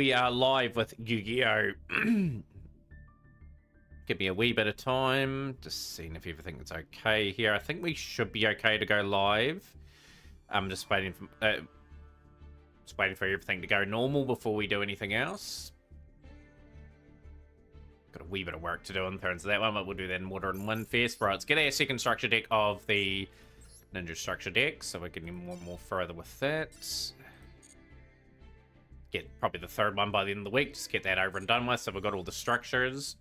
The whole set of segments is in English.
we are live with Yu-Gi-Oh! Give me a wee bit of time, just seeing if everything is okay here. I think we should be okay to go live. I'm just waiting for everything to go normal before we do anything else. Got a wee bit of work to do in terms of that one, but we'll do that in Water and Wind first. Right, let's get our second structure deck of the Ninja structure deck, so we're getting more further with that. Get probably the third one by the end of the week, just get that over and done with, so we've got all the structures.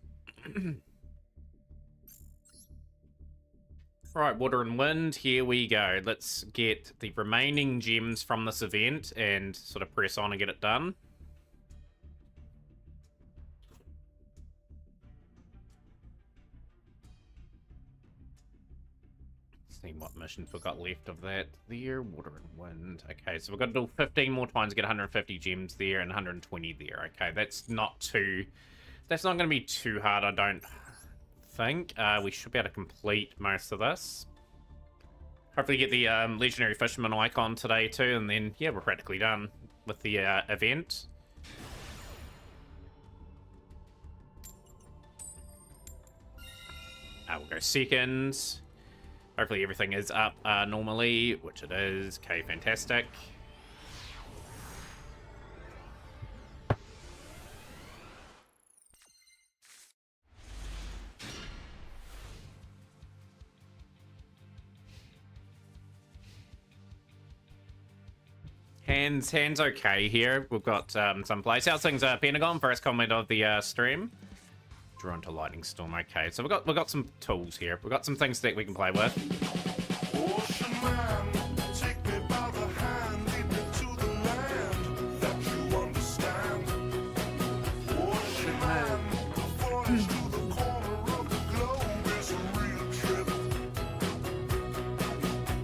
Right, Water and Wind, here we go. Let's get the remaining gems from this event and sort of press on and get it done. See what missions we've got left of that there. Water and Wind. Okay, so we've got to do 15 more times to get 150 gems there and 120 there. Okay, that's not going to be too hard, I don't think. We should be able to complete most of this. Hopefully get the Legendary Fisherman icon today too, and then, yeah, we're practically done with the event. We'll go second. Hopefully everything is up normally, which it is. Okay, fantastic. Hands okay here. We've got some place. How's things, Pentagon? First comment of the stream. Drawn to Lightning Storm. Okay, so we've got some tools here. We've got some things that we can play with. Ocean man, take me by the hand, lead me to the land that you understand. Ocean man, the voyage to the corner of the globe is a real trip.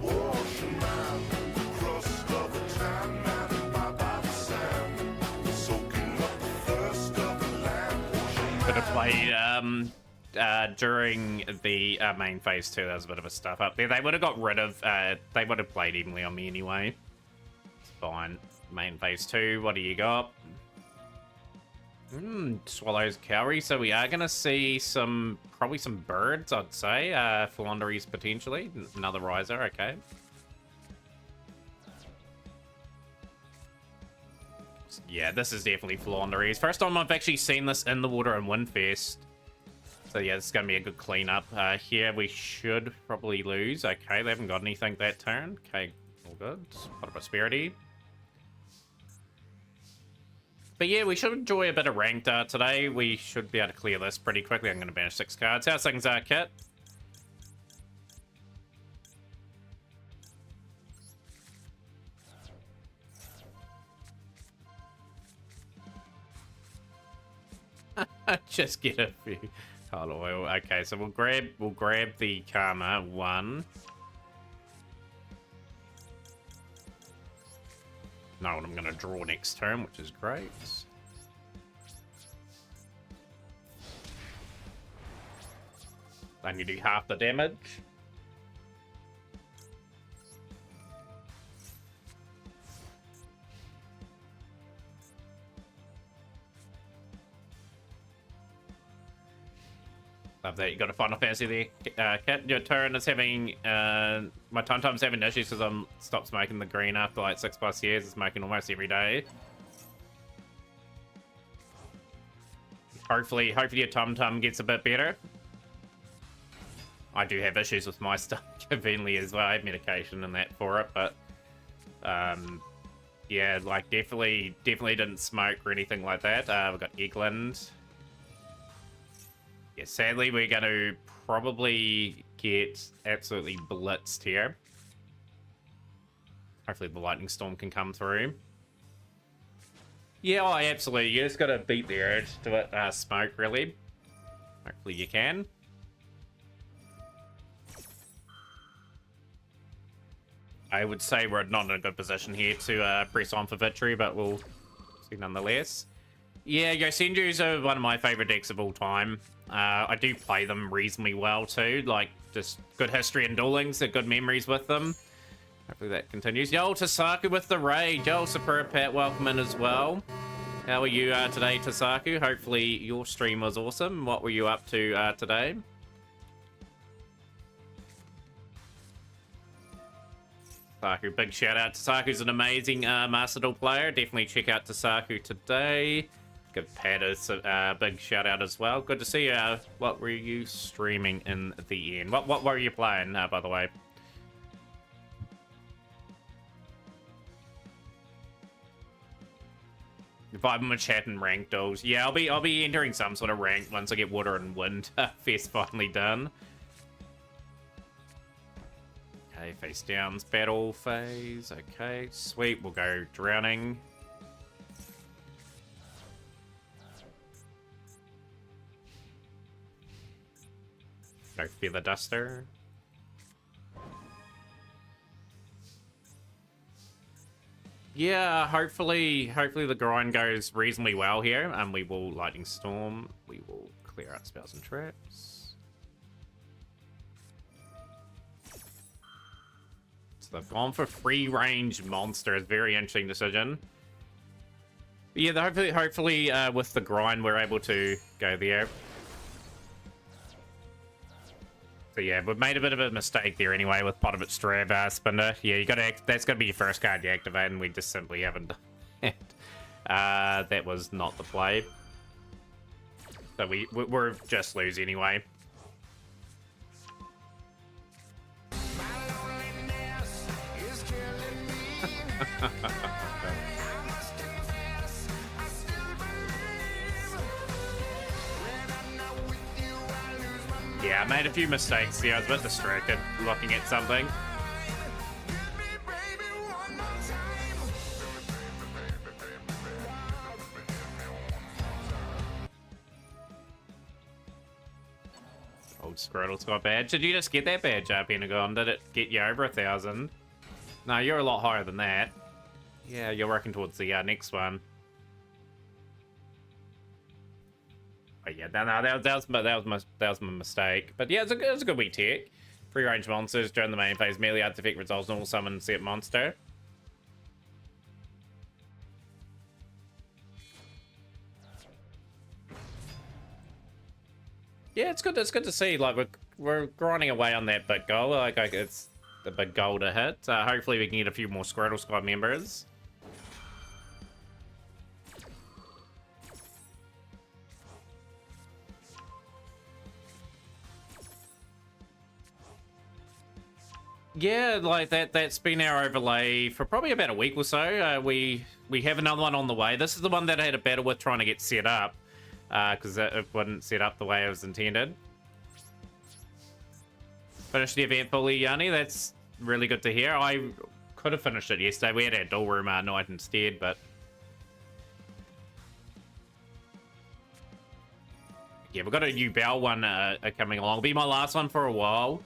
Ocean man, the crust of a tan man and by the sand, soaking up the thirst of the land. Could have played during the main phase 2. There was a bit of a stuff up there. They would have got rid of they would have played evenly on me anyway. It's fine. Main phase 2, what do you got? Swallows Cowrie. So we are gonna see probably some birds, I'd say. Philanderies potentially. Another riser, okay. Yeah, this is definitely Philanderies. First time I've actually seen this in the Water and Wind Fest. So yeah, this is going to be a good cleanup. Here we should probably lose. Okay, they haven't got anything that turn. Okay, all good. Pot of Prosperity. But yeah, we should enjoy a bit of ranked today. We should be able to clear this pretty quickly. I'm going to banish 6 cards. How's things, Kit? Just get a few Tile Oil. Okay, so we'll grab the Karma 1. Know what I'm gonna draw next turn, which is great. Then you do half the damage. Love that. You got a Final Fantasy there, Cat. Your turn is having my Time's having issues because I'm stopped smoking the green after like 6+ years. It's smoking almost every day. Hopefully your Tum gets a bit better. I do have issues with my stuff conveniently as well. I have medication and that for it, but yeah, like definitely didn't smoke or anything like that. We've got Eggland. Yeah, sadly, we're going to probably get absolutely blitzed here. Hopefully the Lightning Storm can come through. Yeah, oh, absolutely. You just got to beat the urge to smoke, really. Hopefully you can. I would say we're not in a good position here to press on for victory, but we'll see nonetheless. Yeah, Yosenju's are one of my favorite decks of all time. I do play them reasonably well too, like just good history in dueling, so good memories with them. Hopefully that continues. Yo, Tasaku with the raid. Yo, Superb Pat, welcome in as well. How are you today, Tasaku? Hopefully your stream was awesome. What were you up to today? Tasaku, big shout out. Tasaku's an amazing Master Duel player. Definitely check out Tasaku today. Give Pat a big shout out as well. Good to see you. What were you streaming in the end? What were you playing, by the way? Vibing with chat and ranked duels. Yeah, I'll be entering some sort of rank once I get Water and Wind Fest finally done. Okay, face downs, battle phase. Okay, sweet. We'll go drowning. Go feather duster. Yeah, hopefully the grind goes reasonably well here, and we will lightning storm. We will clear out spells and traps. So they've gone for free range monsters. Very interesting decision. But yeah, hopefully with the grind we're able to go there. So yeah, we've made a bit of a mistake there anyway with Pot of Its Strab Spinner. Yeah, that's gotta be your first card you activate, and we just simply haven't done it. That was not the play. So we're just lose anyway. Yeah, I made a few mistakes here. I was a bit distracted looking at something. Old Scrotal's got a badge. Did you just get that badge, Pentagon? Did it get you over 1,000? No, you're a lot higher than that. Yeah, you're working towards the next one. But yeah, no, that was my mistake. But yeah, it was a good wee tech. Free range monsters during the main phase, merely artifact resolves normal summon set monster. Yeah, it's good to see. Like we're grinding away on that big goal. Like it's the big goal to hit. Hopefully we can get a few more Squirtle Squad members. Yeah, like that's been our overlay for probably about a week or so. We have another one on the way. This is the one that I had a battle with trying to get set up, because it wouldn't set up the way it was intended. Finished the event fully, Yanni. That's really good to hear. I could have finished it yesterday. We had our duel room night instead, but yeah, we've got a new Bell one coming along. It'll be my last one for a while.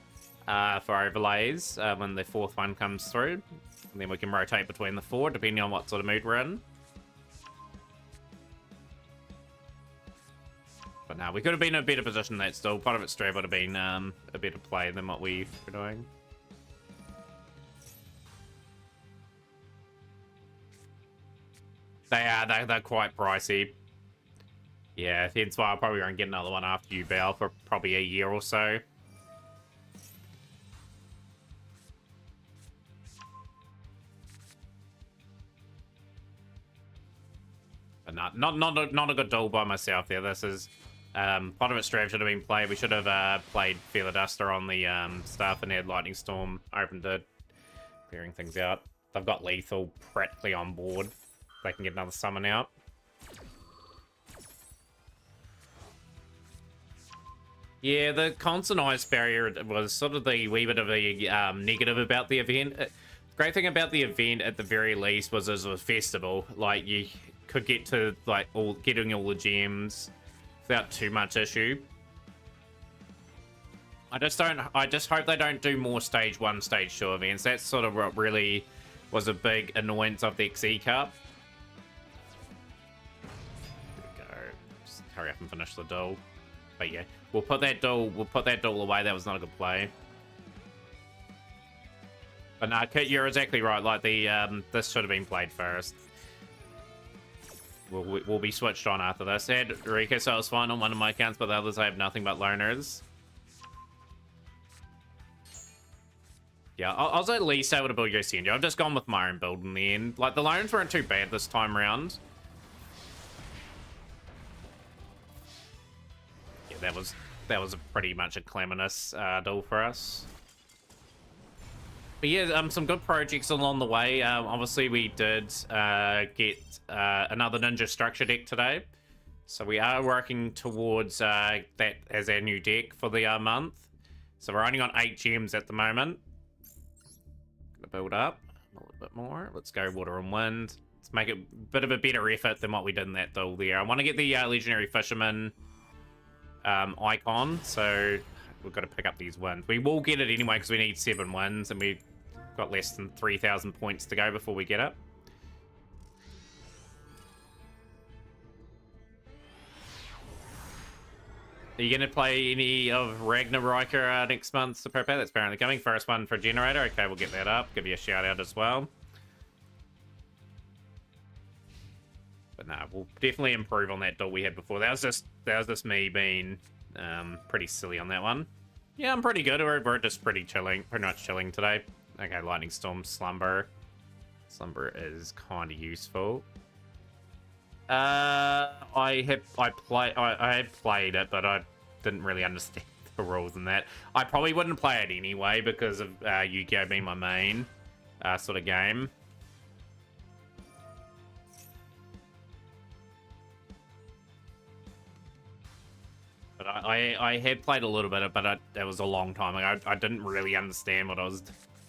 For overlays when the fourth one comes through, and then we can rotate between the four depending on what sort of mood we're in. But no, we could have been in a better position. That still part of its strap would have been a better play than what we were doing. They're quite pricey. Yeah, hence why I probably won't get another one after you, Bell, for probably a year or so. But not a good duel by myself there. This is part of its strap should have been played. We should have played Feather Duster on the stuff and had Lightning Storm opened it, clearing things out. They've got lethal practically on board. They can get another summon out. Yeah, the constant ice barrier was sort of the wee bit of a negative about the event. Great thing about the event, at the very least, was it was a festival. Like, you could get to like getting all the gems without too much issue. I just hope they don't do more stage 1, stage 2 events. That's sort of what really was a big annoyance of the XE Cup. There we go. Just hurry up and finish the duel. But yeah, we'll put that duel away. That was not a good play. But no, Kit, you're exactly right. Like the this should have been played first. we'll be switched on after this. I had Rika, so it was fine on one of my accounts, but the others I have nothing but loners. Yeah, I was at least able to build Yugioh. I've just gone with my own build in the end. Like, the loners weren't too bad this time around. Yeah, that was pretty much a calamitous duel for us. But yeah, some good projects along the way. Obviously, we did get another Ninja Structure deck today. So we are working towards that as our new deck for the month. So we're only on 8 gems at the moment. Gonna build up a little bit more. Let's go Water and Wind. Let's make it a bit of a better effort than what we did in that duel there. I want to get the Legendary Fisherman icon, so we've got to pick up these wins. We will get it anyway because we need 7 wins, and we've got less than 3,000 points to go before we get it. Are you going to play any of Ragnarok next month to prepare? That's apparently coming. First one for Generator. Okay, we'll get that up. Give you a shout out as well. But no, we'll definitely improve on that duel we had before. That was just me being pretty silly on that one. Yeah, I'm pretty good. We're just pretty much chilling today. Okay, Lightning Storm, Slumber. Slumber is kind of useful. I had played it, but I didn't really understand the rules in that. I probably wouldn't play it anyway because of Yugioh being my main sort of game. But I had played a little bit, but that was a long time ago. I didn't really understand what I was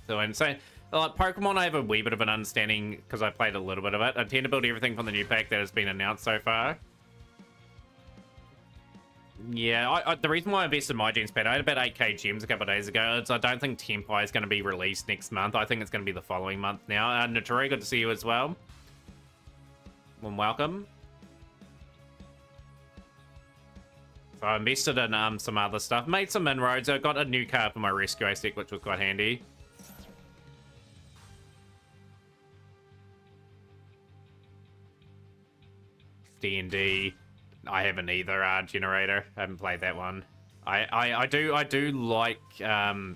doing. So, like Pokemon, I have a wee bit of an understanding because I played a little bit of it. I tend to build everything from the new pack that has been announced so far. Yeah, the reason why I invested my gems pad, I had about 8k gems a couple of days ago. I don't think Tenpai is going to be released next month. I think it's going to be the following month now. Notori, good to see you as well. Well, welcome. So I invested in some other stuff. Made some inroads. I got a new card for my Rescue Ace deck, which was quite handy. D&D. I haven't either. Generator. I haven't played that one. I do like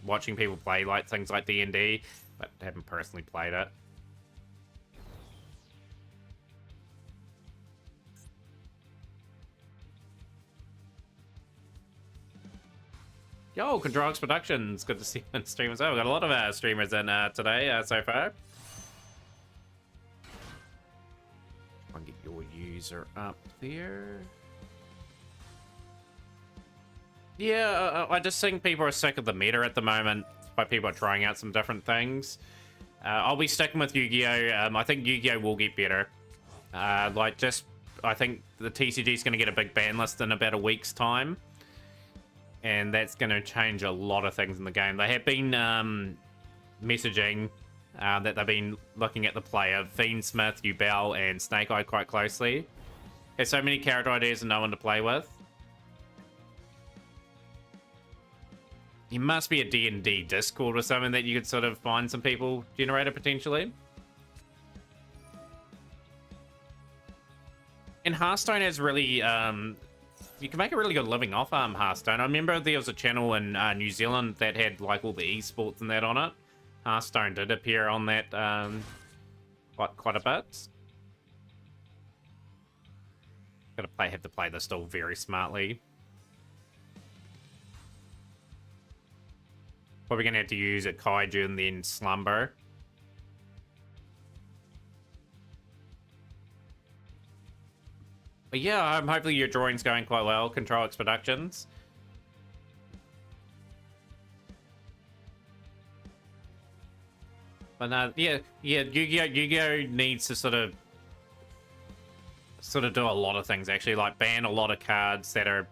watching people play like things like D&D, but haven't personally played it. Yo, Controx Productions. Good to see you on stream as well. We've got a lot of streamers in today so far. Try and get your user up there. Yeah, I just think people are sick of the meta at the moment, but people are trying out some different things. I'll be sticking with Yugioh. I think Yugioh will get better. I think the TCG is going to get a big ban list in about a week's time. And that's going to change a lot of things in the game. They have been messaging that they've been looking at the play of Fiendsmith, Yubel, and Snake Eye quite closely. There's so many character ideas and no one to play with. There must be a D&D Discord or something that you could sort of find some people Generator potentially. And Hearthstone has really... you can make a really good living off Hearthstone. I remember there was a channel in New Zealand that had like all the esports and that on it. Hearthstone did appear on that quite a bit. Have to play this still very smartly. Probably gonna have to use a Kaiju and then Slumber. But yeah, hopefully your drawing's going quite well. Controx Productions. But yeah, Yugioh needs to sort of do a lot of things actually, like ban a lot of cards that are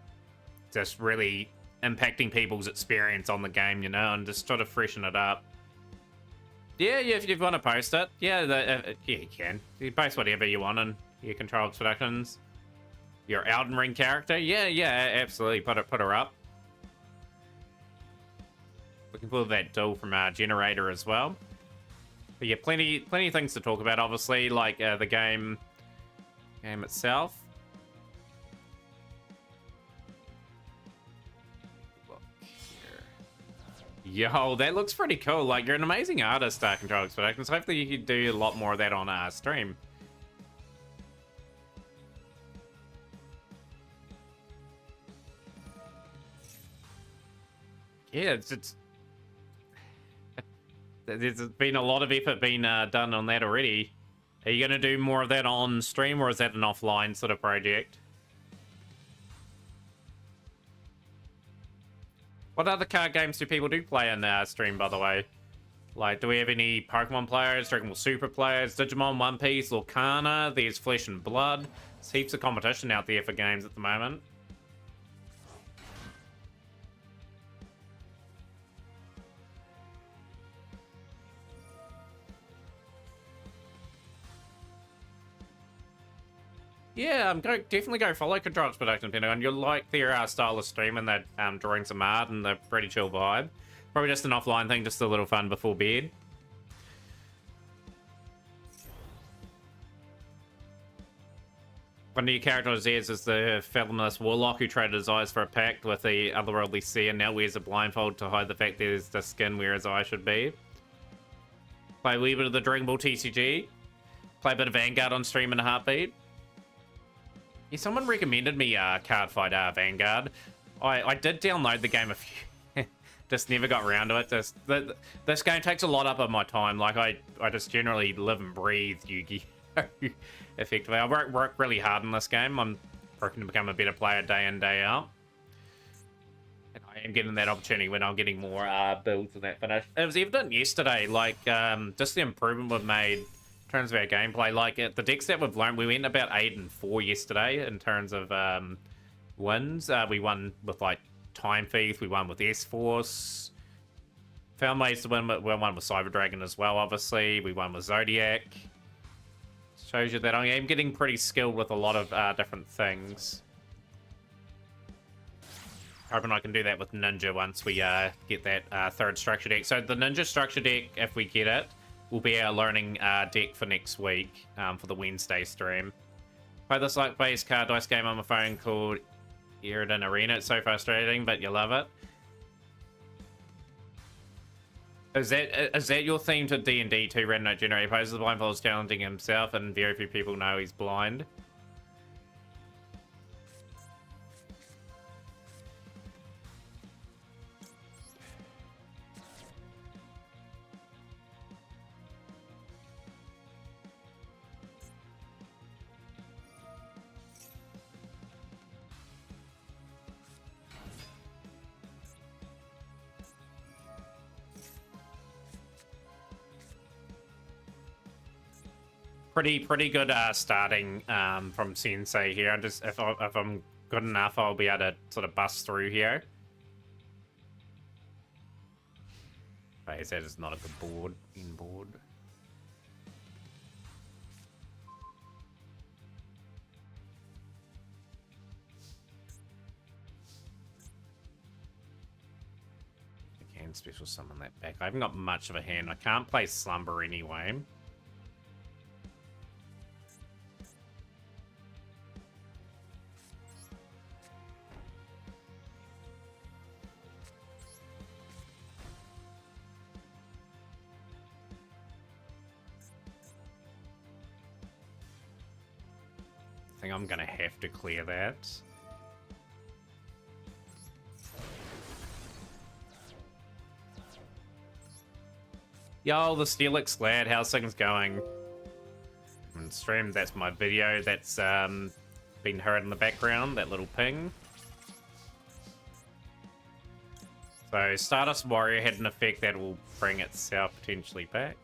just really impacting people's experience on the game, you know, and just sort of freshen it up. Yeah, if you want to post it, yeah, you can. You post whatever you want on your Controx Productions. Your Elden Ring character? Yeah, absolutely. Put her up. Looking forward to that duel from our Generator as well. But yeah, plenty of things to talk about, obviously. Like, the game game itself. Look here. Yo, that looks pretty cool. Like, you're an amazing artist, Control Expeditions. Hopefully you can do a lot more of that on stream. Yeah, it's there's been a lot of effort being done on that already. Are you going to do more of that on stream, or is that an offline sort of project? What other card games do people do play in stream, by the way? Like, do we have any Pokemon players, Dragon Ball Super players, Digimon, One Piece, Lorcana? There's Flesh and Blood. There's heaps of competition out there for games at the moment. Yeah, definitely go follow Control's Production Pentagon. You'll like their style of stream, and they're drawing some art and they're pretty chill vibe. Probably just an offline thing, just a little fun before bed. One of your characters is the fathomless warlock who traded his eyes for a pact with the otherworldly seer and now wears a blindfold to hide the fact there's the skin where his eye should be. Play a wee bit of the Dragon Ball TCG. Play a bit of Vanguard on stream in a heartbeat. Yeah, someone recommended me Card Fight Vanguard. I did download the game a few, just never got around to it. This game takes a lot up of my time. Like I just generally live and breathe Yu-Gi-Oh! Effectively. I work really hard in this game. I'm working to become a better player day in, day out. And I am getting that opportunity when I'm getting more builds and that finished. It was evident yesterday, like just the improvement we've made in terms of our gameplay. Like the decks that we've learned, we went about 8-4 yesterday in terms of wins. We won with like Time Thief, we won with S-Force. Found ways to win, we won with Cyber Dragon as well, obviously. We won with Zodiac. Shows you that I am getting pretty skilled with a lot of different things. Hoping I can do that with Ninja once we get that third structure deck. So the Ninja structure deck, if we get it, will be our learning deck for next week for the Wednesday stream. Play this like base card dice game on my phone called Eridan Arena. It's so frustrating, but you love it. Is that your theme to D&D too? Red Note Generator poses the blindfold is challenging himself, and very few people know he's blind. Pretty good starting from Sensei here. I just if I'm good enough, I'll be able to sort of bust through here. Wait, that is not a good board. Inboard. I can special summon that back. I haven't got much of a hand. I can't play Slumber anyway. I'm gonna have to clear that. Yo, the Steelix lad, how's things going? On stream, that's my video. That's been heard in the background, that little ping. So Stardust Warrior had an effect that will bring itself potentially back.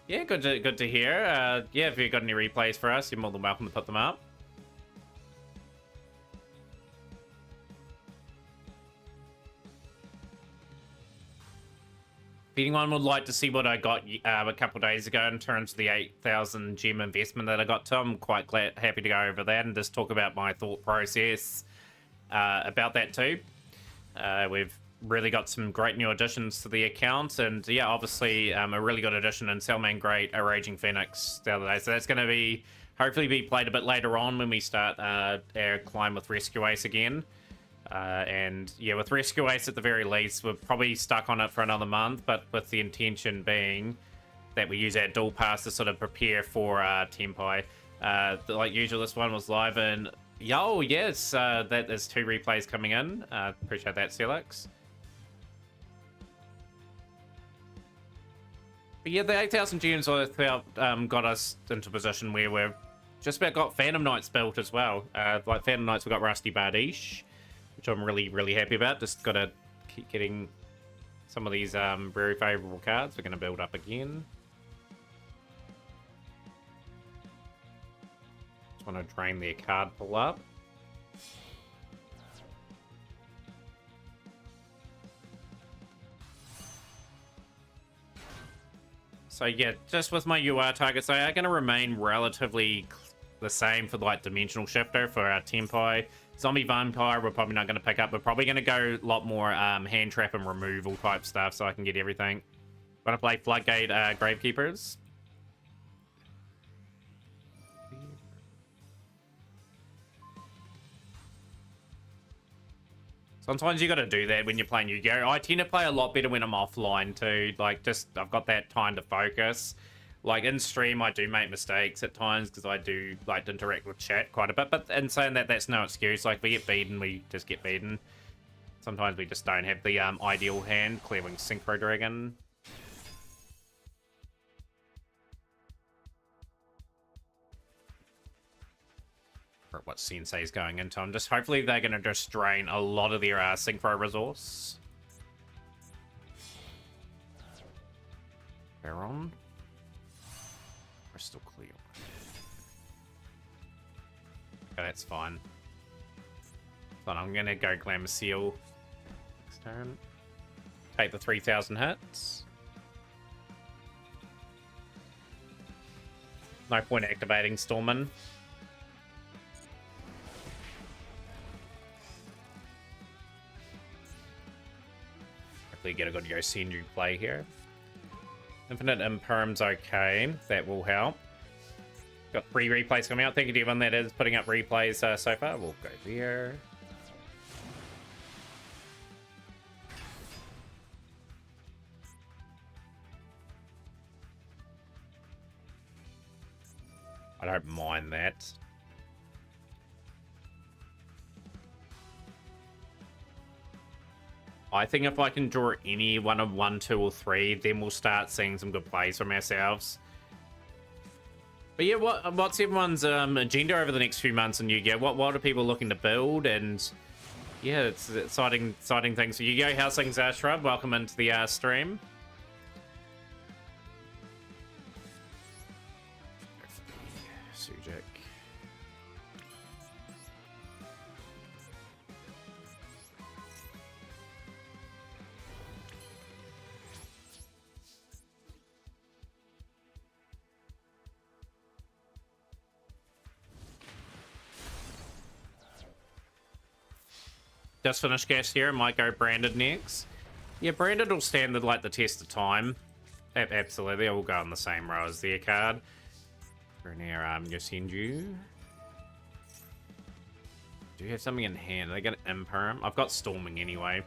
Yeah, good to hear. Yeah, if you've got any replays for us, you're more than welcome to put them up. If anyone would like to see what I got a couple days ago in terms of the 8,000 gem investment that I got to, I'm quite happy to go over that and just talk about my thought process about that too. We've really got some great new additions to the account, and yeah, obviously a really good addition in Salman Great, a Raging Phoenix the other day. So that's going to be hopefully be played a bit later on when we start our climb with Rescue Ace again. And yeah, with Rescue Ace at the very least, we're probably stuck on it for another month, but with the intention being that we use our dual pass to sort of prepare for Tempai. Like usual, this one was live in Yo, yes, that is 2 replays coming in. Appreciate that, Celix. But yeah, the 8,000 gems I felt got us into a position where we've just about got Phantom Knights built as well. Like Phantom Knights, we've got Rusty Bardiche, which I'm really happy about. Just got to keep getting some of these very favourable cards. We're going to build up again. Just want to drain their card pull up. So yeah, just with my UR targets, they are going to remain relatively the same for like Dimensional Shifter for our Tempai. Zombie Vampire, we're probably not going to pick up. We're probably going to go a lot more hand trap and removal type stuff so I can get everything. Going to play Floodgate Gravekeepers. Sometimes you got to do that when you're playing Yu-Gi-Oh! I tend to play a lot better when I'm offline too. Like, just I've got that time to focus. Like in stream, I do make mistakes at times because I do like to interact with chat quite a bit. But in saying that, that's no excuse. Like, we get beaten, we just get beaten. Sometimes we just don't have the ideal hand. Clearwing Synchro Dragon. For what Sensei's going into. I'm just hopefully they're going to just drain a lot of their Synchro resource. Baron. Crystal Clear. Okay, that's fine. But I'm going to go Glamour Seal next turn. Take the 3,000 hits. No point activating Stormin. Hopefully get a good Yosenju play here. Infinite Imperm's okay. That will help. Got 3 replays coming out. Thank you to everyone that is putting up replays so far. We'll go there. I don't mind that. I think if I can draw any one of 1, 2, or 3, then we'll start seeing some good plays from ourselves. But yeah, what's everyone's agenda over the next few months in Yu-Gi-Oh? What are people looking to build? And yeah, it's exciting things for Yu-Gi-Oh! How's things, Shrub? Welcome into the stream. Sujik. Just finished gas here. Might go branded next. Yeah, branded will stand the test of time. Absolutely, I will go on the same row as their card. For near Yosenju. Do you have something in hand? Are they going to Imperm? I've got Storming anyway.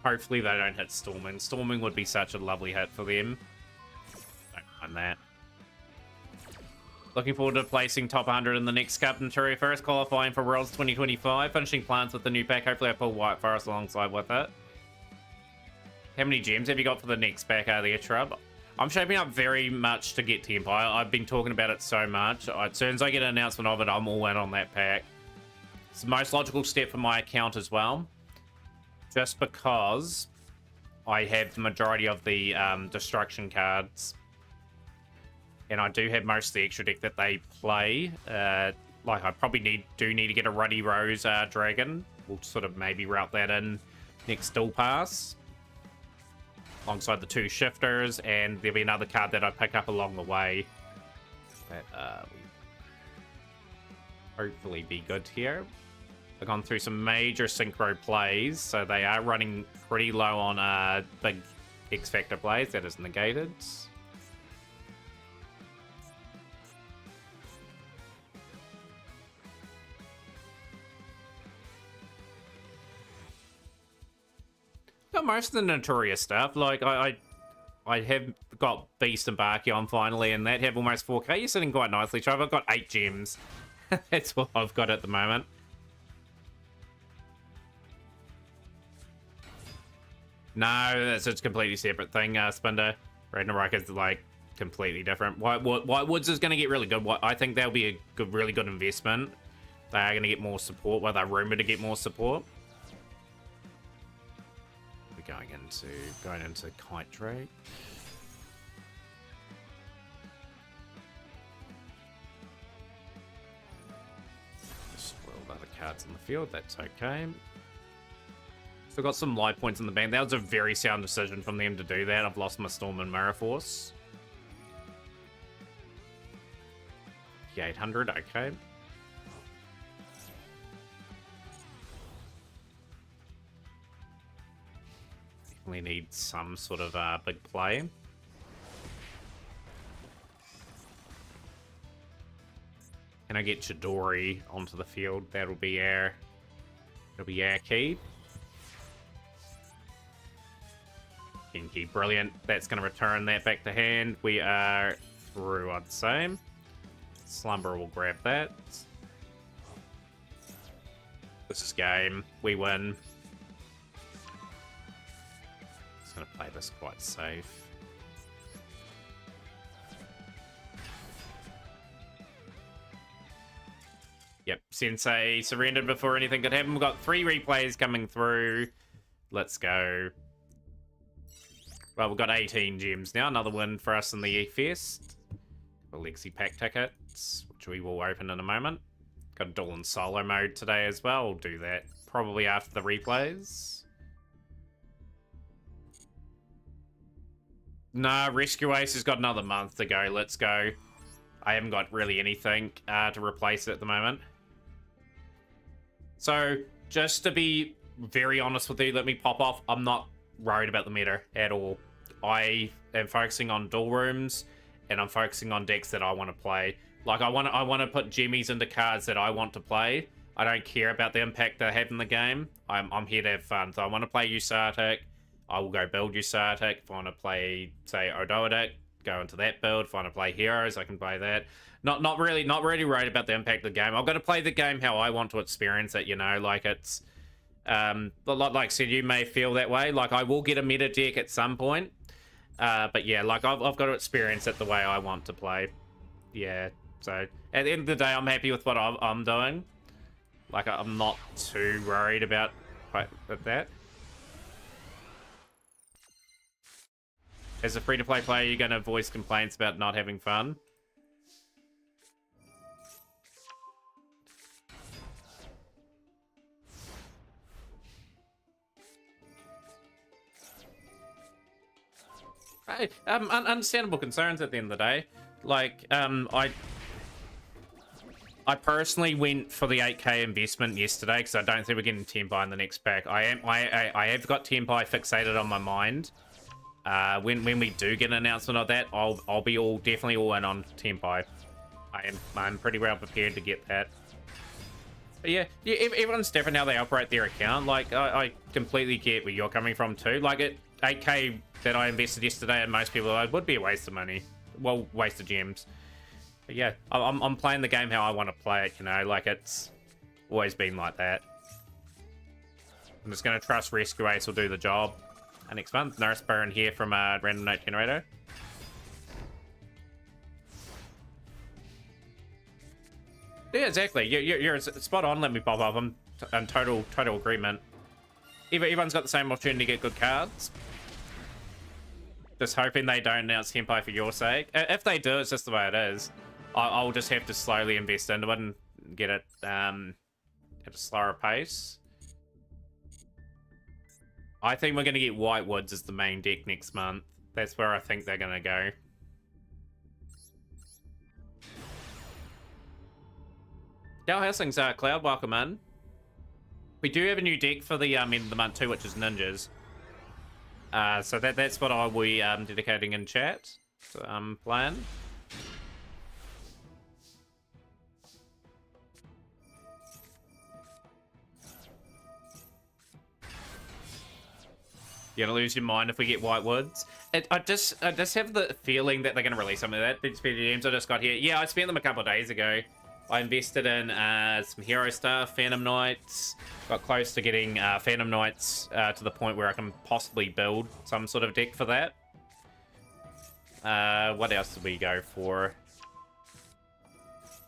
Hopefully they don't hit Storming. Storming would be such a lovely hit for them. Don't mind that. Looking forward to placing top 100 in the next Cup and Turia first, qualifying for Worlds 2025, finishing plants with the new pack. Hopefully I pull White Forest alongside with it. How many gems have you got for the next pack out of the Shrub? I'm shaping up very much to get Tempai. I've been talking about it so much. As soon as I get an announcement of it, I'm all in on that pack. It's the most logical step for my account as well. Just because I have the majority of the destruction cards. And I do have most of the extra deck that they play. Like, I probably do need to get a Ruddy Rose Dragon. We'll sort of maybe route that in next Dual Pass. Alongside the 2 Shifters. And there'll be another card that I pick up along the way. That, hopefully be good here. They've gone through some major synchro plays, so they are running pretty low on big X Factor plays. That is negated. Got most of the notorious stuff. Like I have got Beast and Barky on finally, and that have almost 4k. You're sitting quite nicely, Trevor. I've got 8 gems. That's what I've got at the moment. No, that's a completely separate thing, Spinder. Ragnarok is like completely different. White Woods is going to get really good. I think that'll be a good, really good investment. They are going to get more support. Well, they're rumored to get more support. We're going into Kite Drake. Spoiled other cards in the field. That's okay. Still got some life points in the bank. That was a very sound decision from them to do that. I've lost my Storm and Mirror Force. Yeah, 800, okay. Definitely need some sort of big play. Can I get Chidori onto the field? That'll be our key. Kinky, brilliant. That's going to return that back to hand. We are through, I'd say. Slumber will grab that. This is game. We win. Just going to play this quite safe. Yep, Sensei surrendered before anything could happen. We've got 3 replays coming through. Let's go. Well, we've got 18 gems now. Another win for us in the E-Fest. Alexi pack tickets, which we will open in a moment. Got a duel in solo mode today as well. We'll do that probably after the replays. Nah, Rescue Ace has got another month to go. Let's go. I haven't got really anything to replace it at the moment. So, just to be very honest with you, let me pop off. I'm not worried about the meta at all. I am focusing on duel rooms, and I'm focusing on decks that I want to play. Like, I want to put jimmies into cards that I want to play. I don't care about the impact they have in the game. I'm here to have fun. So I want to play Usatic. I will go build Usatic. If I want to play, say, Odoa deck, go into that build. If I want to play Heroes, I can play that. Not really worried about the impact of the game. I've got to play the game how I want to experience it, you know, like it's like I said, you may feel that way. Like, I will get a meta deck at some point. But yeah, like I've got to experience it the way I want to play. Yeah, so at the end of the day, I'm happy with what I'm doing. Like, I'm not too worried about that. As a free-to-play player, you're going to voice complaints about not having fun. Hey, understandable concerns at the end of the day. Like, I personally went for the 8k investment yesterday because I don't think we're getting Tenpai in the next pack. I have got Tenpai fixated on my mind. When we do get an announcement of that, I'll be definitely all in on Tenpai. I'm pretty well prepared to get that. But yeah, everyone's different how they operate their account. Like, I completely get where you're coming from too. Like, 8k that I invested yesterday, and most people would be a waste of money. Well, waste of gems. But yeah, I'm playing the game how I want to play it, you know, like it's always been like that. I'm just going to trust Rescue Ace will do the job. And next month, Nurse Baron here from Random Note Generator. Yeah, exactly. You're spot on. Let me pop up. I'm total agreement. Everyone's got the same opportunity to get good cards. Just hoping they don't announce Tenpai for your sake. If they do, it's just the way it is. I'll just have to slowly invest into it and get it at a slower pace. I think we're going to get White Woods as the main deck next month. That's where I think they're going to go. How how's things? Cloud, welcome in. We do have a new deck for the end of the month too, which is ninjas. So that's what I'll be dedicating in chat. So, playing. You're gonna lose your mind if we get white woods. I just have the feeling that they're gonna release some of that. Big speedy gems I just got here. Yeah, I spent them a couple of days ago. I invested in some hero stuff, Phantom Knights. Got close to getting Phantom Knights to the point where I can possibly build some sort of deck for that. What else did we go for?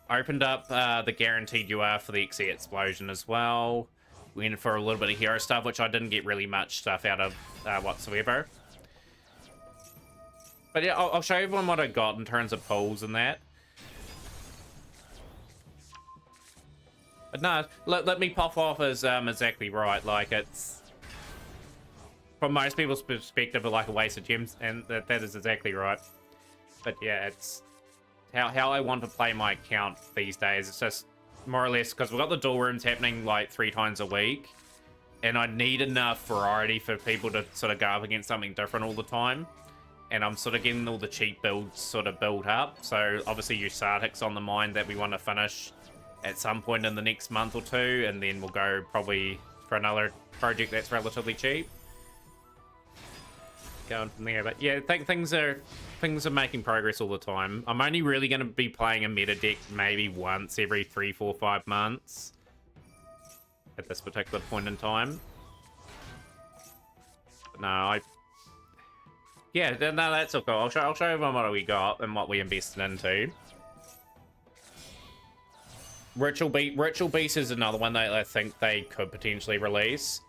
I opened up the guaranteed UR for the XE Explosion as well. Went for a little bit of hero stuff, which I didn't get really much stuff out of whatsoever. But yeah, I'll show everyone what I got in terms of pulls and that. But no, let me pop off as exactly right. Like, it's from most people's perspective like a waste of gems, and that is exactly right. But yeah, it's how I want to play my account these days. It's just more or less because we've got the dual rooms happening like 3 times a week, and I need enough variety for people to sort of go up against something different all the time. And I'm sort of getting all the cheap builds sort of built up. So obviously Yugioh's on the mind that we want to finish at some point in the next month or two, and then we'll go probably for another project that's relatively cheap. Going from there, but yeah, I think things are making progress all the time. I'm only really going to be playing a meta deck maybe once every 3, 4, 5 months at this particular point in time. But no, yeah, no, that's all cool. I'll show everyone what we got and what we invested into. Ritual Beast is another one that I think they could potentially release.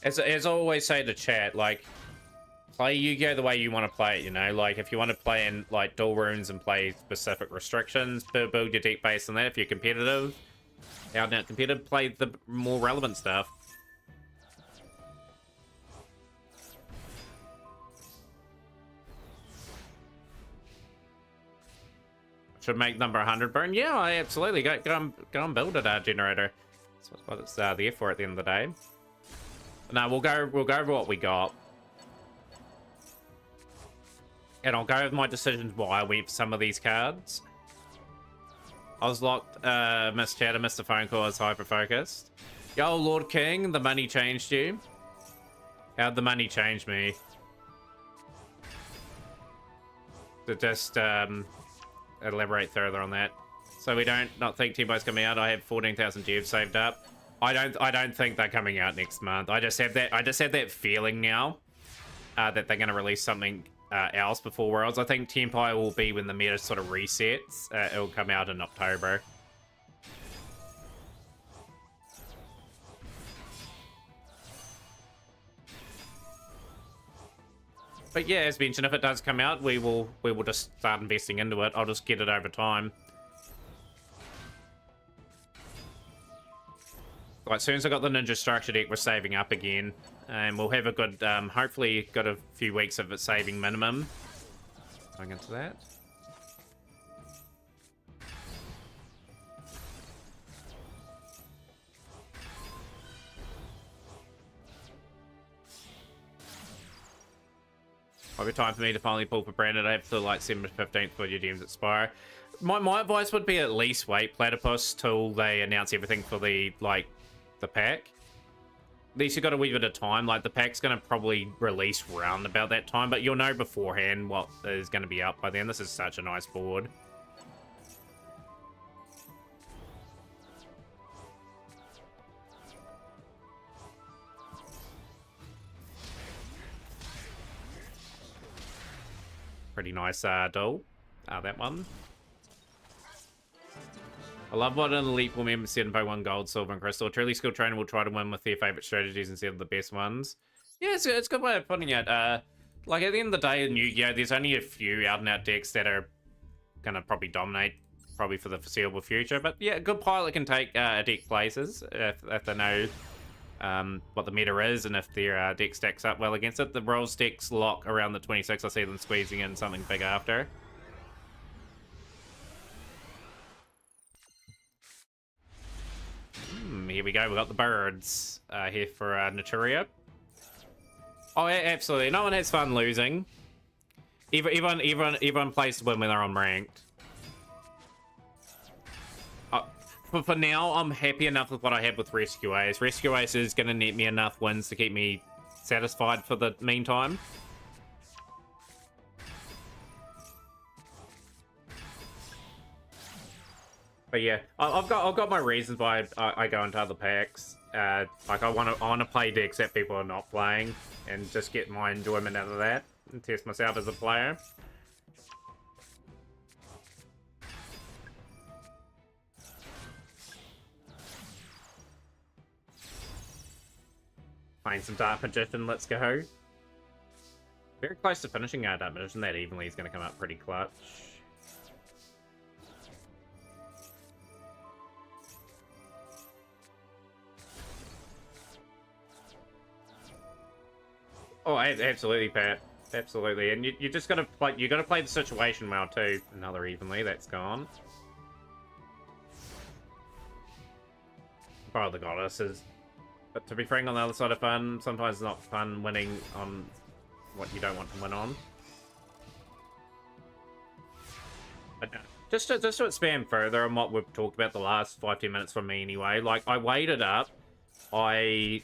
As I always say to chat, like, play Yu-Gi-Oh the way you want to play it, you know? Like, if you want to play in, like, dual runes and play specific restrictions, build your deck based on that. If you're competitive, out and out competitive, play the more relevant stuff. Should make number 100 burn. Yeah, I absolutely go and build it, generator. That's what it's there for at the end of the day. No, we'll go over what we got, and I'll go over my decisions why I went for some of these cards. I was locked, missed chat, missed the phone call, I was hyper-focused. Yo, Lord King, the money changed you. How'd the money change me? To just, elaborate further on that. So we don't not think Timbo's coming out. I have 14,000 gems saved up. I don't think they're coming out next month. I just have that feeling now that they're gonna release something else before Worlds. I think Tempire will be when the meta sort of resets. It'll come out in October. But yeah, as mentioned, if it does come out, we will just start investing into it. I'll just get it over time. Like, as soon as I got the ninja structure deck, we're saving up again, and we'll have a good, hopefully, got a few weeks of it saving minimum. Going into that. Might be time for me to finally pull for Brandon. I have to like 7th to 15th for your gems expire. My advice would be at least wait Platypus till they announce everything for the pack. At least you've got a wee bit of time. Like, the pack's going to probably release around about that time, but you'll know beforehand what is going to be up by then. This is such a nice board. Pretty nice duel. That one. I love what an elite will member said in Pokemon Gold, Silver, and Crystal. A truly skilled trainer will try to win with their favorite strategies instead of the best ones. Yeah, it's a good way of putting it. Like, at the end of the day in Yu-Gi-Oh, there's only a few out-and-out decks that are gonna probably dominate, probably for the foreseeable future. But yeah, a good pilot can take a deck places if they know what the meta is and if their deck stacks up well against it. The Rolls decks lock around the 26. I see them squeezing in something big after. Here we go. We got the birds here for Naturia. Oh, yeah, absolutely. No one has fun losing. Everyone plays to win when they're on ranked. For now, I'm happy enough with what I have with Rescue Ace. Rescue Ace is going to net me enough wins to keep me satisfied for the meantime. But yeah, I've got my reasons why I go into other packs. Like I want to play decks that people are not playing, and just get my enjoyment out of that, and test myself as a player. Playing some Dark Magician, let's go. Very close to finishing our Dark Magician. That evenly is going to come up pretty clutch. Oh, absolutely, Pat. Absolutely, and you just gotta play. You gotta play the situation well too. Another evenly, that's gone. Part of the goddesses. But to be frank, on the other side of fun, sometimes it's not fun winning on what you don't want to win on. But no, just to expand further on what we've talked about the last 5-10 minutes from me anyway, like, I weighed it up. I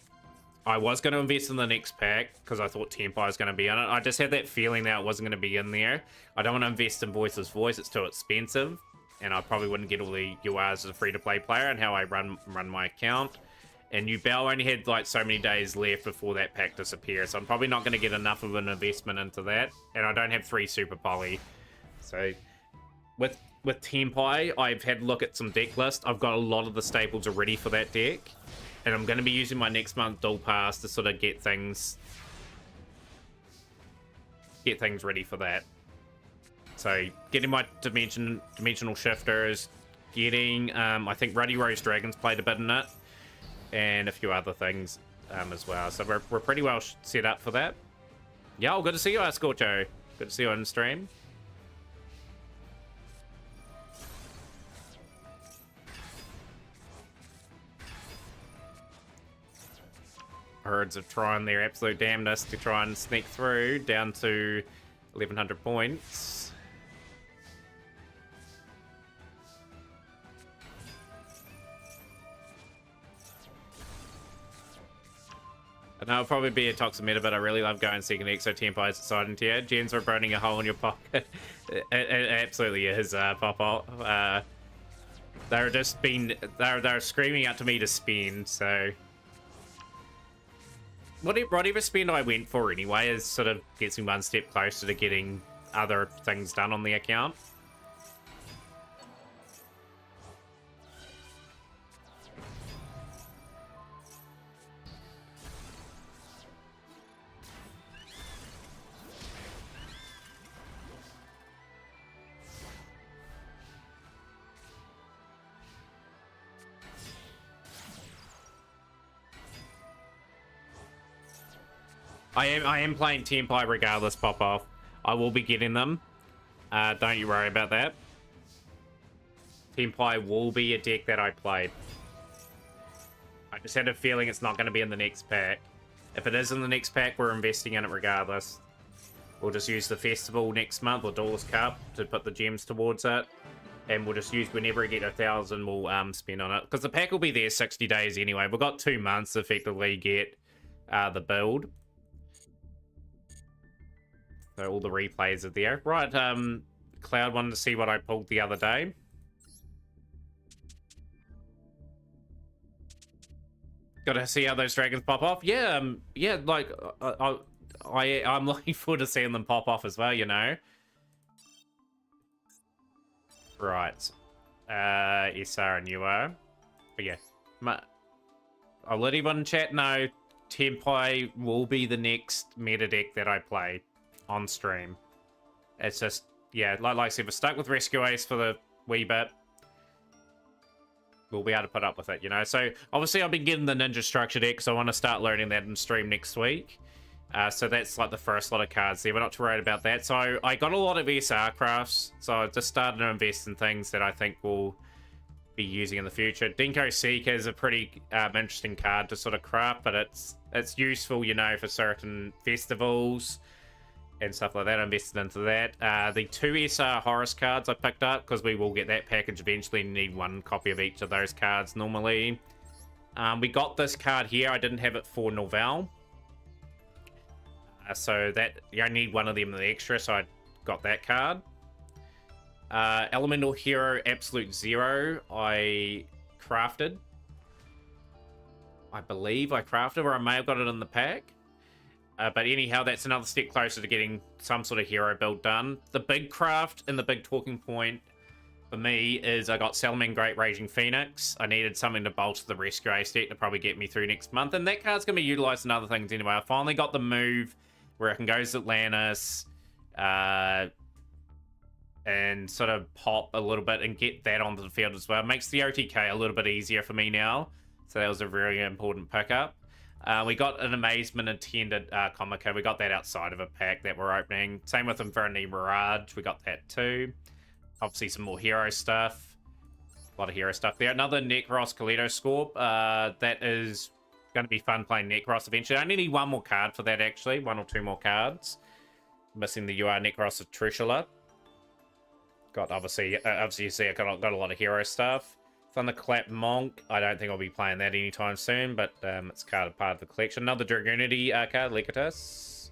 was going to invest in the next pack because I thought Tempai was going to be in it. I just had that feeling that it wasn't going to be in there. I don't want to invest in Voiceless Voice. It's too expensive. And I probably wouldn't get all the URs as a free-to-play player and how I run my account. And Yugioh only had like so many days left before that pack disappears. So I'm probably not going to get enough of an investment into that. And I don't have 3 Super Poly. So with Tempai, I've had a look at some deck list. I've got a lot of the staples already for that deck. And I'm going to be using my next month dual pass to sort of get things ready for that. So getting my dimensional shifters, getting I think Ruddy Rose Dragons played a bit in it, and a few other things as well. So we're pretty well set up for that. Yeah, well, good to see you, Scorcho. Good to see you on stream. Herds of trying their absolute damnedest to try and sneak through down to 1100 points. I know it'll probably be a toxic meta, but I really love going second exo Tempo. It's exciting to you. Gens are burning a hole in your pocket. it absolutely is, Pop-Up. They're screaming out to me to spend, so whatever spend I went for anyway is sort of gets me one step closer to getting other things done on the account. I am playing Tempai regardless, Pop Off. I will be getting them. Don't you worry about that. Tempai will be a deck that I play. I just had a feeling it's not going to be in the next pack. If it is in the next pack, we're investing in it regardless. We'll just use the festival next month, or Duelist Cup, to put the gems towards it. And we'll just use, whenever we get 1,000, we'll spend on it. Because the pack will be there 60 days anyway. We've got 2 months to effectively get the build. So all the replays are there. Right, Cloud wanted to see what I pulled the other day. Got to see how those dragons pop off. Yeah, yeah, like, I'm looking forward to seeing them pop off as well, you know. Right. Isar and you are. But yeah. I'll let everyone in chat know Tempai will be the next meta deck that I play on stream. It's just, yeah, like I said, we're stuck with Rescue Ace for the wee bit. we'll be able to put up with it, you know? So, obviously, I've been getting the Ninja Structure deck, so I want to start learning that in stream next week. So that's like the first lot of cards there. We're not too worried about that. So I got a lot of SR crafts, so I just started to invest in things that I think will be using in the future. Dinko Seeker is a pretty interesting card to sort of craft, but it's useful, you know, for certain festivals and stuff like that. I invested into that. The 2 SR Horus cards I picked up, because we will get that package eventually. You need 1 copy of each of those cards normally. We got this card here. I didn't have it for Norval. So that you only need 1 of them extra, so I got that card. Elemental Hero Absolute Zero I crafted. I believe I crafted, or I may have got it in the pack. But anyhow, that's another step closer to getting some sort of hero build done. The big craft and the big talking point for me is I got Salaman Great Raging Phoenix. I needed something to bolster the Rescue Ace deck to probably get me through next month. And that card's going to be utilized in other things anyway. I finally got the move where I can go to Atlantis and sort of pop a little bit and get that onto the field as well. It makes the OTK a little bit easier for me now. So that was a very important pickup. We got an Amazement Intended Comica. We got that outside of a pack that we're opening. Same with Infinity Mirage. We got that too. Obviously some more hero stuff. A lot of hero stuff there. Another Necros Kaleidoscope. That is going to be fun playing Necros eventually. I only need 1 more card for that, actually. 1 or 2 more cards. Missing the Necros of Trishula. Got, obviously you see I got a lot of hero stuff. Thunderclap Monk. I don't think I'll be playing that anytime soon, but it's part of the collection. Another Dragoonity card, Legatus.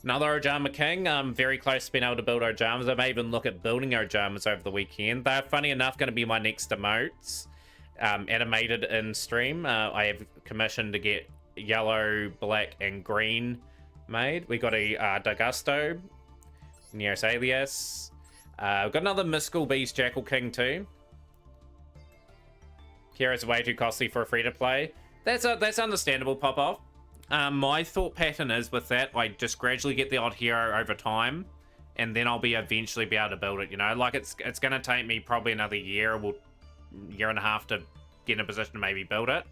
Another Ojama King. I'm very close to being able to build Ojamas. I may even look at building Ojamas over the weekend. They're, funny enough, going to be my next emotes. Animated in stream. I have commissioned to get yellow, black, and green made. We got a Dagusto, Neos Alias. We've got another Mystical Beast Jackal King too. Heroes are way too costly for a free-to-play. That's understandable, Pop-Off. My thought pattern is with that, I just gradually get the odd hero over time, and then I'll eventually be able to build it, you know? Like, it's going to take me probably another year and a half to get in a position to maybe build it.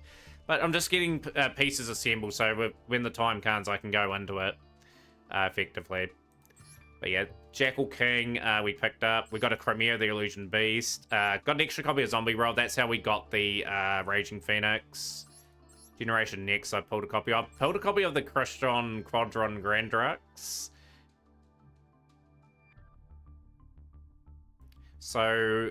But I'm just getting pieces assembled, so when the time comes, I can go into it effectively. But yeah, Jackal King we picked up. We got a Crimea, the Illusion Beast. Got an extra copy of Zombie World. That's how we got the Raging Phoenix. Generation Next, I pulled a copy of. Pulled a copy of the Crystron Quadron Grandrux. So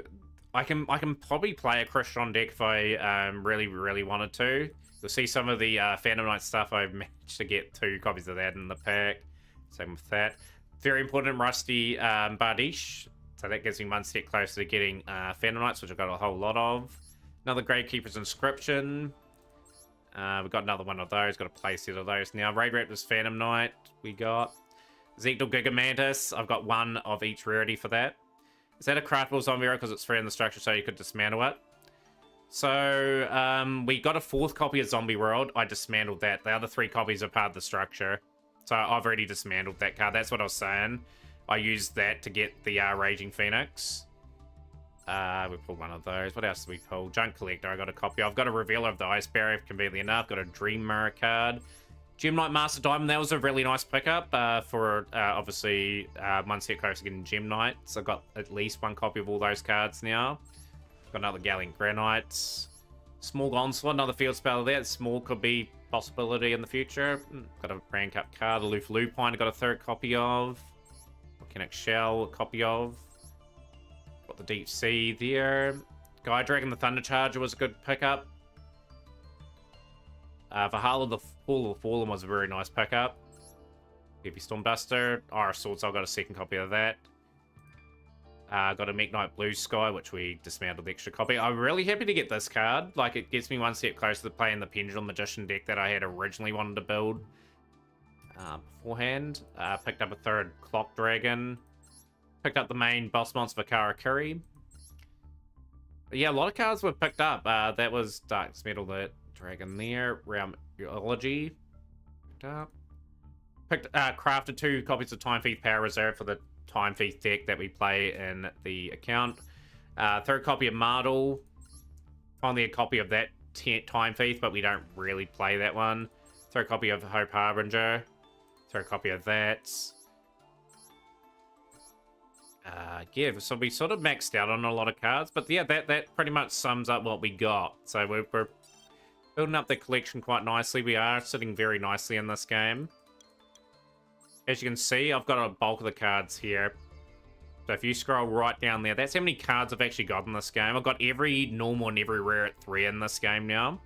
I can probably play a Crystron deck if I really, really wanted to. You'll see some of the Phantom Knight stuff. I've managed to get 2 copies of that in the pack. Same with that. Very important, Rusty Bardiche. So that gives me 1 step closer to getting Phantom Knights, which I've got a whole lot of. Another Gravekeeper's Inscription. We've got another one of those. Got a playset of those now. Raid Raptor's Phantom Knight. We got Zectal Gigamantis. I've got 1 of each rarity for that. Is that a craftable zombie hero because it's free in the structure so you could dismantle it? So we got a 4th copy of Zombie World. I dismantled that. The other 3 copies are part of the structure. So I've already dismantled that card. That's what I was saying. I used that to get the Raging Phoenix. We pulled 1 of those. What else did we pull? Junk Collector, I got a copy. I've got a Revealer of the Ice Barrier, conveniently enough. Got a Dream Mirror card. Gem Knight Master Diamond, that was a really nice pickup for, obviously, 1 set close to getting Gem Knights. I've got at least 1 copy of all those cards now. Got another Galleon Granite. Small Onslaught, another field spell there. Small could be possibility in the future. Got a Brand Cup card. Aloof Lupine, got a 3rd copy of. Volcanic Shell, a copy of. Got the Deep Sea there. Guy Dragon, the Thunder Charger was a good pickup. Valhalla, the Fall of the Fallen was a very nice pickup. Heavy Stormduster. Iris Swords, I got a 2nd copy of that. Got a Midnight Blue Sky, which we dismantled the extra copy. I'm really happy to get this card. Like, it gets me 1 step closer to playing the Pendulum Magician deck that I had originally wanted to build beforehand. Picked up a 3rd Clock Dragon. Picked up the main boss monster for Karakuri. Yeah, a lot of cards were picked up. That was Dark Metal, that Dragon there. Realm Eulogy. Picked up. Crafted 2 copies of Time Thief Power Reserve for the Time Thief deck that we play in the account. 3rd copy of Mardel. finally a copy of that Time Thief, but we don't really play that one. Throw a copy of Hope Harbinger. Throw a copy of that. Yeah, so we sort of maxed out on a lot of cards, but yeah, that pretty much sums up what we got. So we're building up the collection quite nicely. We are sitting very nicely in this game. As you can see, I've got a bulk of the cards here. So if you scroll right down there, that's how many cards I've actually got in this game. I've got every normal and every rare at 3 in this game now.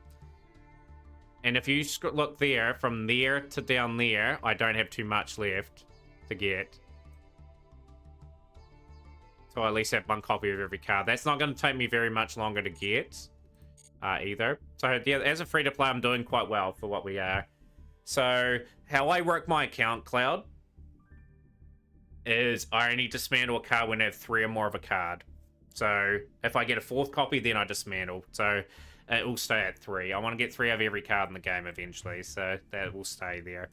And if you look there, from there to down there, I don't have too much left to get. So I at least have one copy of every card. That's not going to take me very much longer to get either. So yeah, as a free-to-play, I'm doing quite well for what we are. So how I work my account, Cloud, is I only dismantle a card when I have 3 or more of a card. So if I get a 4th copy, then I dismantle. So it will stay at 3. I want to get 3 of every card in the game eventually, so that will stay there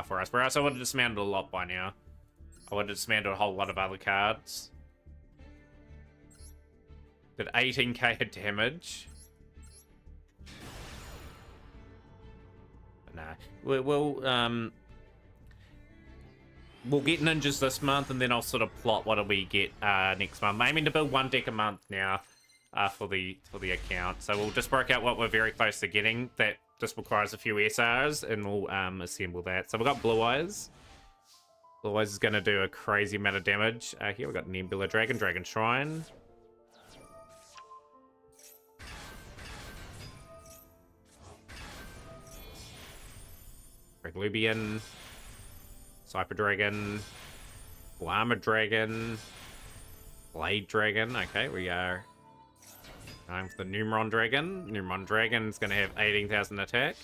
for us. Whereas I would have dismantled a lot by now. I would have dismantled a whole lot of other cards. Did 18k of damage. But nah. We'll get ninjas this month, and then I'll sort of plot what do we get next month. I'm aiming to build 1 deck a month now for the account. So we'll just work out what we're very close to getting. That just requires a few SRs, and we'll assemble that. So we've got Blue Eyes. Blue Eyes is going to do a crazy amount of damage. Here we've got Nebula Dragon, Dragon Shrine. Reglubian. Cypher Dragon, Armor Dragon, Blade Dragon. Okay, we are going for the Numeron Dragon. Numeron Dragon is going to have 18,000 attack.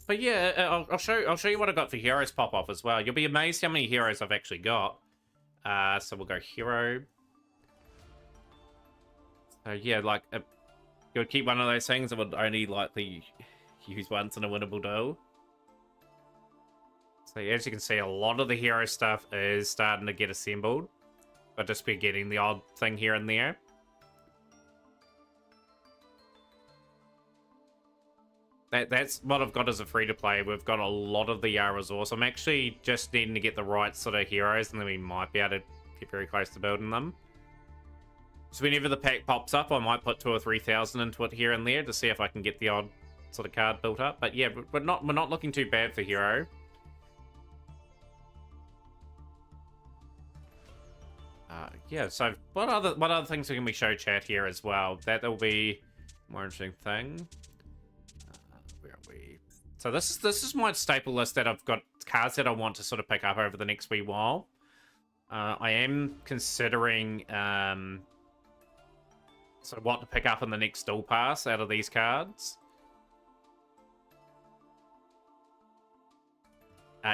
But yeah, I'll show you what I got for heroes pop off as well. You'll be amazed how many heroes I've actually got. So we'll go hero. So yeah, like you would keep one of those things that would only likely use once in a winnable duel. So as you can see, a lot of the hero stuff is starting to get assembled, but just be getting the odd thing here and there. That's what I've got as a free-to-play. We've got a lot of the resource. I'm actually just needing to get the right sort of heroes, and then we might be able to get very close to building them. So whenever the pack pops up, I might put 2,000 or 3,000 into it here and there to see if I can get the odd sort of card built up. But yeah, we're not looking too bad for hero. Yeah. So what other things can we show chat here as well? That'll be a more interesting thing. So this is my staple list that I've got cards that I want to sort of pick up over the next wee while. I am considering so what to pick up in the next duel pass out of these cards.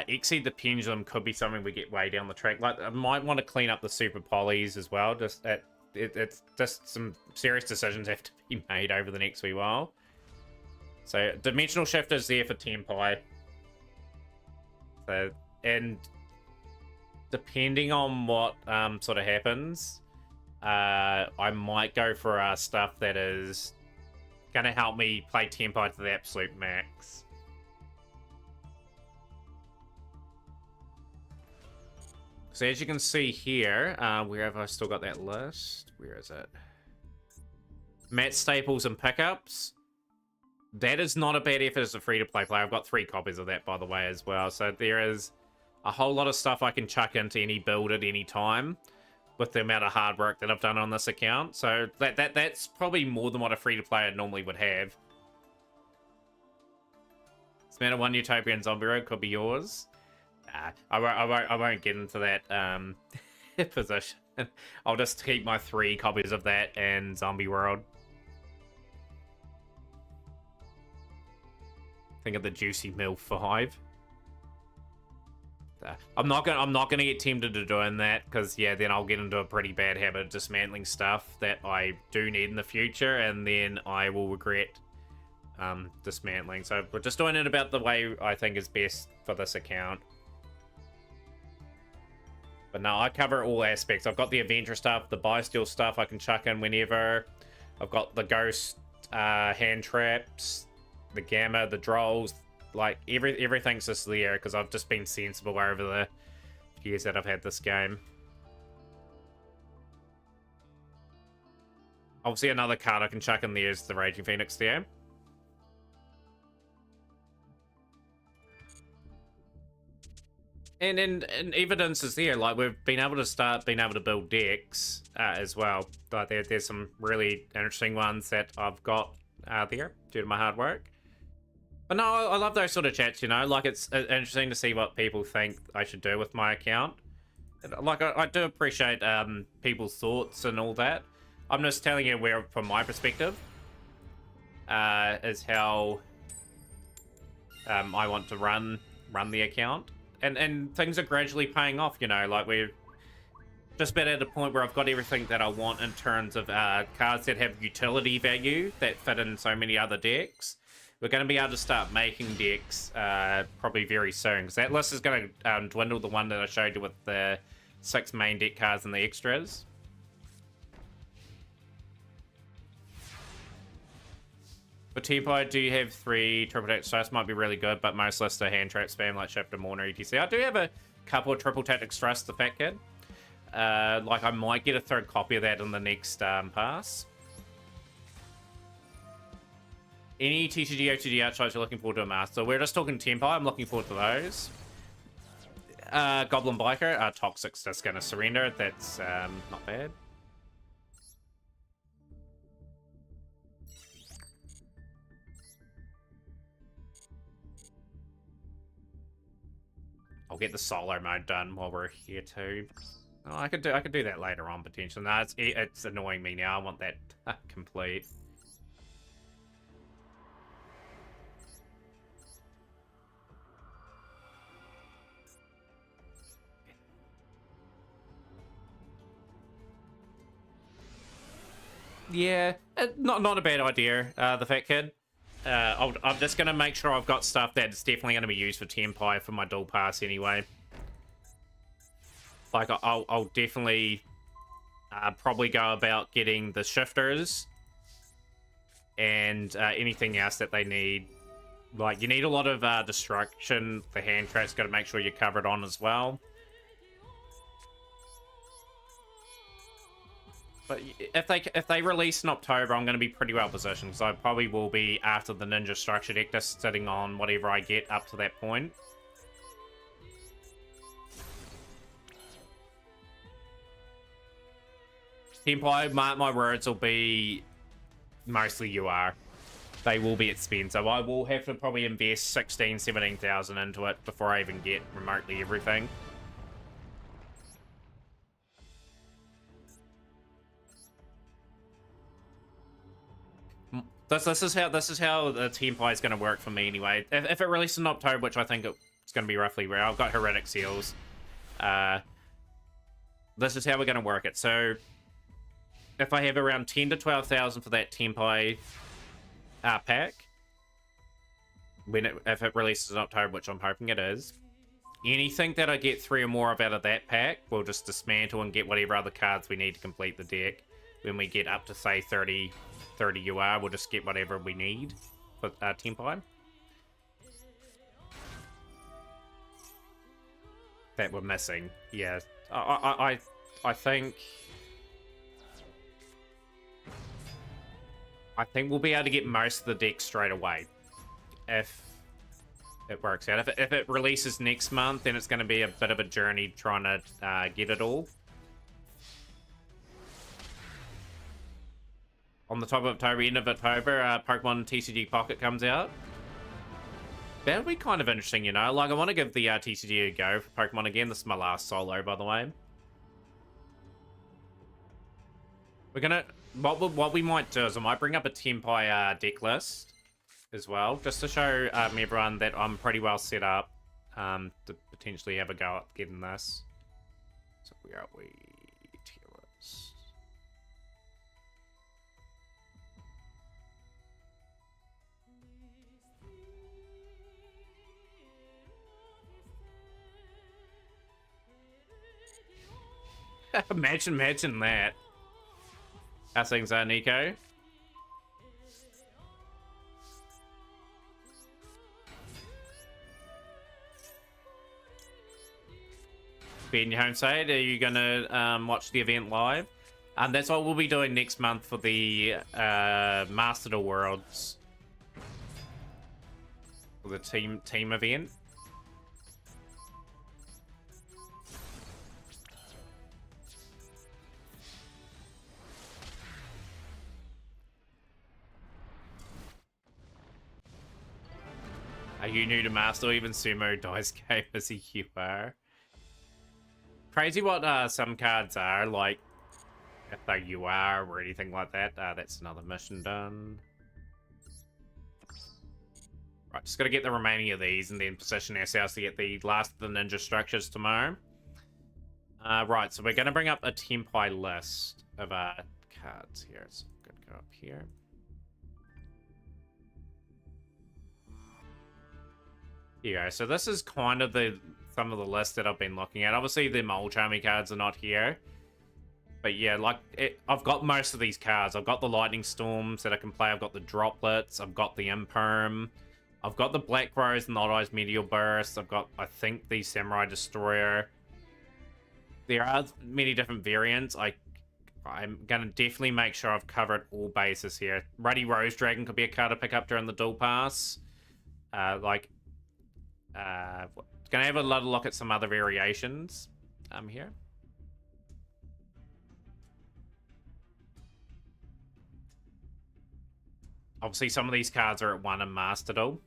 Exceed the Pendulum could be something we get way down the track. Like I might want to clean up the Super Polys as well. It's just some serious decisions have to be made over the next wee while. So Dimensional Shifter is there for Tenpai. So, and depending on what sort of happens, I might go for stuff that is going to help me play Tenpai to the absolute max. So as you can see here, where have I still got that list? Where is it? Mat Staples and Pickups. That is not a bad effort as a free-to-play player. I've got 3 copies of that, by the way, as well. So there is a whole lot of stuff I can chuck into any build at any time with the amount of hard work that I've done on this account. So that's probably more than what a free-to-player normally would have. This amount of 1 Utopian Zombie Road could be yours. I won't get into that position. I'll just keep my 3 copies of that and Zombie World. Think of the Juicy Mill 5. I'm not gonna get tempted to doing that, because yeah, then I'll get into a pretty bad habit of dismantling stuff that I do need in the future, and then I will regret dismantling. So we're just doing it about the way I think is best for this account. But no, I cover all aspects. I've got the adventure stuff, the buy steel stuff I can chuck in whenever. I've got the ghost hand traps, the gamma, the drolls, like everything's just there because I've just been sensible over the years that I've had this game. Obviously another card I can chuck in there is the Raging Phoenix there. And evidence is there, like we've been able to start being able to build decks as well. Like there's some really interesting ones that I've got there due to my hard work. But no, I love those sort of chats, you know, like it's interesting to see what people think I should do with my account. Like I do appreciate people's thoughts and all that. I'm just telling you where, from my perspective, is how I want to run the account. And things are gradually paying off, you know, like we're just about at a point where I've got everything that I want in terms of cards that have utility value that fit in so many other decks. We're going to be able to start making decks probably very soon, because that list is going to dwindle, the one that I showed you with the 6 main deck cards and the extras. For Tempo, I do have 3 triple tactics, so this might be really good, but most lists are hand trap spam like Shift and Mourner, etc. I do have a couple of triple tactics trust, the Fat Kid. Like I might get a 3rd copy of that in the next pass. Any TCG OTG archetypes you're looking forward to a master? We're just talking Tempo, I'm looking forward to those. Goblin Biker, Toxic's just gonna surrender, that's not bad. I'll get the solo mode done while we're here too. Oh, I could do that later on potentially. No, it's annoying me now. I want that complete. Yeah, not a bad idea. The Fat Kid. I'm just going to make sure I've got stuff that's definitely going to be used for Tempai for my dual pass anyway. Like, I'll definitely probably go about getting the shifters and anything else that they need. Like, you need a lot of destruction. The hand trap's got to make sure you're covered on as well. But if they release in October, I'm going to be pretty well positioned, because I probably will be after the Ninja Structure deck, just sitting on whatever I get up to that point. Tempo, mark my words, will be mostly UR. They will be expensive. I will have to probably invest 16,000, 17,000 into it before I even get remotely everything. This is how the Tempai is going to work for me anyway. If it releases in October, which I think it's going to be roughly where I've got Heretic Seals. This is how we're going to work it. So if I have around 10 to 12,000 for that Tempai pack, if it releases in October, which I'm hoping it is, anything that I get 3 or more of out of that pack, we'll just dismantle and get whatever other cards we need to complete the deck. When we get up to, say, 30 UR, we'll just get whatever we need for Tempai. That we're missing. Yeah. I think we'll be able to get most of the deck straight away. If it works out. If it releases next month, then it's going to be a bit of a journey trying to get it all. On the top of October, end of October, Pokemon TCG Pocket comes out. That'll be kind of interesting, you know. Like, I want to give the TCG a go for Pokemon again. This is my last solo, by the way. We're gonna... What we might do is I might bring up a Tempai deck list as well, just to show everyone that I'm pretty well set up to potentially have a go at getting this. So where are we? Tier list. imagine that. How's things are, Nico? In your home side, are you gonna watch the event live? That's what we'll be doing next month for the Master of the Worlds, for the team event. Are you new to Master? Even Sumo dice game as a UR. Crazy what some cards are, like if they're UR or anything like that. That's another mission done. Right, just gotta get the remaining of these and then position ourselves to get the last of the ninja structures tomorrow. Right, so we're gonna bring up a Tempai list of cards here. So I'm gonna go up here. Here you go. So this is kind of some of the lists that I've been looking at. Obviously, the Mole Charmy cards are not here. But yeah, like, I've got most of these cards. I've got the Lightning Storms that I can play. I've got the Droplets. I've got the Imperm. I've got the Black Rose and the Odd Eyes Meteor Burst. I've got, I think, the Samurai Destroyer. There are many different variants. I'm going to definitely make sure I've covered all bases here. Ruddy Rose Dragon could be a card to pick up during the dual pass. Gonna have a little look at some other variations here. Obviously, some of these cards are at 1 in Master Duel.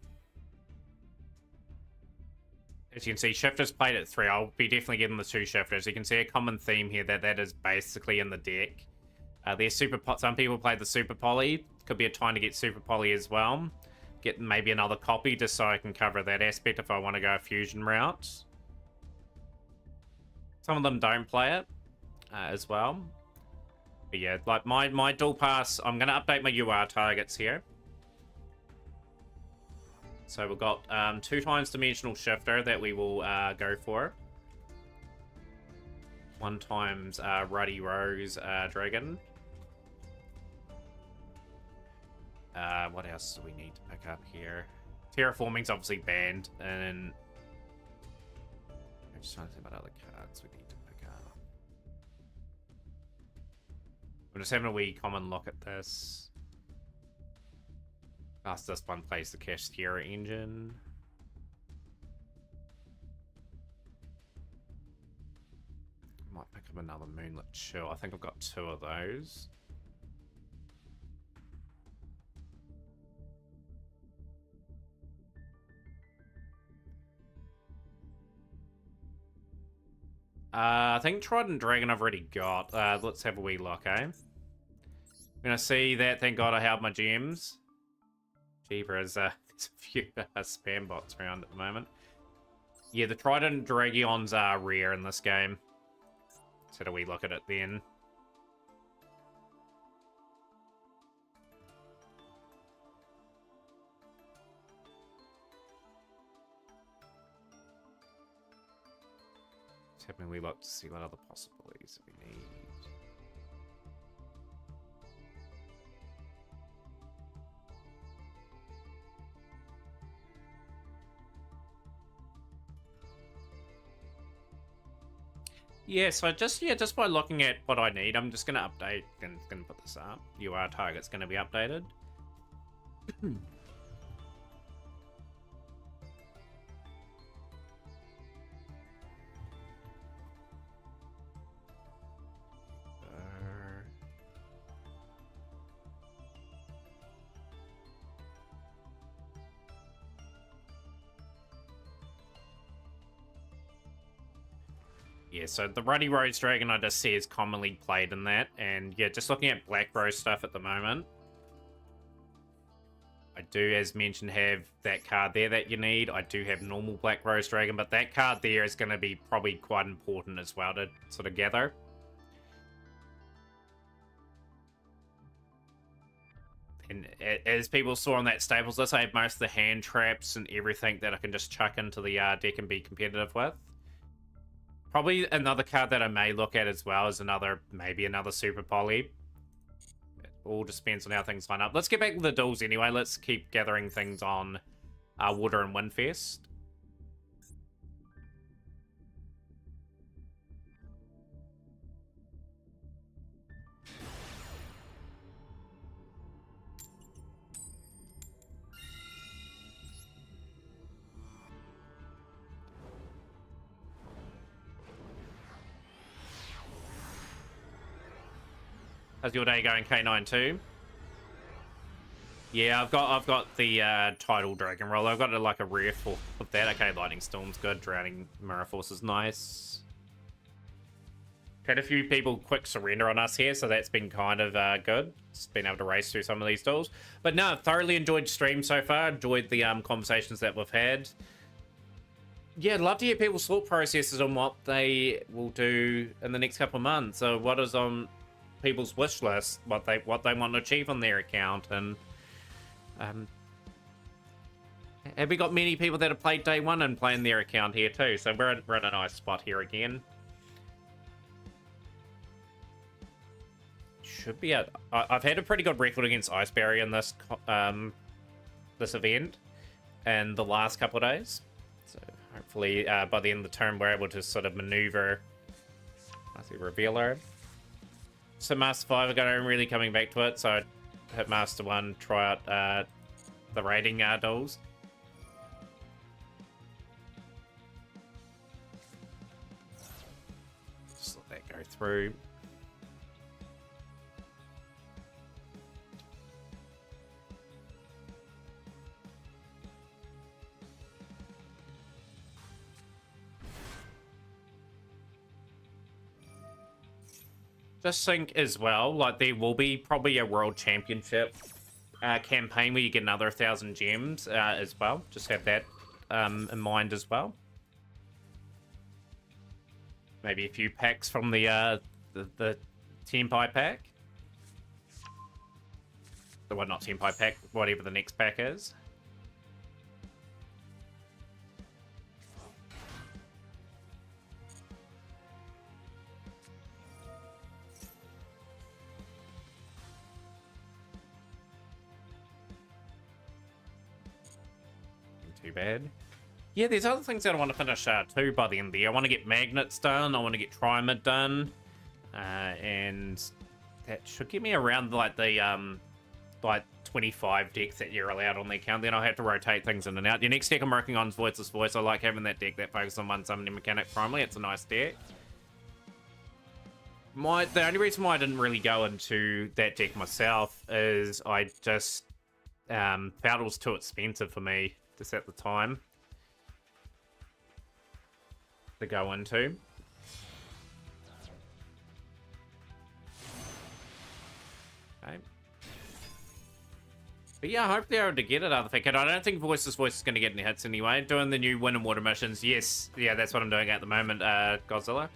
As you can see, Shifters played at 3. I'll be definitely getting the 2 Shifters. You can see a common theme here that is basically in the deck. There's some people play the Super Poly. Could be a time to get Super Poly as well. Get maybe another copy just so I can cover that aspect if I want to go a fusion route. Some of them don't play it as well. But yeah, like my dual pass, I'm going to update my UR targets here. So we've got 2 times Dimensional Shifter that we will go for. 1 times Ruddy Rose Dragon. What else do we need to pick up here? Terraforming's obviously banned, and I'm just trying to think about other cards we need to pick up. I'm just having a wee common look at this. This one plays the Castera engine. Might pick up another Moonlit Chill. I think I've got 2 of those. I think Trident Dragon I've already got. Let's have a wee look, eh? I'm gonna see that. Thank God I held my gems. Jeepers, there's a few spam bots around at the moment. Yeah, the Trident Dragons are rare in this game. So do we look at it then? Having we look to see what other possibilities we need. Yeah, so just by looking at what I need, I'm just gonna update and gonna put this up. UR target's gonna be updated. Yeah, so the Ruddy Rose Dragon I just see is commonly played in that. And yeah, just looking at Black Rose stuff at the moment, I do, as mentioned, have that card there that you need. I do have normal Black Rose Dragon, but that card there is going to be probably quite important as well to sort of gather. And as people saw on that Staples list, I have most of the hand traps and everything that I can just chuck into the deck and be competitive with. Probably another card that I may look at as well is maybe another Super Poly. It all just depends on how things line up. Let's get back to the duels anyway. Let's keep gathering things on Water and Windfest. How's your day going, K92? Yeah, I've got the Tidal Dragon Roll. I've got like a rare for that. Okay, Lightning Storm's good. Drowning Mirror Force is nice. Had a few people quick surrender on us here, so that's been kind of good. Just been able to race through some of these duels. But no, thoroughly enjoyed stream so far. Enjoyed the conversations that we've had. Yeah, I'd love to hear people's thought processes on what they will do in the next couple of months. So what is on people's wish list, what they want to achieve on their account, and have we got many people that have played day one and playing their account here too? So we're in a nice spot here again. Should be I've had a pretty good record against Ice Barrier in this this event and the last couple of days. So hopefully by the end of the turn we're able to sort of maneuver. I see Revealer. So Master 5 again, I'm really coming back to it, so I hit Master 1, try out the raiding duels. Just let that go through. Just think as well, like there will be probably a World Championship campaign where you get another 1,000 gems as well. Just have that in mind as well. Maybe a few packs from the Tenpai pack. Well, not Tenpai pack, whatever the next pack is. Too bad. Yeah, there's other things that I want to finish too by the end of the year. I want to get magnets done. I want to get Trimid done, and that should get me around like the like 25 decks that you're allowed on the account. Then I'll have to rotate things in and out. The next deck I'm working on is Voiceless Voice. I like having that deck that focuses on one summoning mechanic primarily. It's a nice deck. The only reason why I didn't really go into that deck myself is I just felt it was too expensive for me just at the time to go into. Okay. But yeah, hopefully they're able to get it, other thing. I don't think Voiceless Voice is going to get any hits anyway. Doing the new Wind and Water missions. Yes, yeah, that's what I'm doing at the moment, Godzilla.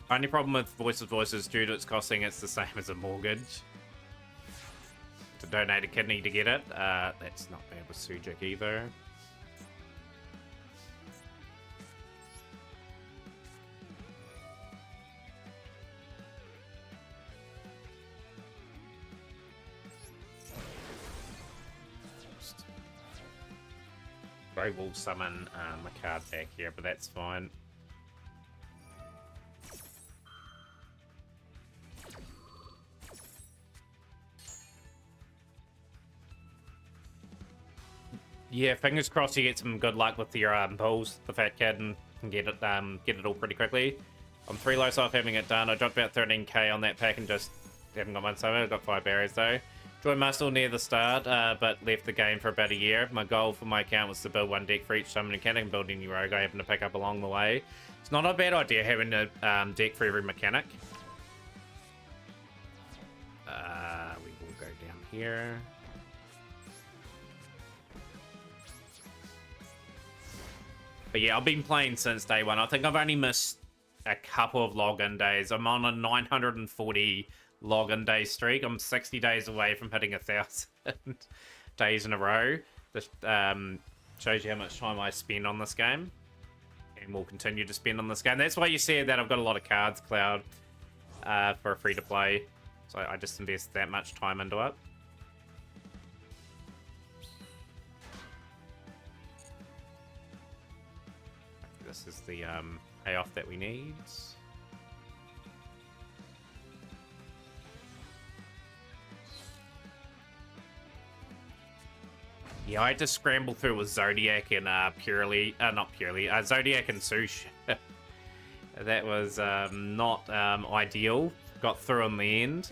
Only problem with Voiceless Voice is due to its costing, it's the same as a mortgage. To donate a kidney to get it. That's not bad with Sujik either. I will summon my card back here, but that's fine. Yeah, fingers crossed you get some good luck with your pulls, the fat kid, and can get it all pretty quickly. I'm 3 lows off having it done. I dropped about 13k on that pack and just haven't got one summon. I've got 5 barriers though. Joined Muscle near the start, but left the game for about a year. My goal for my account was to build 1 deck for each summon mechanic and build any rogue I happen to pick up along the way. It's not a bad idea having a deck for every mechanic. here. But yeah, I've been playing since day one. I think I've only missed a couple of login days. I'm on a 940 login day streak. I'm 60 days away from hitting 1,000 days in a row. This shows you how much time I spend on this game. And will continue to spend on this game. That's why you see that I've got a lot of cards cloud for a free-to-play. So I just invest that much time into it. This is the payoff that we need. Yeah, I had to scramble through with Zodiac and not Purely, Zodiac and Sush. That was not ideal. Got through in the end.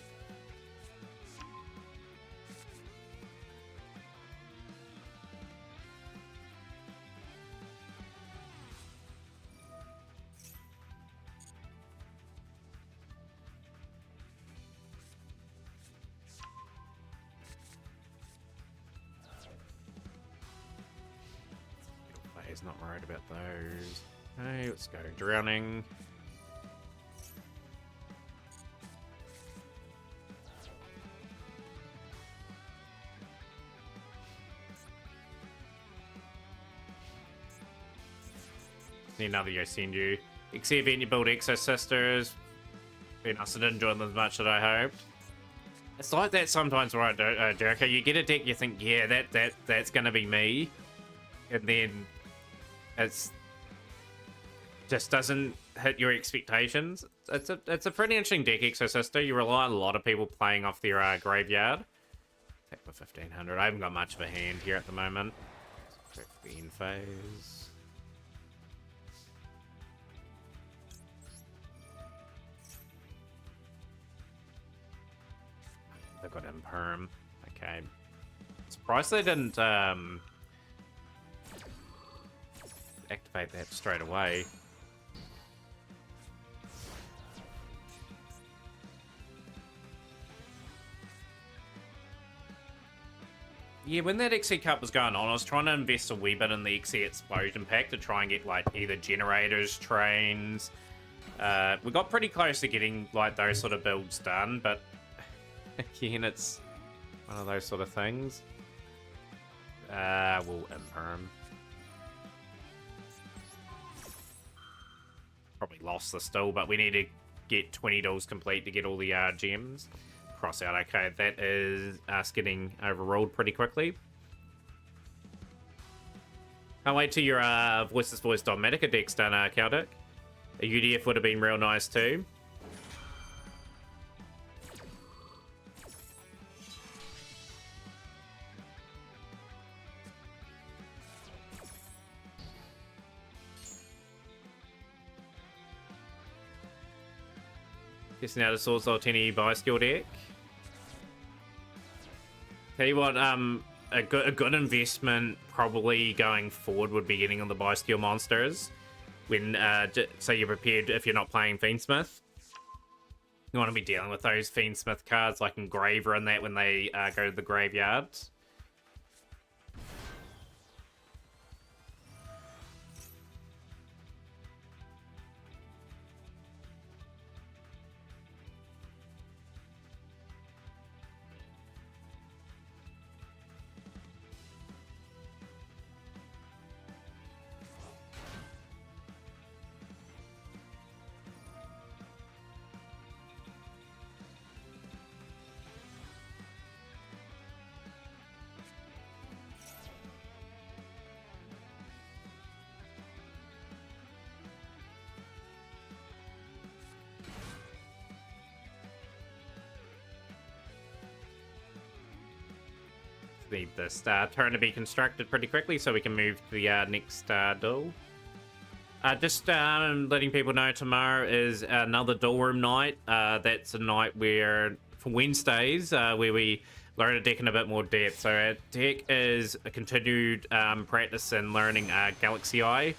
He's not worried about those. Hey, let's go. Drowning. Need another Yosenju. Except when you build Exo Sisters. Be nice, I didn't join them as much as I hoped. It's like that sometimes, right, Jericho? You get a deck, you think, yeah, that's gonna be me. And then it's just doesn't hit your expectations. It's a pretty interesting deck, Exo Sister. You rely on a lot of people playing off their graveyard. Take for 1500. I haven't got much of a hand here at the moment. Check the end phase. They've got Imperm. Okay. Surprised they didn't activate that straight away. Yeah, when that XE Cup was going on, I was trying to invest a wee bit in the XE Explosion pack to try and get, like, either generators, trains. We got pretty close to getting, like, those sort of builds done, but again, it's one of those sort of things. We'll Imperm. Probably lost this still, but we need to get 20 duels complete to get all the gems. Cross out. Okay, that is us getting overruled pretty quickly. Can't wait till your Voiceless Voice Dominica deck's done, Caldic. A UDF would have been real nice too. Guessing out a Source Altini Bi-Skill deck. Tell you what, a good investment probably going forward would be getting on the Bi-Skill monsters. When, so you're prepared if you're not playing Fiendsmith. You want to be dealing with those Fiendsmith cards like Engraver and that when they go to the graveyard. Need this turn to be constructed pretty quickly so we can move to the next duel. Just letting people know tomorrow is another duel room night. That's a night where, for Wednesdays, where we learn a deck in a bit more depth. So our deck is a continued practice in learning Galaxy Eye.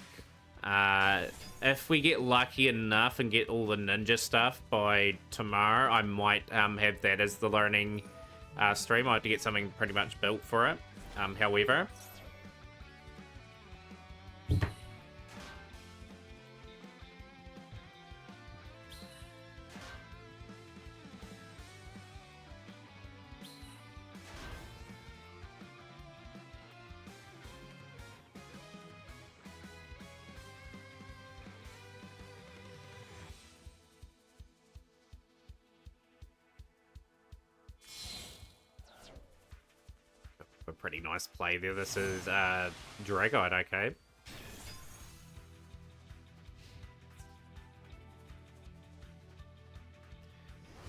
If we get lucky enough and get all the ninja stuff by tomorrow, I might have that as the learning stream. I had to get something pretty much built for it. However, a pretty nice play there. This is Dragite, okay.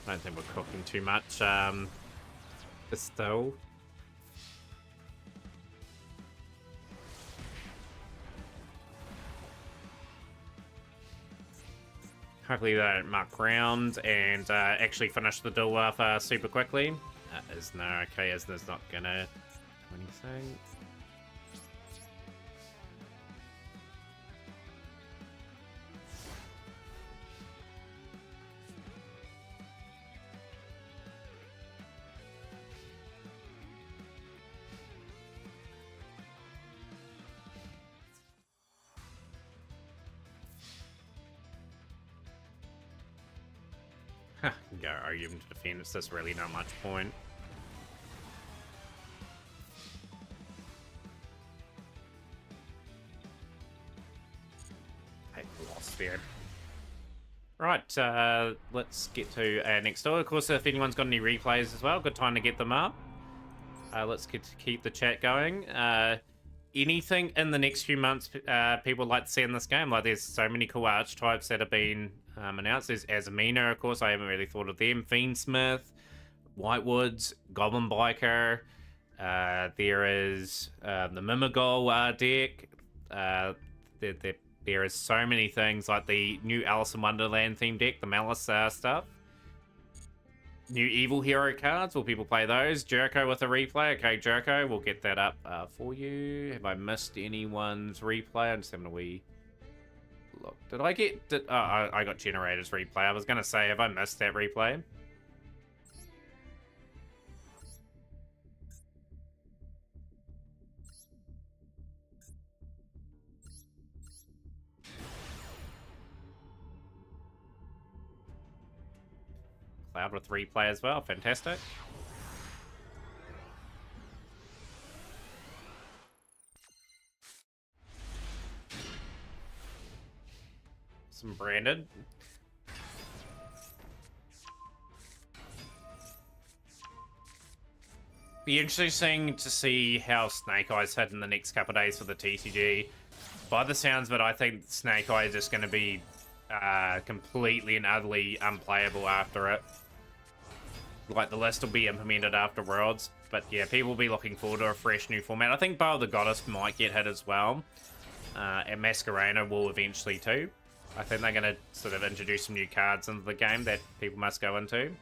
I don't think we're cooking too much. Still. Hopefully they don't muck around and actually finish the duel off super quickly. Isna, okay, Isna's not gonna do anything. Go argue him to defend. It's just really not much point. Hey, lost there. Right, let's get to next door. Of course, if anyone's got any replays as well, good time to get them up. Let's keep the chat going. Anything in the next few months people like to see in this game? Like, there's so many cool archetypes that have been announced. There's Azamina, of course. I haven't really thought of them. Fiendsmith, Whitewoods, Goblin Biker. There is the Mimigol deck. There is so many things, like the new Alice in Wonderland theme deck, the Malice stuff. New Evil Hero cards, will people play those? Jericho with a replay. Okay, Jericho, we'll get that up for you. Have I missed anyone's replay? I'm just having a wee look. Did I get... oh, I got Generator's replay. I was going to say, have I missed that replay? Cloud with replay as well. Fantastic. Some branded. Be interesting to see how Snake Eyes hit in the next couple of days for the TCG. By the sounds of it, I think Snake Eye is just going to be completely and utterly unplayable after it. Like, the list will be implemented after Worlds, but yeah, people will be looking forward to a fresh new format. I think Bow of the Goddess might get hit as well, and Masquerena will eventually too. I think they're going to sort of introduce some new cards into the game that people must go into.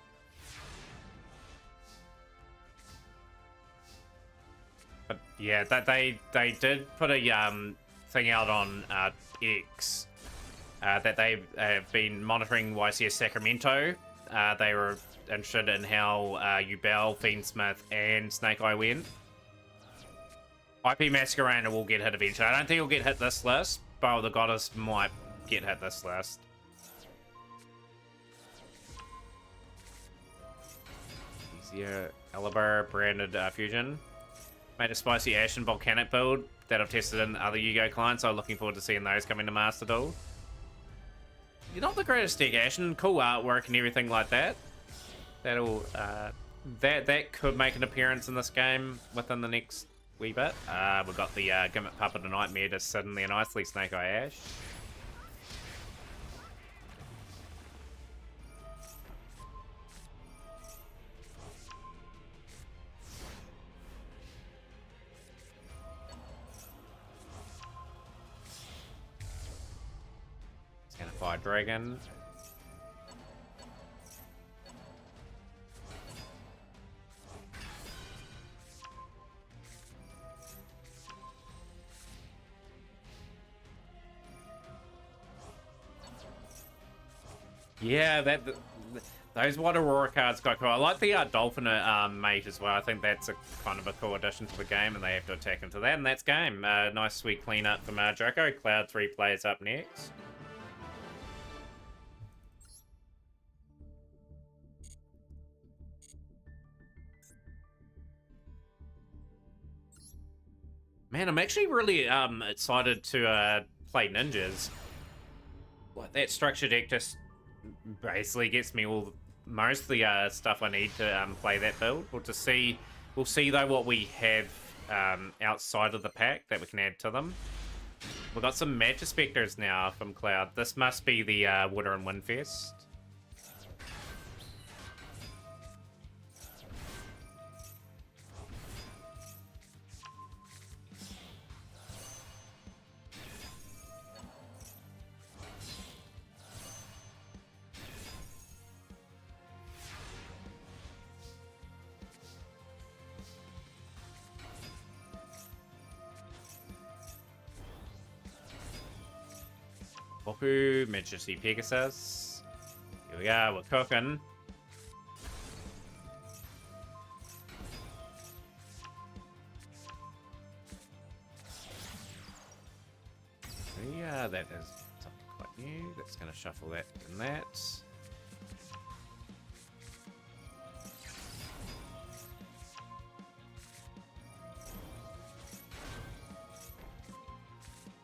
But yeah, they did put a thing out on X that they have been monitoring YCS Sacramento. They were interested in how Yugioh, Fiendsmith, and Snake Eye went. IP Masquerena will get hit eventually. I don't think he'll get hit this list, but the Goddess might get hit this list. Easier Alibar branded fusion. Made a spicy Ash and Volcanic build that I've tested in other Yu-Gi-Oh clients, so I'm looking forward to seeing those come into Master Duel. You're not the greatest deck, Ashen. Cool artwork and everything like that. That'll that could make an appearance in this game within the next wee bit. We've got the Gimmick Puppet of Nightmare just sitting there nicely, Snake Eye Ash. Fire Dragon. Yeah, those Those Water Aurora cards got cool. I like the Dolphin mate as well. I think that's a kind of a cool addition to the game, and they have to attack into that, and that's game. Nice sweet cleanup from Draco. Cloud 3 players up next. Man, I'm actually really excited to play ninjas. Like, that structure deck just basically gets me most of the stuff I need to play that build. We'll see though what we have outside of the pack that we can add to them. We've got some Magic Spectres now from Cloud. This must be the Water and Wind Fest. Boku, Majesty Pegasus. Here we are, we're cooking. Yeah, that is something quite new. That's going to shuffle that and that.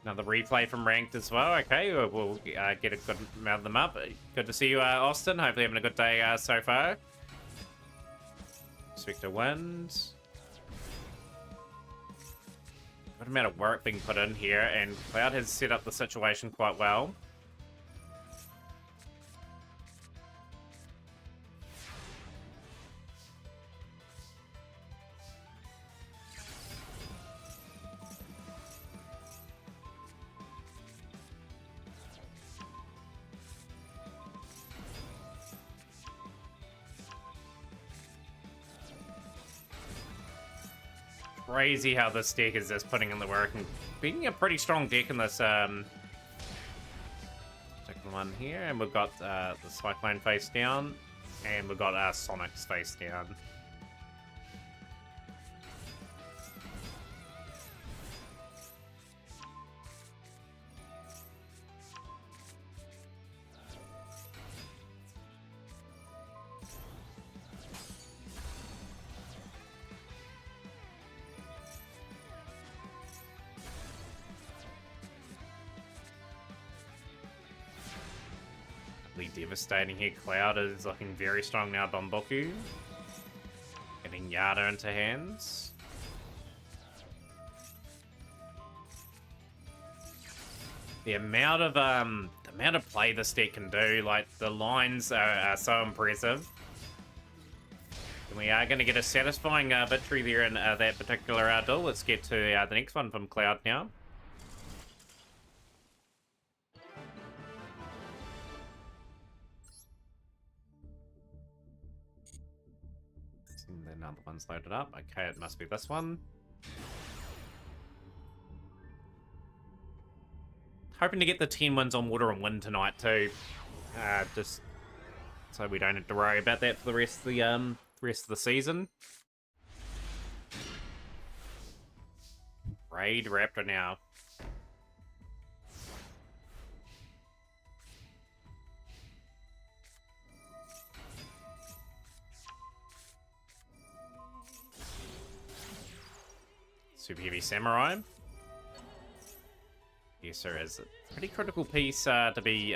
Another replay from Ranked as well. Okay, we'll get a good amount of them up. Good to see you, Austin. Hopefully having a good day so far. Spectre wins. Good amount of work being put in here, and Cloud has set up the situation quite well. Crazy how this deck is just putting in the work and being a pretty strong deck in this particular one here. And we've got the Cyclone face down, and we've got Sonic's face down. Devastating here. Cloud is looking very strong now. Bomboku getting Yada into hands. The amount of play this deck can do, like the lines are so impressive. And we are going to get a satisfying victory there in that particular duel. Let's get to the next one from Cloud now. Another one's loaded up. Okay, it must be this one. Hoping to get the 10 wins on Water and Wind tonight too. Just so we don't have to worry about that for the rest of the season. Raid Raptor now. Super Heavy Samurai. Yes, there is a pretty critical piece to be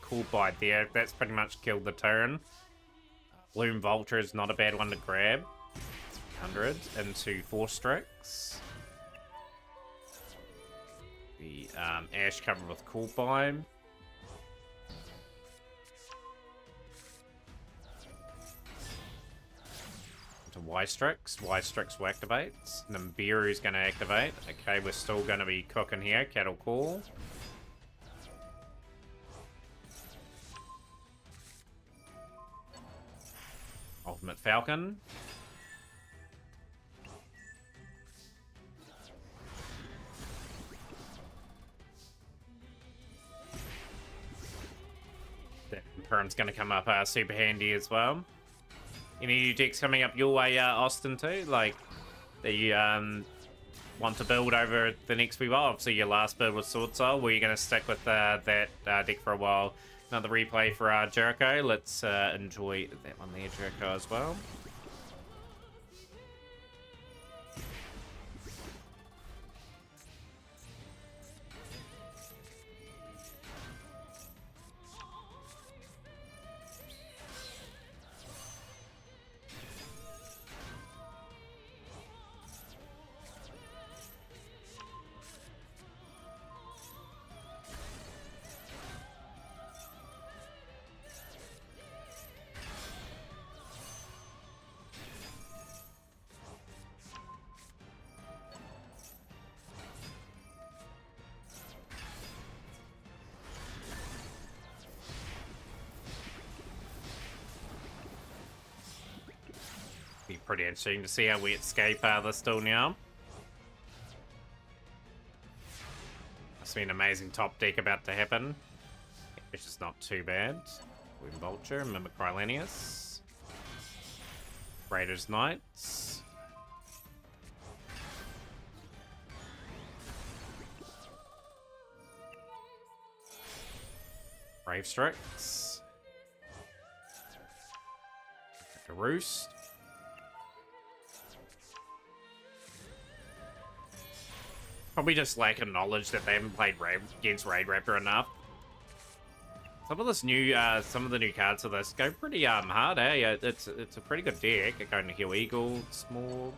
called by there. That's pretty much killed the turn. Bloom Vulture is not a bad one to grab. 300 into 4 Strix. The Ash covered with Cool Biome. To Y-Strix will activate. Nibiru's going to activate. Okay, we're still going to be cooking here. Cattle Call. Ultimate Falcon. Warren's going to come up super handy as well. Any new decks coming up your way, Austin, too? Like, that you want to build over the next few while? Obviously, your last build was Sword Soul. Were you going to stick with that deck for a while? Another replay for Jericho. Let's enjoy that one there, Jericho, as well. Be pretty interesting to see how we escape this still now. Must be an amazing top deck about to happen. Which is not too bad. Wing Vulture, Mimic Rylanius. Raiders Knights. Brave Strix. Roost. Probably just lack of knowledge that they haven't played against Raid Raptor enough. Some of the new cards for this go pretty hard, eh? It's a pretty good deck. Going to heal Eagle, Smorg,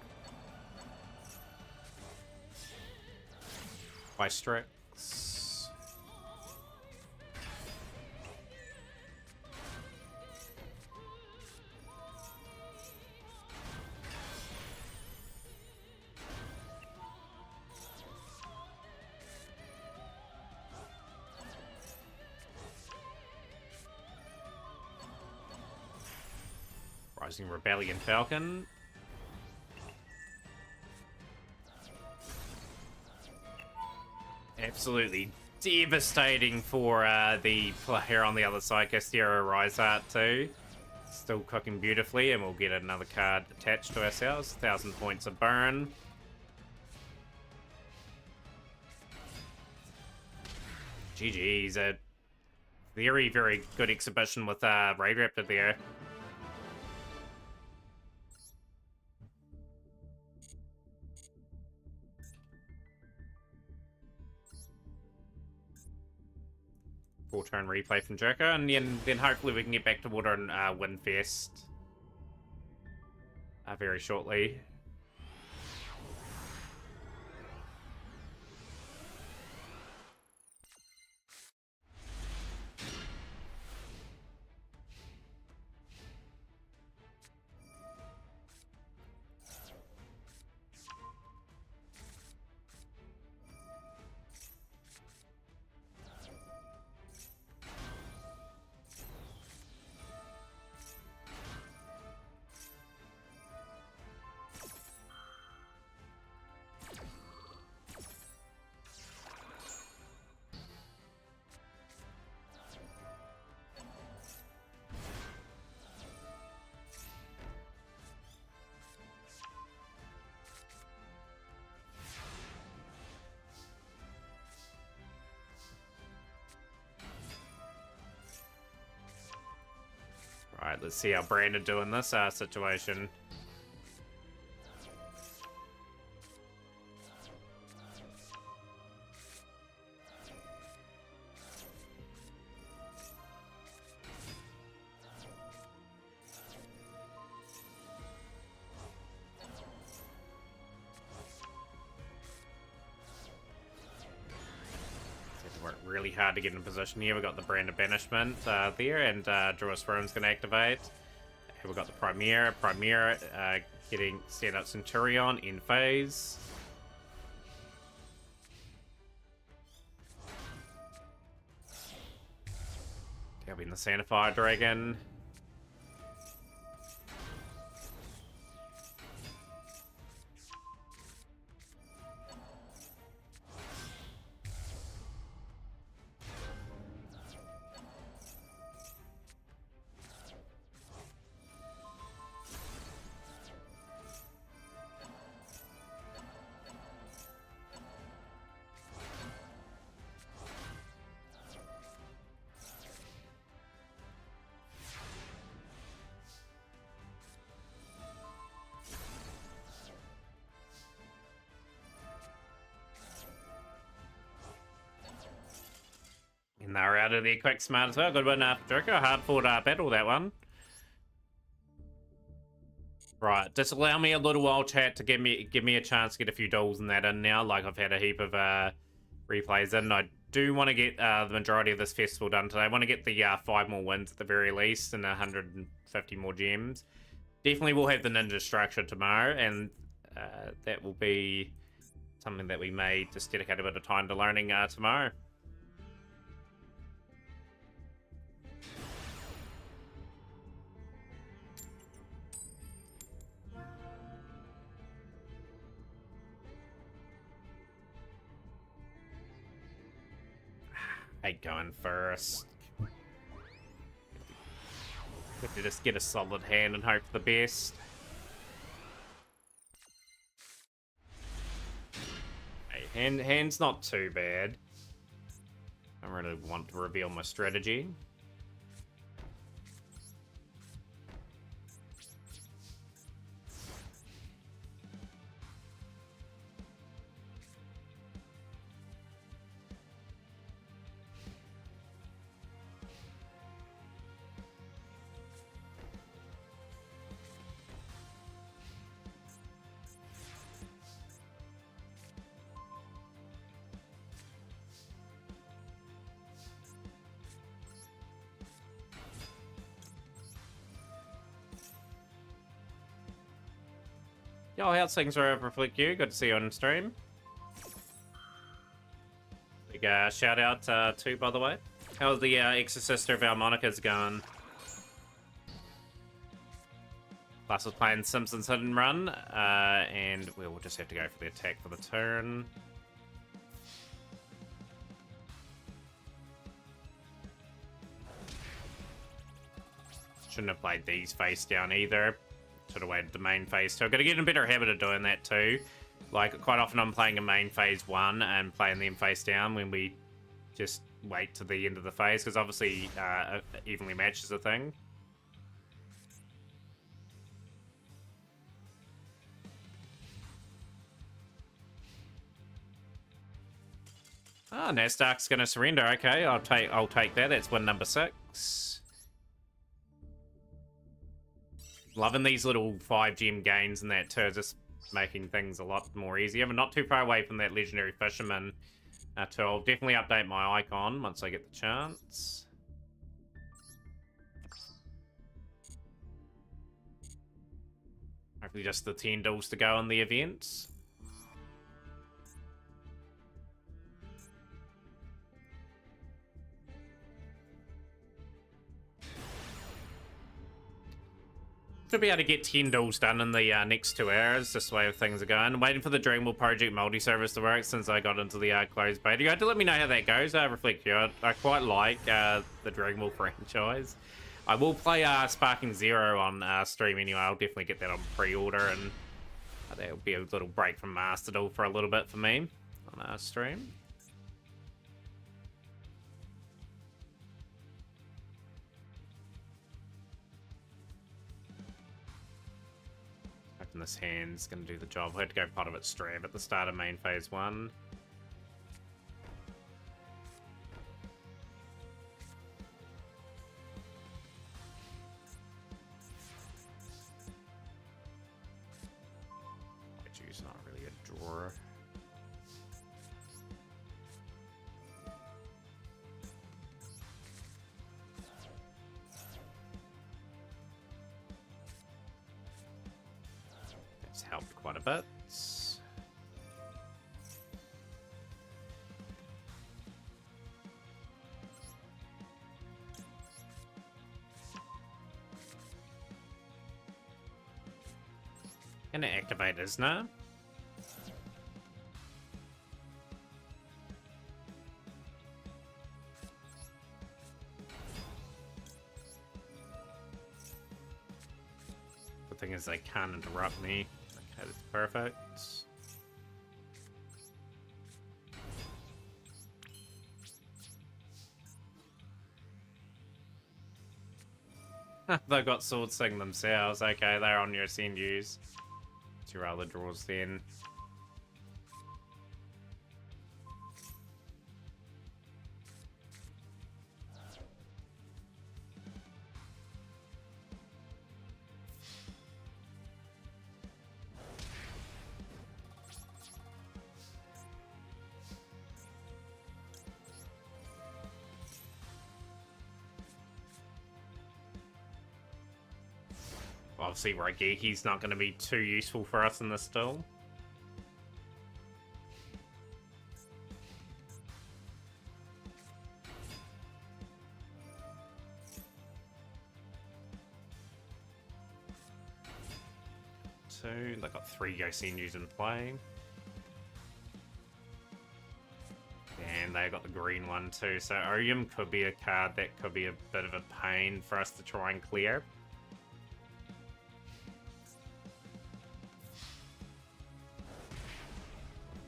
by Strix. Rising Rebellion Falcon. Absolutely devastating for the player on the other side, Castiero Risart too. Still cooking beautifully, and we'll get another card attached to ourselves. 1,000 points of burn. GG's, a very, very good exhibition with Raid Raptor there. Turn replay from Jericho, and then hopefully we can get back to Water and Windfest very shortly. Alright, let's see how Brandon doing this situation. Really hard to get in position here. We've got the Brand of Banishment there, and Druid's Throne's going to activate. Here we've got the Primera. Getting Stand Up Centurion in phase. Delving the Sandfire Dragon. out of there quick, smart as well. Good win after Jericho. Hard fought battle, that one. Right, just allow me a little while, chat, to give me a chance to get a few duels and that in now. Like, I've had a heap of replays in. I do want to get the majority of this festival done today. I want to get the 5 more wins at the very least and 150 more gems. Definitely will have the ninja structure tomorrow, and that will be something that we may just dedicate a bit of time to learning tomorrow. Hate going first. Have to just get a solid hand and hope for the best. Hey, hand's not too bad. I don't really want to reveal my strategy. Yo, how's things are over Flick You? Good to see you on stream. Big shout out too, by the way. How's the Exorcist of Harmonicas going? Plus was playing Simpsons Hit and Run, and we'll just have to go for the attack for the turn. Shouldn't have played these face down either. Should have waited the main phase 2. I've got to get in a better habit of doing that too. Like, quite often I'm playing a main phase 1 and playing them face down when we just wait to the end of the phase, because obviously evenly matched is a thing. Ah, Nasdaq's gonna surrender. Okay, I'll take that. That's win number 6. Loving these little 5 gem gains and that too, just making things a lot more easier. But not too far away from that legendary fisherman too. I'll definitely update my icon once I get the chance. Hopefully just the 10 duels to go in the event. Should be able to get 10 duels done in the next 2 hours, this way things are going. I'm waiting for the Dragon Ball Project multi-service to work since I got into the closed beta. You have to let me know how that goes. Reflect here. I quite like the Dragon Ball franchise. I will play Sparking Zero on stream anyway. I'll definitely get that on pre-order, and that'll be a little break from Master Duel for a little bit for me on stream. This hand's going to do the job. I had to go part of it Strab at the start of main phase 1. Which is not really a drawer. Helped quite a bit. Gonna activate his now. The thing is, they can't interrupt me. Okay, that's perfect. They've got Sword Sing themselves. Okay, they're on your ascend use. It's your other draws then. Obviously, Raigeki's not going to be too useful for us in this still. Two. They've got 3 Yosenjus in play. And they got the green one too, so Odium could be a card that could be a bit of a pain for us to try and clear.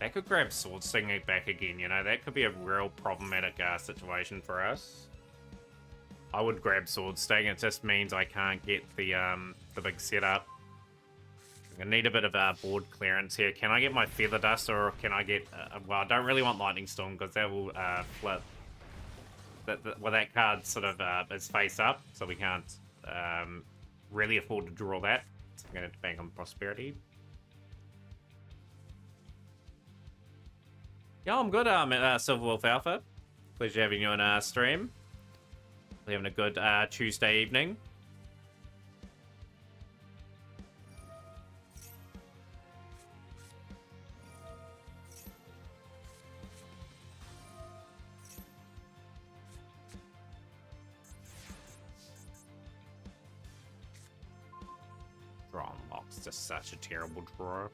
That could grab Sword Sting back again, you know, that could be a real problematic situation for us. I would grab Sword Sting, it just means I can't get the big setup. I need a bit of board clearance here. Can I get my Feather Dust, or can I get... well, I don't really want Lightning Storm, because that will flip. Well, that card sort of is face up, so we can't really afford to draw that. So I'm going to bank on Prosperity. Yeah, I'm good, Silver Wolf Alpha. Pleasure having you on our stream. We're having a good Tuesday evening. Draw Unlock's just such a terrible draw.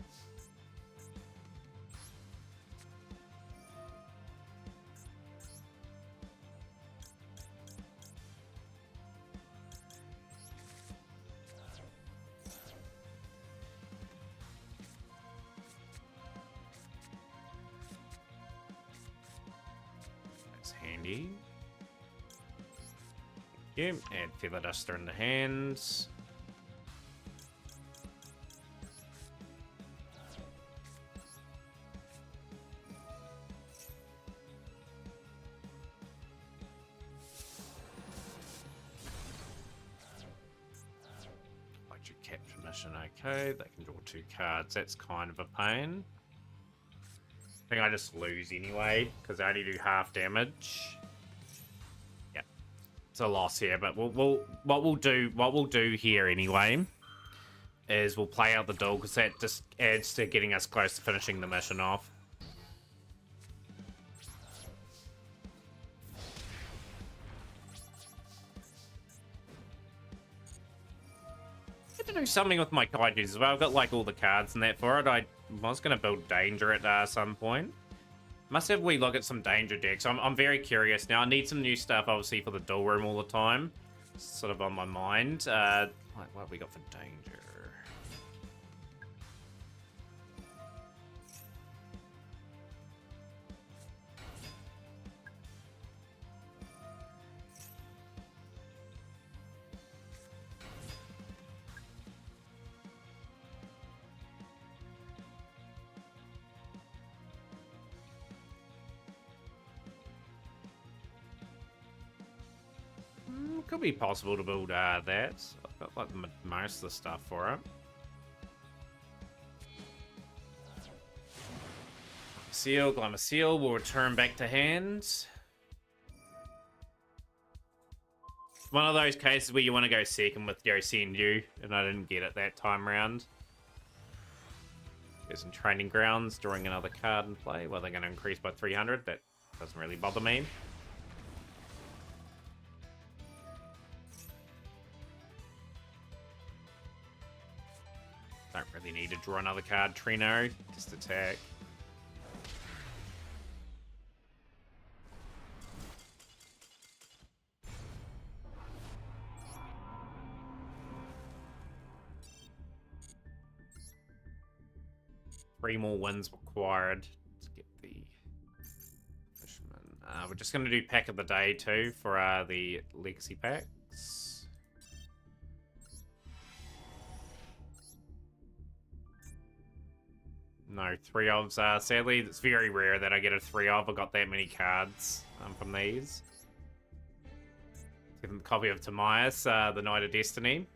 That's handy. Thank you. Add Feather Duster in the hands. Capture mission, okay. They can draw 2 cards. That's kind of a pain. I think I just lose anyway, because I only do half damage. Yeah, it's a loss here, but what we'll do here anyway is we'll play out the duel, because that just adds to getting us close to finishing the mission off. To do something with my kaijus as well. I've got like all the cards and that for it. I was going to build danger at some point. Must have we look at some danger decks. I'm very curious now. I need some new stuff obviously for the duel room all the time. It's sort of on my mind. What have we got for danger? Could be possible to build that. I've got like most of the stuff for it. Glamacil will return back to hand. One of those cases where you want to go second with Yosenju, and I didn't get it that time round. There's some training grounds, drawing another card in play. Well, they're going to increase by 300. That doesn't really bother me. Don't really need to draw another card, Trino. Just attack. Three more wins required. Let's get the Fisherman. We're just going to do Pack of the Day too for the Legacy packs. No, 3 ofs. Sadly, it's very rare that I get a 3 of. I got that many cards from these. Give them a copy of Timaeus, the Knight of Destiny.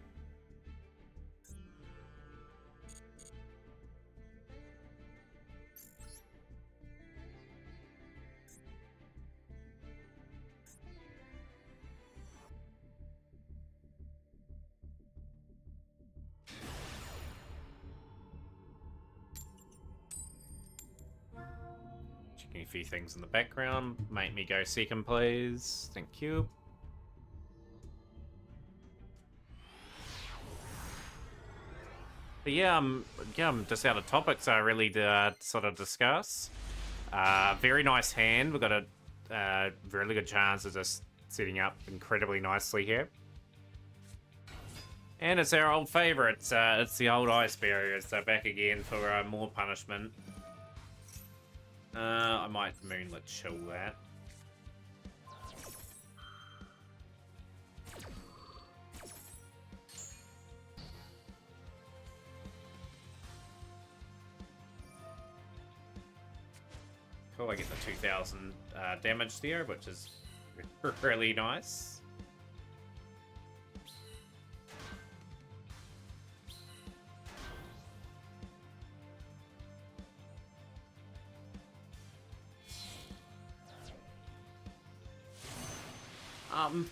A few things in the background. Make me go second, please. Thank you. But yeah, I'm just out of topics I really sort of discuss. Very nice hand. We've got a really good chance of just setting up incredibly nicely here. And it's our old favourite. It's the old ice barriers. They're back again for more punishment. I might Moonlit Chill that. Cool, I get the 2000 damage there, which is really nice.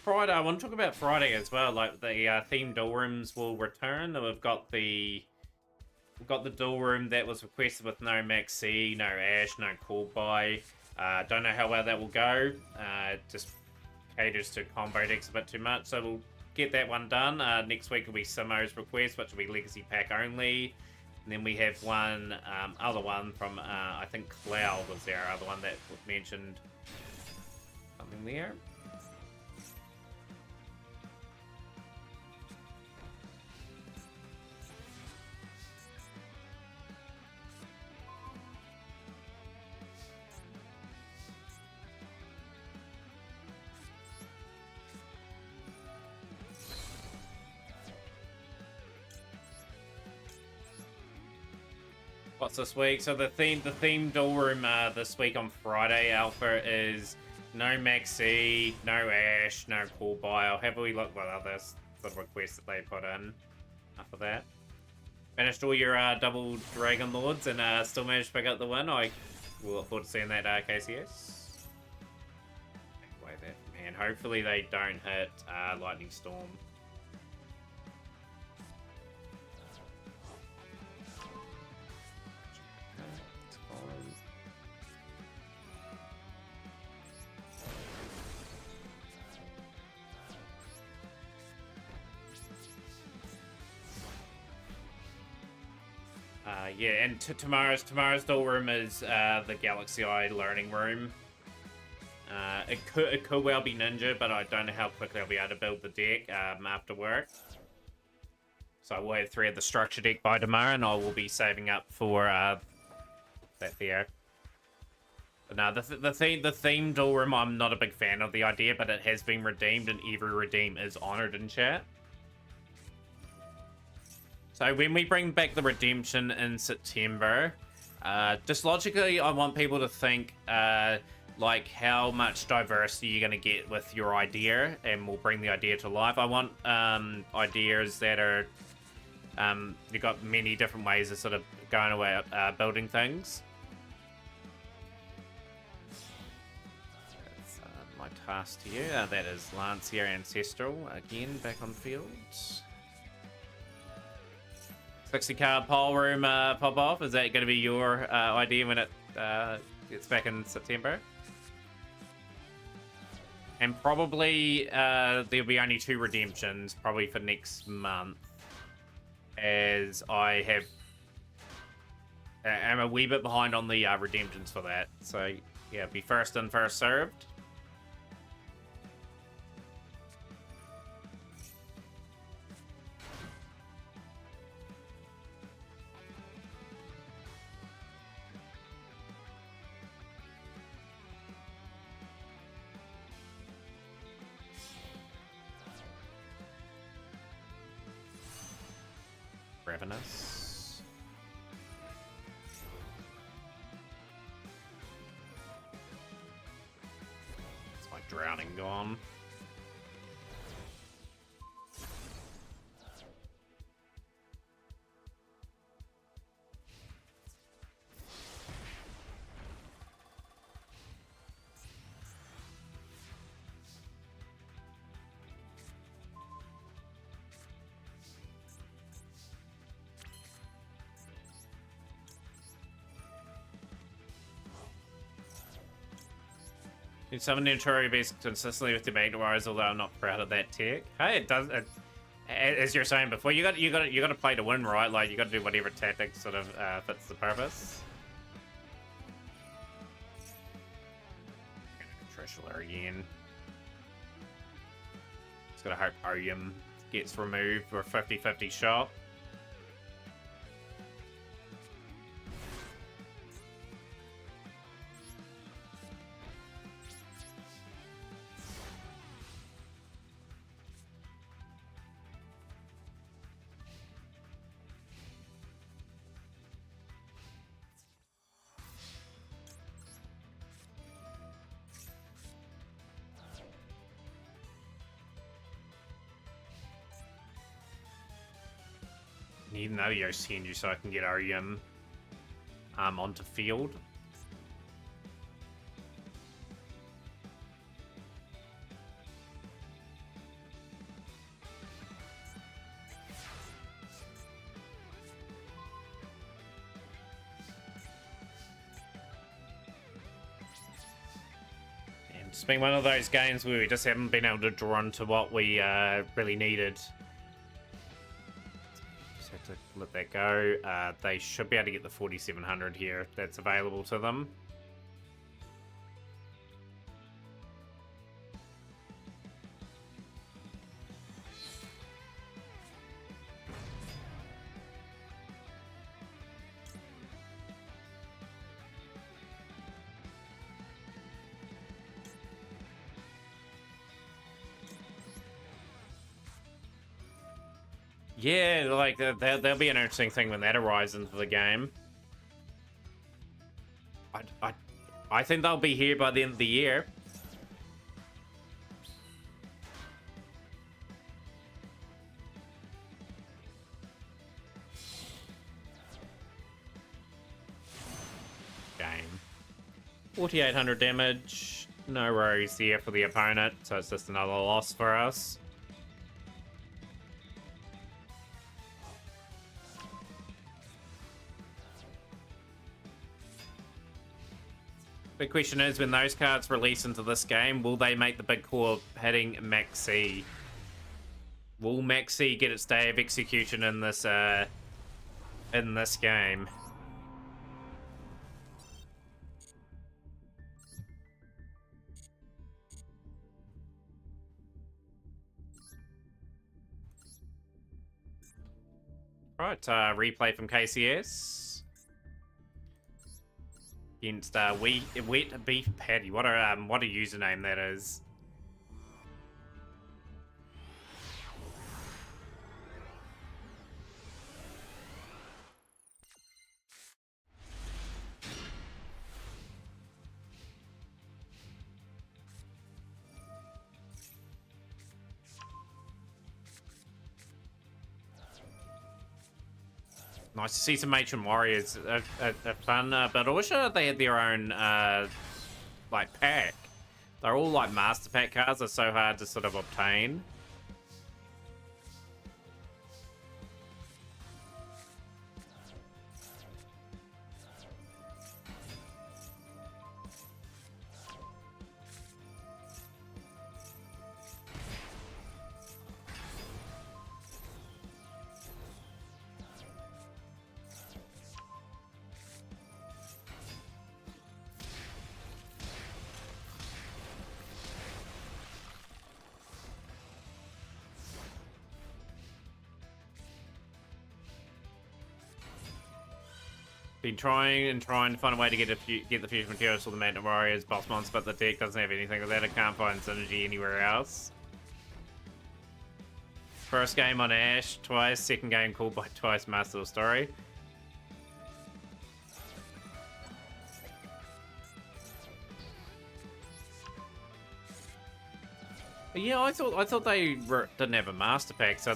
Friday, I want to talk about Friday as well. Like the themed duel rooms will return. We've got the duel room that was requested with no Maxi, no Ash, no Call By. Don't know how well that will go. Just caters to combo decks a bit too much, so we'll get that one done. Next week will be Simo's request, which will be Legacy Pack only. And then we have one other one from I think Cloud was our other one that mentioned something there. What's this week? So the theme duel room this week on Friday Alpha is no Maxi, no Ash, no Call By. I'll have a wee look what other sort of requests that they put in after that. Finished all your double Dragon Lords and still managed to pick up the win. I will look forward to seeing that KCS. Take away that man. Hopefully they don't hit Lightning Storm. Yeah, and tomorrow's duel room is the Galaxy Eye learning room. It could well be Ninja, but I don't know how quickly I'll be able to build the deck after work. So I will have 3 of the structure deck by tomorrow, and I will be saving up for that there. But no, the theme duel room, I'm not a big fan of the idea, but it has been redeemed, and every redeem is honoured in chat. So when we bring back the redemption in September, just logically, I want people to think like how much diversity you're going to get with your idea, and we'll bring the idea to life. I want ideas that are you've got many different ways of sort of going about building things. That's my task to you. That is Lancia Ancestral again back on field. 60 card poll room pop off. Is that going to be your idea when it gets back in September? And probably there'll be only 2 redemptions, probably for next month, as I am a wee bit behind on the redemptions for that. So yeah, be first in, first served. Ravenous. It's my drowning gone. You summon Nintendo beast consistently with the Magnet Warriors, although I'm not proud of that tech. Hey, it does. As you're saying before, you got to play to win, right? Like you got to do whatever tactic sort of fits the purpose. Trishula again. Just gotta hope Odium gets removed for a 50-50 shot. Need another Yosenju so I can get Odium onto field. And it's been one of those games where we just haven't been able to draw into what we really needed. To let that go. They should be able to get the 4700 here if that's available to them. Yeah, like there'll be an interesting thing when that arrives into the game. I think they'll be here by the end of the year. Game. 4800 damage. No worries here for the opponent, so it's just another loss for us. Big question is, when those cards release into this game, will they make the big call of hitting Maxi? Will Maxi get its day of execution in this game? Right, replay from KCS. Against Wet Beef Patty. What a username that is. Nice to see some Matron Warriors. A fun, but I wish they had their own, like, pack. They're all, like, Master Pack cards. They're so hard to sort of obtain. Been trying to find a way to get the fusion materials for the Magnet Warriors boss monster, but the deck doesn't have anything of that. I can't find synergy anywhere else. First game on Ash twice, second game called by twice Master of Story. Yeah, I thought they didn't have a master pack, so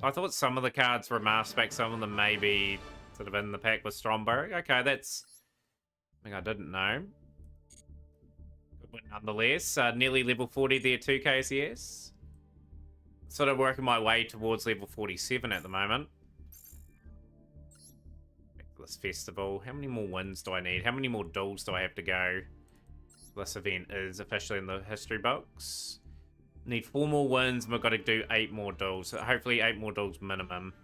I thought some of the cards were master pack, some of them maybe sort of in the pack with Stromberg. Okay, that's something I didn't know. Good win nonetheless. Nearly level 40 there too, KCS. Sort of working my way towards level 47 at the moment. Back to this festival. How many more wins do I need? How many more duels do I have to go? This event is officially in the history books. Need 4 more wins, and we've got to do 8 more duels. So hopefully 8 more duels minimum.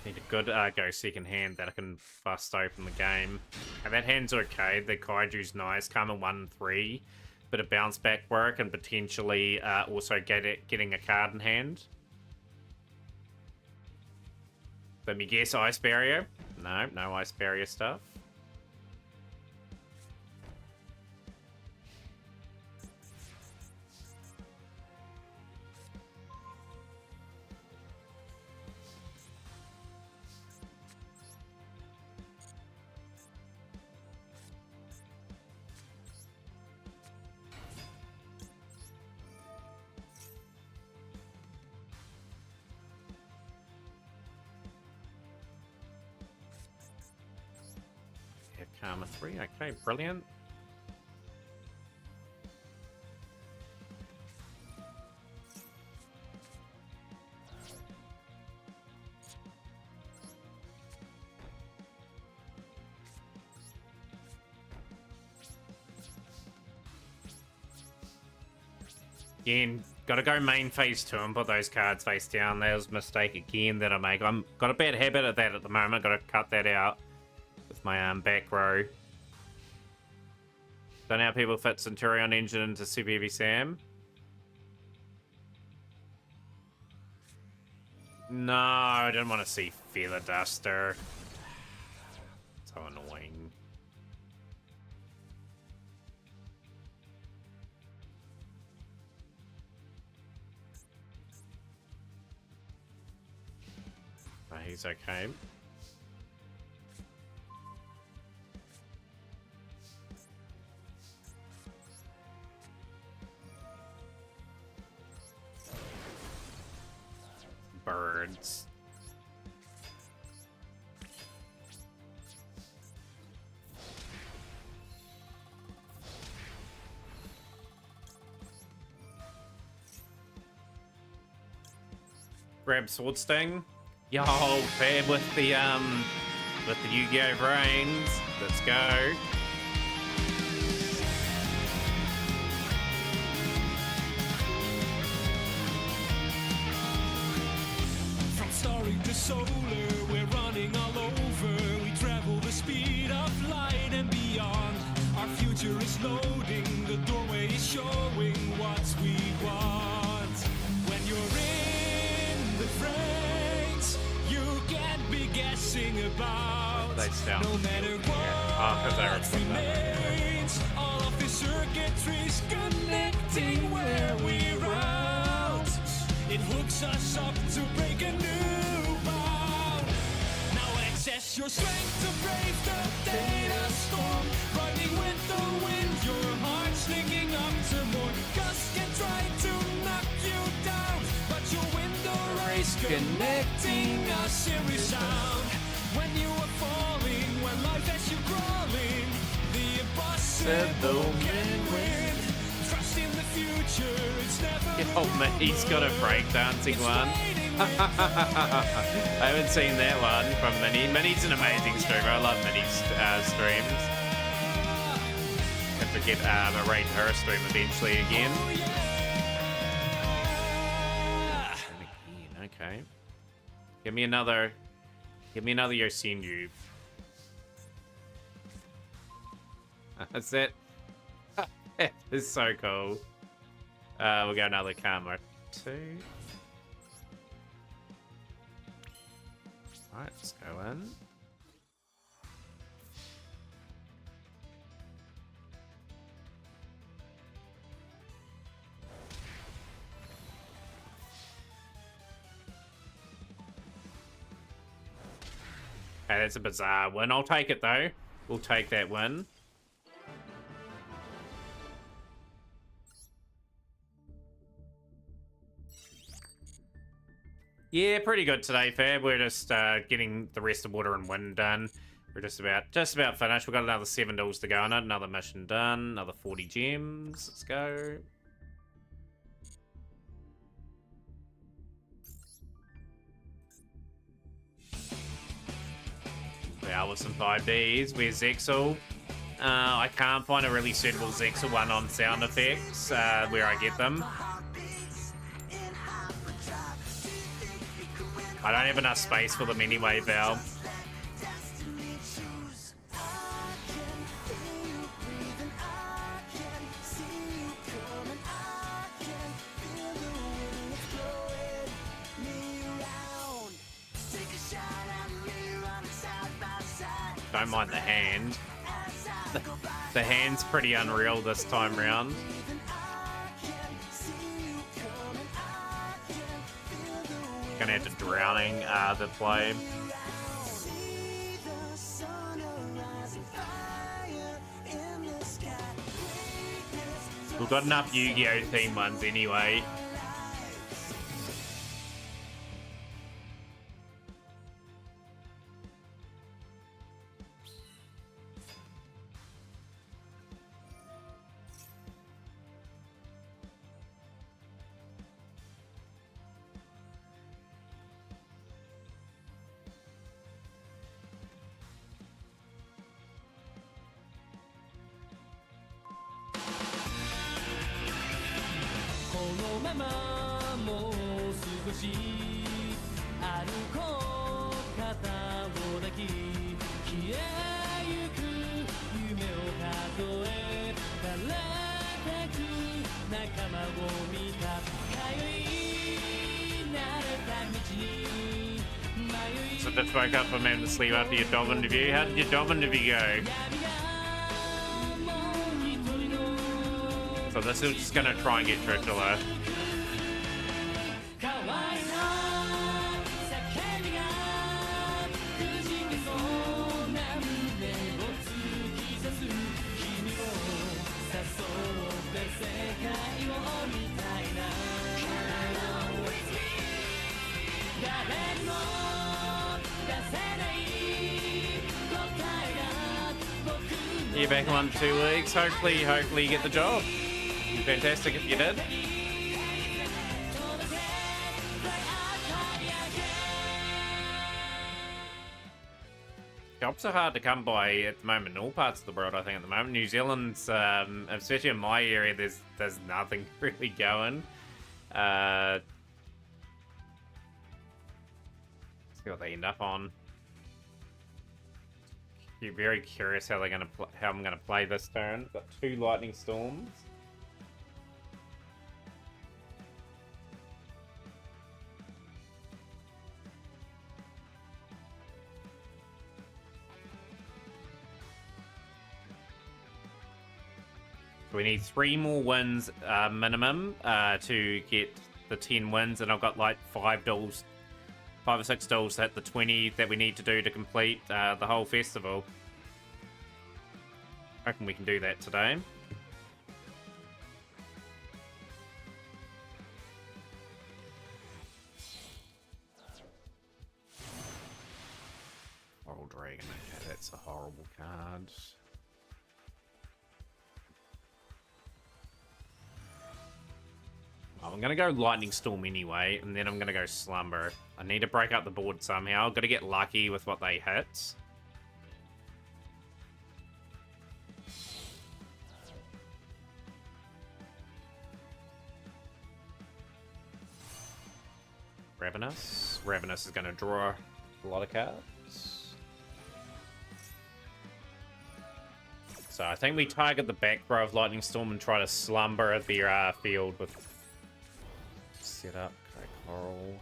Need a good go second hand that I can bust open the game. And that hand's okay. The Kaiju's nice. Karma 1-3. Bit of bounce back work and potentially also getting a card in hand. Let me guess, Ice Barrier? No, no Ice Barrier stuff. Karma 3, okay, brilliant. Again, gotta go main phase 2 and put those cards face down. That was a mistake again that I make. I'm got a bad habit of that at the moment. Gotta cut that out. My back row. Don't know how people fit Centurion Engine into CPV Sam. No, I didn't want to see Feather Duster. So annoying. But he's okay. Birds. Grab Sword Sting. Yo, Fab with the Yu-Gi-Oh brains. Let's go. To solar, we're running all over. We travel the speed of light and beyond. Our future is loading, the doorway is showing what we want. When you're in the frames, you can't be guessing about. No matter what remains, all of the circuitries connecting where we route. It hooks us up to break a new bound. Now access your strength to brave the data storm. Running with the wind, your heart's sticking up to more. Gust can try to knock you down, but you'll win the race, connecting us every sound. When you are falling, when life has you crawling, the impossible can win. Trust in the future, it's never. Oh man, he's got a breakdancing one. I haven't seen that one from Minnie. Minnie's an amazing streamer. I love Minnie's streams. Have to get a raid her stream eventually again. And again, okay. Give me another Yosinju. That's it. That is so cool. We'll go another Karma 2. Alright, let's go in. Okay, that's a bizarre win. I'll take it though. We'll take that win. Yeah, pretty good today, Fab. We're just getting the rest of Water and Wind done. We're just about finished. We've got another 7 duels to go on it. Another mission done. Another 40 gems. Let's go. We are with some 5Ds. Where's Zexal? I can't find a really suitable Zexal one on sound effects where I get them. I don't have enough space for them anyway, Val. Don't mind the hand. The hand's pretty unreal this time round. Gonna have to drowning the play. We've got enough Yu-Gi-Oh theme ones anyway. So just woke up from having to sleep after your job interview. How did your job interview go? So this is just gonna try and get Trishula. You're back in 1 to 2 weeks. Hopefully you get the job. Fantastic if you did. Jobs are hard to come by at the moment in all parts of the world, I think, at the moment. New Zealand's, especially in my area, there's nothing really going. Let's see what they end up on. You're very curious how I'm gonna play this turn. Got 2 lightning storms. We need 3 more wins minimum to get the 10 wins, and I've got like 5 or 6 duels at the 20 that we need to do to complete the whole festival. I reckon we can do that today. Oral Dragon, okay, that's a horrible card. I'm gonna go Lightning Storm anyway, and then I'm gonna go Slumber. I need to break up the board somehow. I've got to get lucky with what they hit. Ravenous. Ravenous is gonna draw a lot of cards. So I think we target the back row of Lightning Storm and try to slumber their field with setup. Okay, Coral.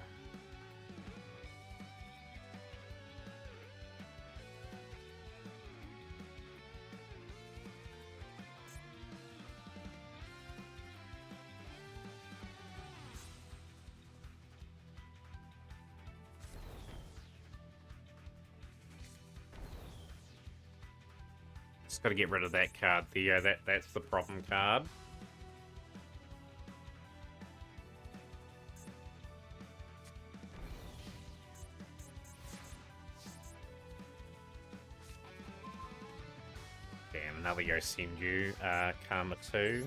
Just got to get rid of that card there. That's the problem card. Another Yosemite, Karma 2.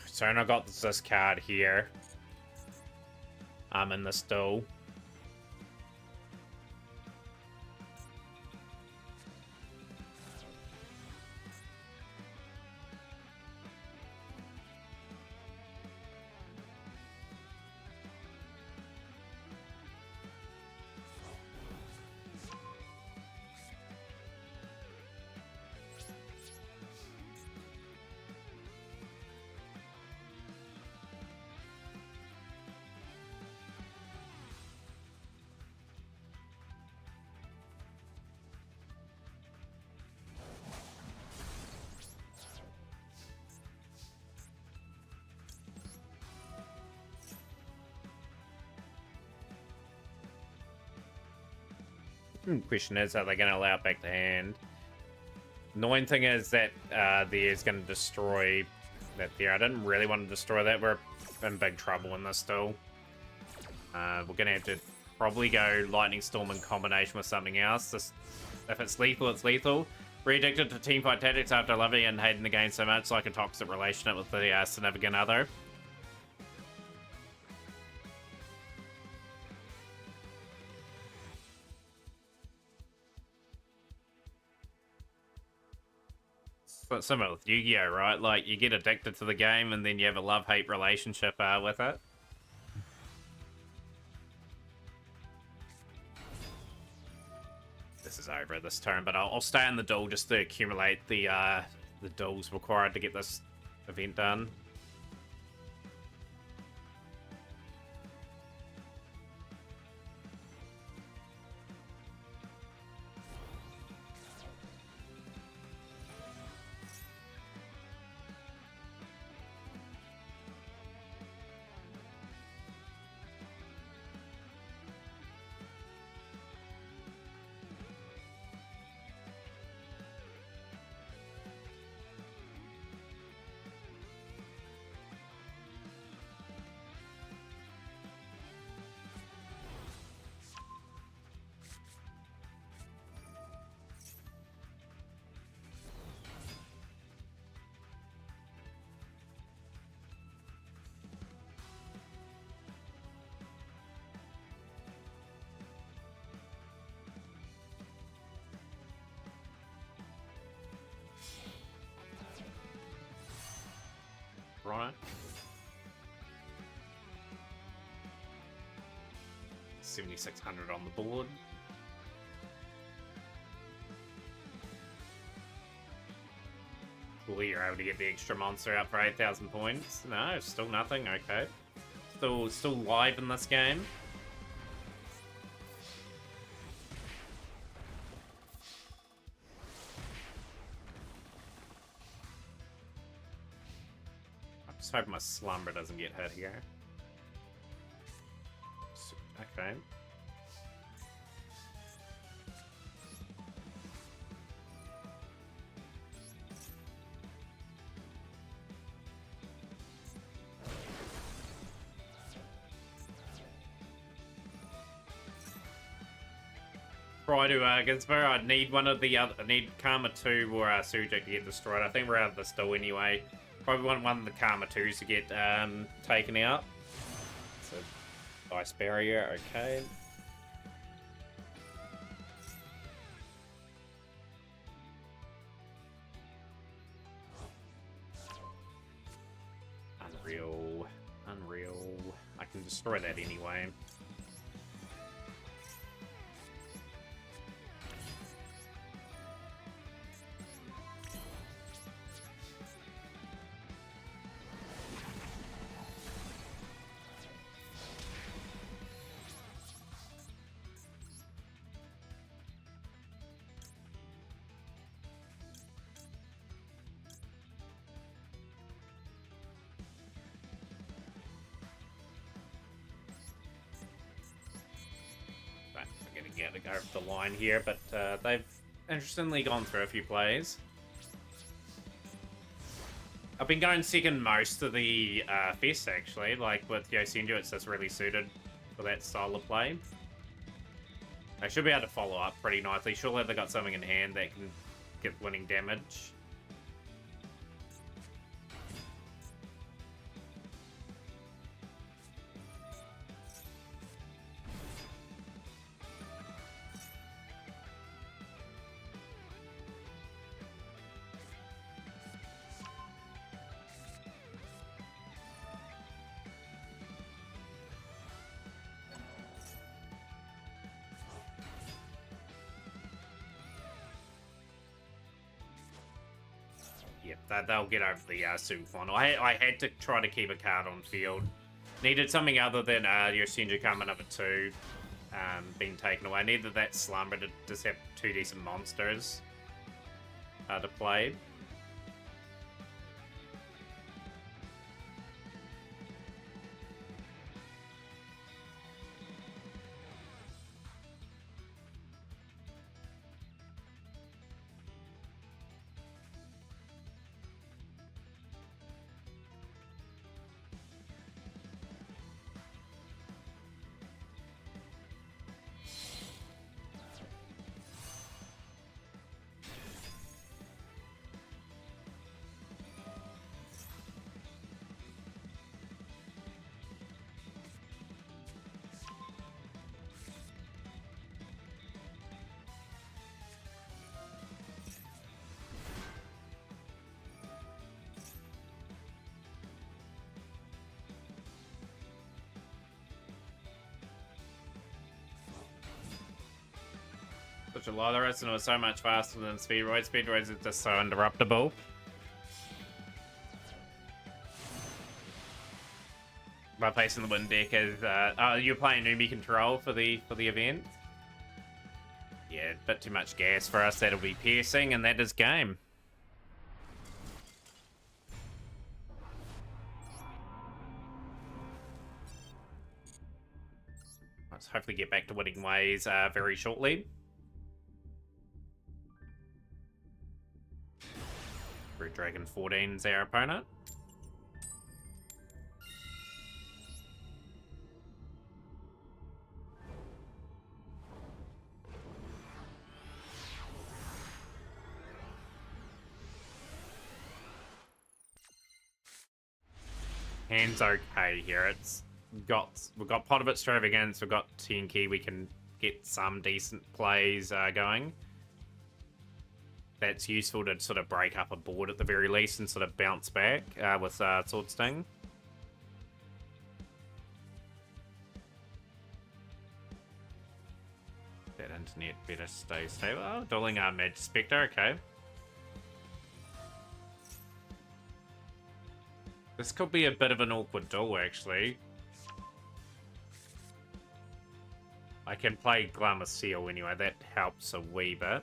So I got this card here. I'm in the stool. Question is, are they going to allow it back to hand? Annoying thing is that there's going to destroy that there. I didn't really want to destroy that. We're in big trouble in this still. We're going to have to probably go Lightning Storm in combination with something else. If it's lethal, it's lethal. Re-addicted to teamfight tactics after loving and hating the game so much, like a toxic relationship with the significant other. But similar with Yu-Gi-Oh, right? Like, you get addicted to the game and then you have a love-hate relationship with it. This is over this turn, but I'll stay in the duel just to accumulate the duels required to get this event done. Right. 7,600 on the board. Cool, you're able to get the extra monster out for 8,000 points. No, still nothing. Okay. Still live in this game. I'm just hoping my slumber doesn't get hit here. Okay. Try to Ginsburg. I'd need one of the other. I need Karma 2 or Sujik to get destroyed. I think we're out of the still anyway. Probably want one of the Karma 2s to get taken out. So, ice barrier, okay. Unreal. Unreal. I can destroy that anyway. Yeah, to go over the line here, but they've interestingly gone through a few plays. I've been going second most of the fest, actually. Like, with Yugioh, it's just really suited for that style of play. I should be able to follow up pretty nicely. Surely they've got something in hand that can get winning damage. Yep, they'll get over the super final. I had to try to keep a card on field. Needed something other than your Shinju Kama number 2 being taken away. Needed that slumber to just have 2 decent monsters to play. Such a lot of it, and it was so much faster than Speedroids. Speedroids are just so interruptible. By placing the wind deck as you're playing Numi control for the event. Yeah, a bit too much gas for us. That'll be piercing, and that is game. Let's hopefully get back to winning ways very shortly. Red Dragon 14's our opponent. Hand's okay here. We've got Pot of Extravagance, we've got Tenki, we can get some decent plays going. That's useful to sort of break up a board at the very least and sort of bounce back with Sword Sting. That internet better stay stable. Oh, Dueling Mage Spectre, okay. This could be a bit of an awkward duel, actually. I can play Glamour Seal anyway, that helps a wee bit.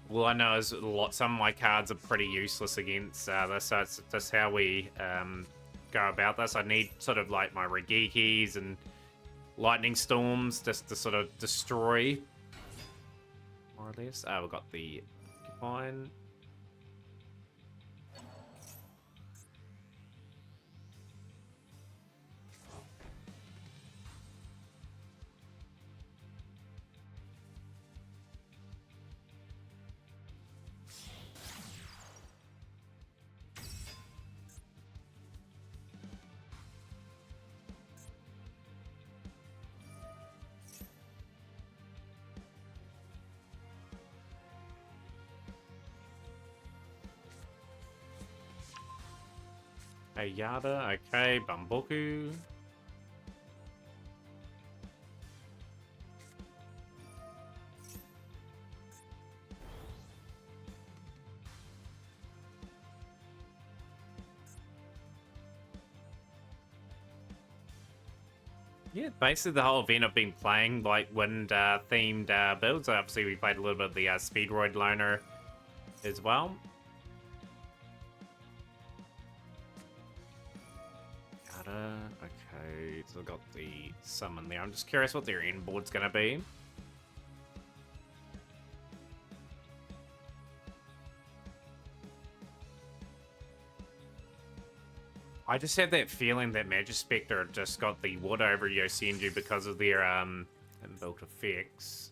Well, I know some of my cards are pretty useless against this, so it's just how we go about this. I need sort of like my Regikis and Lightning Storms just to sort of destroy, more or less. We've got the Combine. Yada, okay, Bamboku. Yeah, basically the whole event I've been playing like wind themed builds. Obviously, we played a little bit of the Speedroid Loner as well. Okay, so I've got the summon there. I'm just curious what their end board's gonna be. I just had that feeling that Magispector had just got the wood over Yosenju because of their inbuilt effects.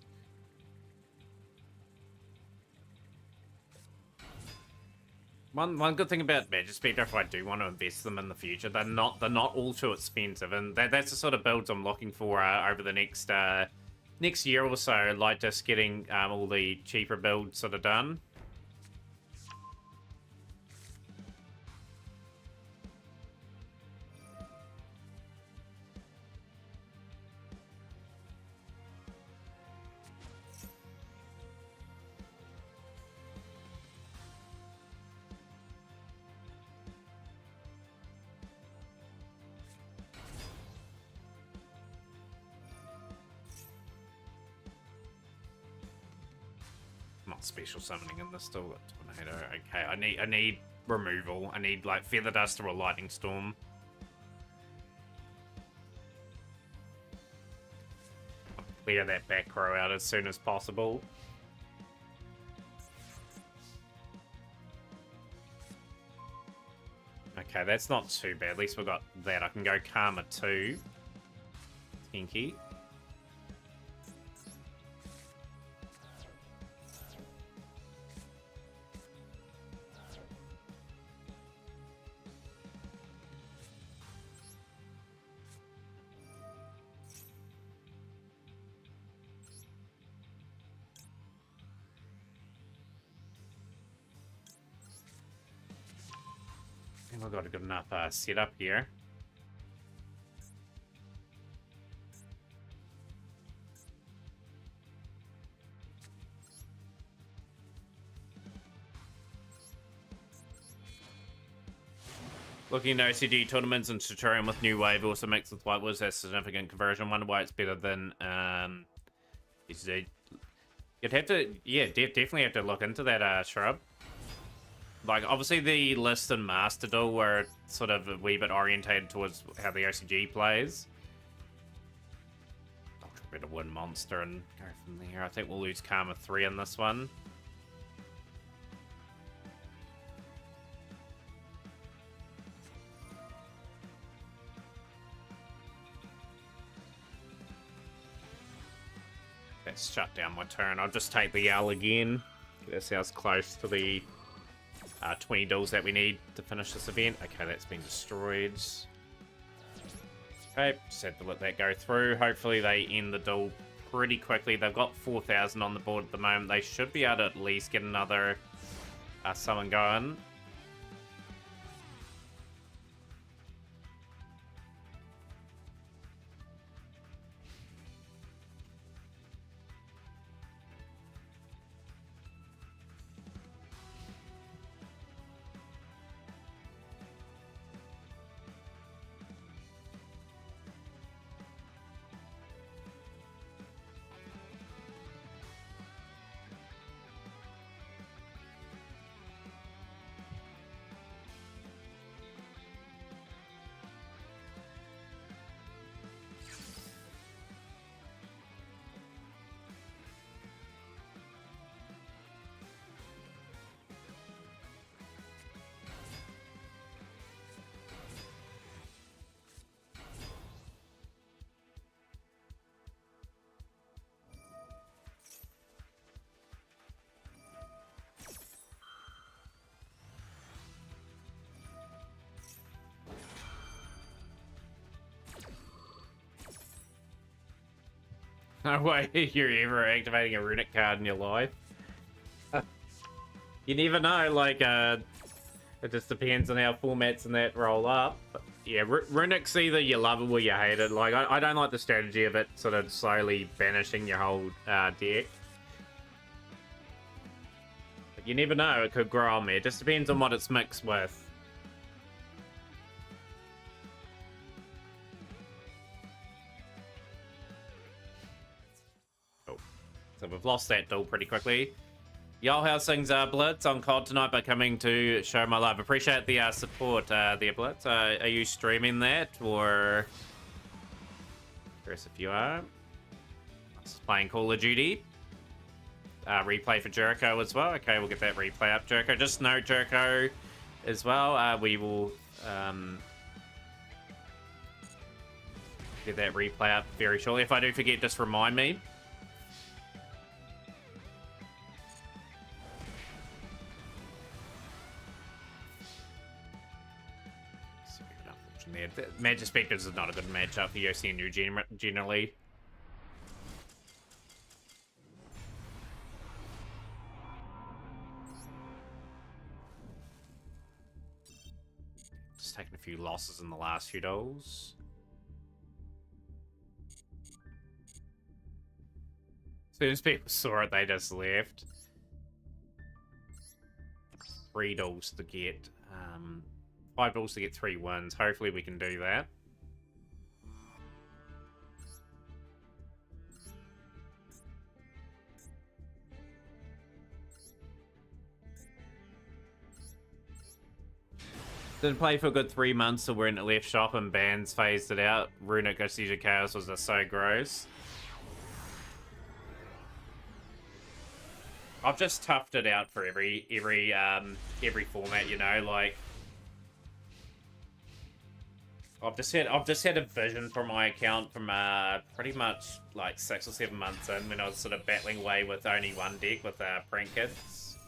One good thing about Magispector, if I do want to invest them in the future, they're not all too expensive, and that's the sort of builds I'm looking for over the next year or so. Like just getting all the cheaper builds sort of done. Not special summoning in this still. Tornado. Okay, I need removal. I need like Feather Dust or a Lightning Storm. I'll clear that back row out as soon as possible. Okay, that's not too bad. At least we've got that. I can go Karma 2. Tinky. We've got a good enough setup here. Looking at OCG tournaments and tutorial with New Wave also mixed with White Woods has significant conversion. Wonder why it's better than OCG. You'd have to, yeah, definitely have to look into that, Shrub. Like, obviously the list and Master Duel were sort of a wee bit orientated towards how the OCG plays. Ultra better win Monster and go from there. I think we'll lose Karma 3 in this one. Let's shut down my turn. I'll just take the L again. Get ourselves close to the 20 duels that we need to finish this event. Okay, that's been destroyed. Okay, just had to let that go through. Hopefully they end the duel pretty quickly. They've got 4,000 on the board at the moment. They should be able to at least get another summon going. No way you're ever activating a runic card in your life. You never know, like, it just depends on how formats and that roll up. But yeah, runic's either you love it or you hate it. Like, I don't like the strategy of it sort of slowly banishing your whole deck. But you never know, it could grow on me. It just depends on what it's mixed with. So we've lost that duel pretty quickly. Yo, how's things, Blitz? On COD tonight, but coming to show my love. Appreciate the support there, Blitz. Are you streaming that, or... Curious if you are. Just playing Call of Duty. Replay for Jericho as well. Okay, we'll get that replay up, Jericho. Just note, Jericho, as well. We will get that replay up very shortly. If I do forget, just remind me. Magic Spectres is not a good matchup for OCNU generally. Just taking a few losses in the last few duels. As soon as people saw it, they just left. 3 duels to get. 5 duels to get 3 wins. Hopefully we can do that. Didn't play for a good 3 months, so we're in the left shop and bans phased it out. Runic Ghost Chaos was just so gross. I've just toughed it out for every format, you know, like I've just had a vision for my account from pretty much like 6 or 7 months in, when I was sort of battling away with only one deck with Prank Kids.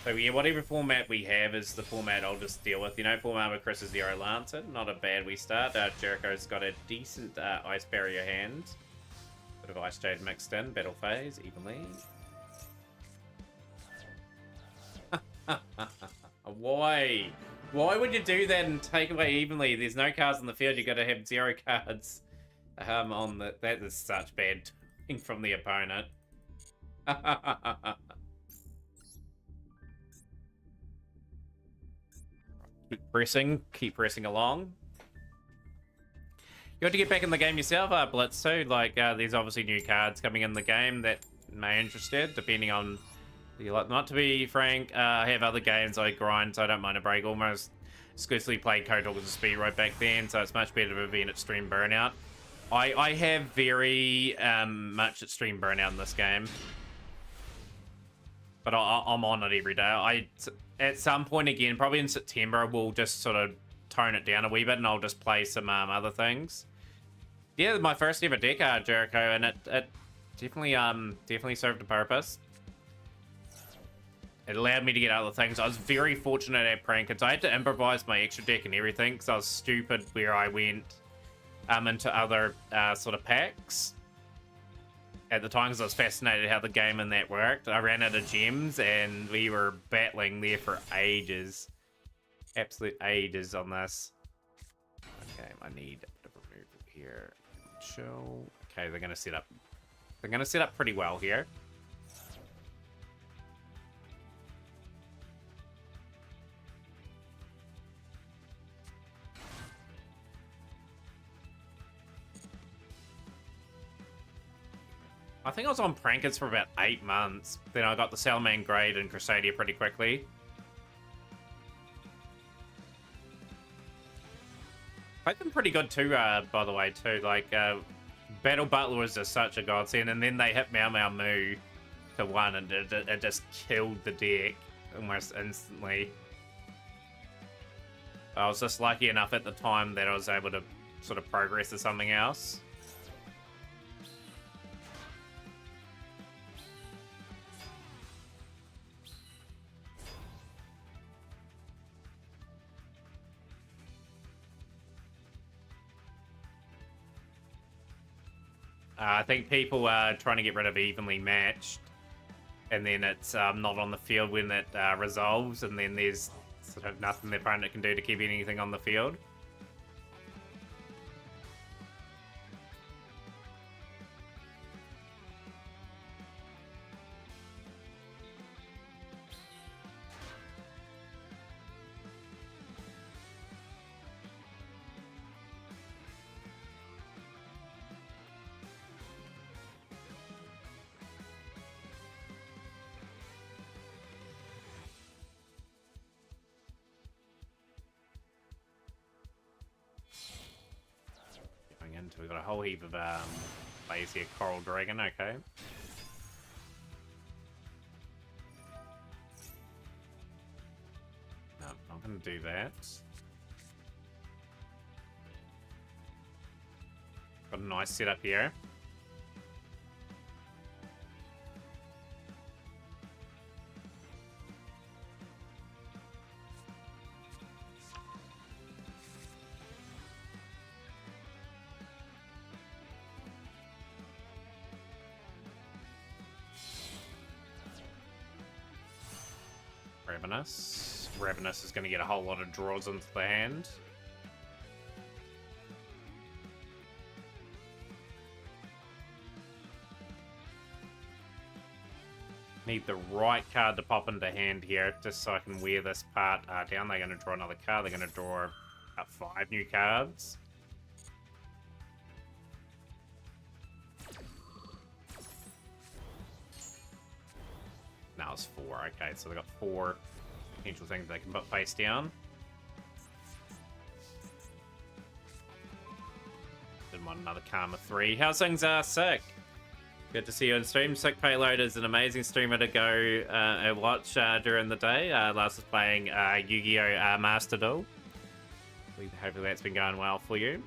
So yeah, whatever format we have is the format I'll just deal with. You know, format with Chris is Zero Lantern, not a bad we start. Jericho's got a decent Ice Barrier hand. Bit of Ice Jade mixed in, battle phase, evenly. Why? Why would you do that and take away evenly? There's no cards on the field, you gotta have 0 cards on the... That is such bad doing from the opponent. Keep pressing along. You have to get back in the game yourself, Blitz, too. Like, there's obviously new cards coming in the game that may interest you, depending on... You like. Not to be frank, I have other games I grind, so I don't mind a break. Almost exclusively played Code Talk as a speed road back then, so it's much better to be in extreme burnout. I have very much extreme burnout in this game, but I'm on it every day. At some point again, probably in September, we'll just sort of tone it down a wee bit, and I'll just play some other things. Yeah, my first ever deck, Jericho, and it definitely served a purpose. It allowed me to get other things. I was very fortunate at Prankins. I had to improvise my extra deck and everything, because I was stupid where I went into other sort of packs at the time, because I was fascinated how the game and that worked. I ran out of gems, and we were battling there for ages. Absolute ages on this. Okay, I need a bit of a removal here. Chill. Okay, they're gonna set up. They're gonna set up pretty well here. I think I was on Prankers for about 8 months. Then I got the Salaman grade and Crusadia pretty quickly. Played them pretty good too, by the way, too. Like, Battle Butler was just such a godsend, and then they hit Mau Mau Moo to 1, and it just killed the deck almost instantly. I was just lucky enough at the time that I was able to sort of progress to something else. I think people are trying to get rid of evenly matched, and then it's not on the field when it resolves, and then there's sort of nothing the opponent can do to keep anything on the field. we've got a whole heap of players here. Coral Dragon, okay. No, I'm not going to do that. Got a nice setup here. Ravenous. Ravenous is going to get a whole lot of draws into the hand. Need the right card to pop into hand here, just so I can wear this part down. They're going to draw another card. They're going to draw up 5 new cards. Now it's 4. Okay, so they've got 4 potential things they can put face down. Didn't want another Karma 3. How's things are sick? Good to see you on stream. Sick Payload is an amazing streamer to go and watch during the day. Last was playing Yu-Gi-Oh! Master Duel. Hopefully that's been going well for you.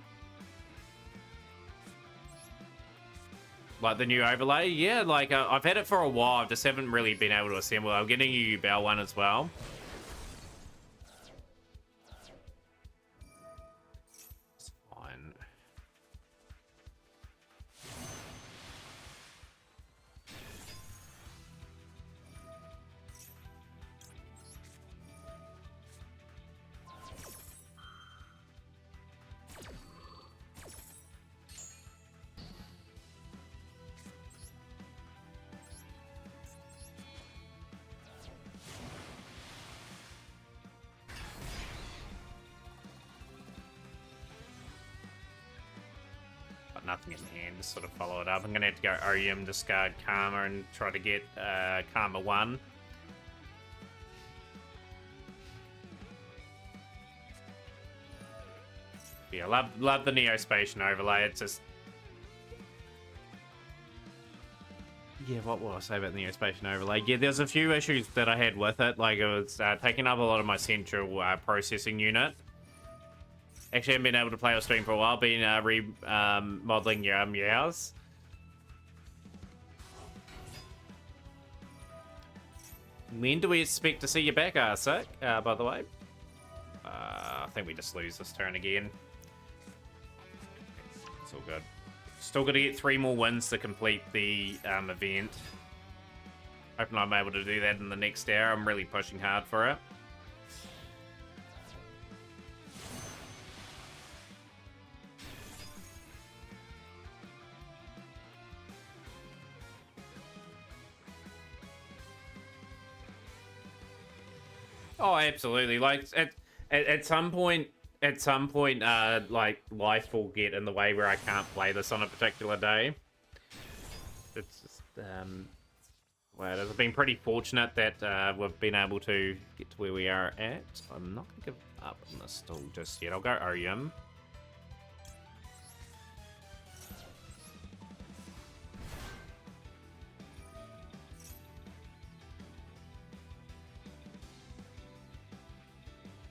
Like the new overlay? Yeah, like I've had it for a while. I just haven't really been able to assemble. I'm getting a Yugioh one as well. It's fine. Nothing in hand to sort of follow it up. I'm gonna have to go OEM, discard Karma, and try to get Karma 1. Yeah, love the Neospatian overlay. It's just, yeah, what will I say about the Neospatian overlay? Yeah, there's a few issues that I had with it. Like it was taking up a lot of my central processing unit. Actually, I haven't been able to play or stream for a while. Been remodeling your Yugios. When do we expect to see you back, Arsik? By the way, I think we just lose this turn again. It's all good. Still got to get 3 more wins to complete the event. Hoping I'm able to do that in the next hour. I'm really pushing hard for it. Oh, absolutely. Like at some point, like life will get in the way where I can't play this on a particular day. It's just well, I've been pretty fortunate that we've been able to get to where we are at. I'm not gonna give up on this stall just yet. I'll go OEM.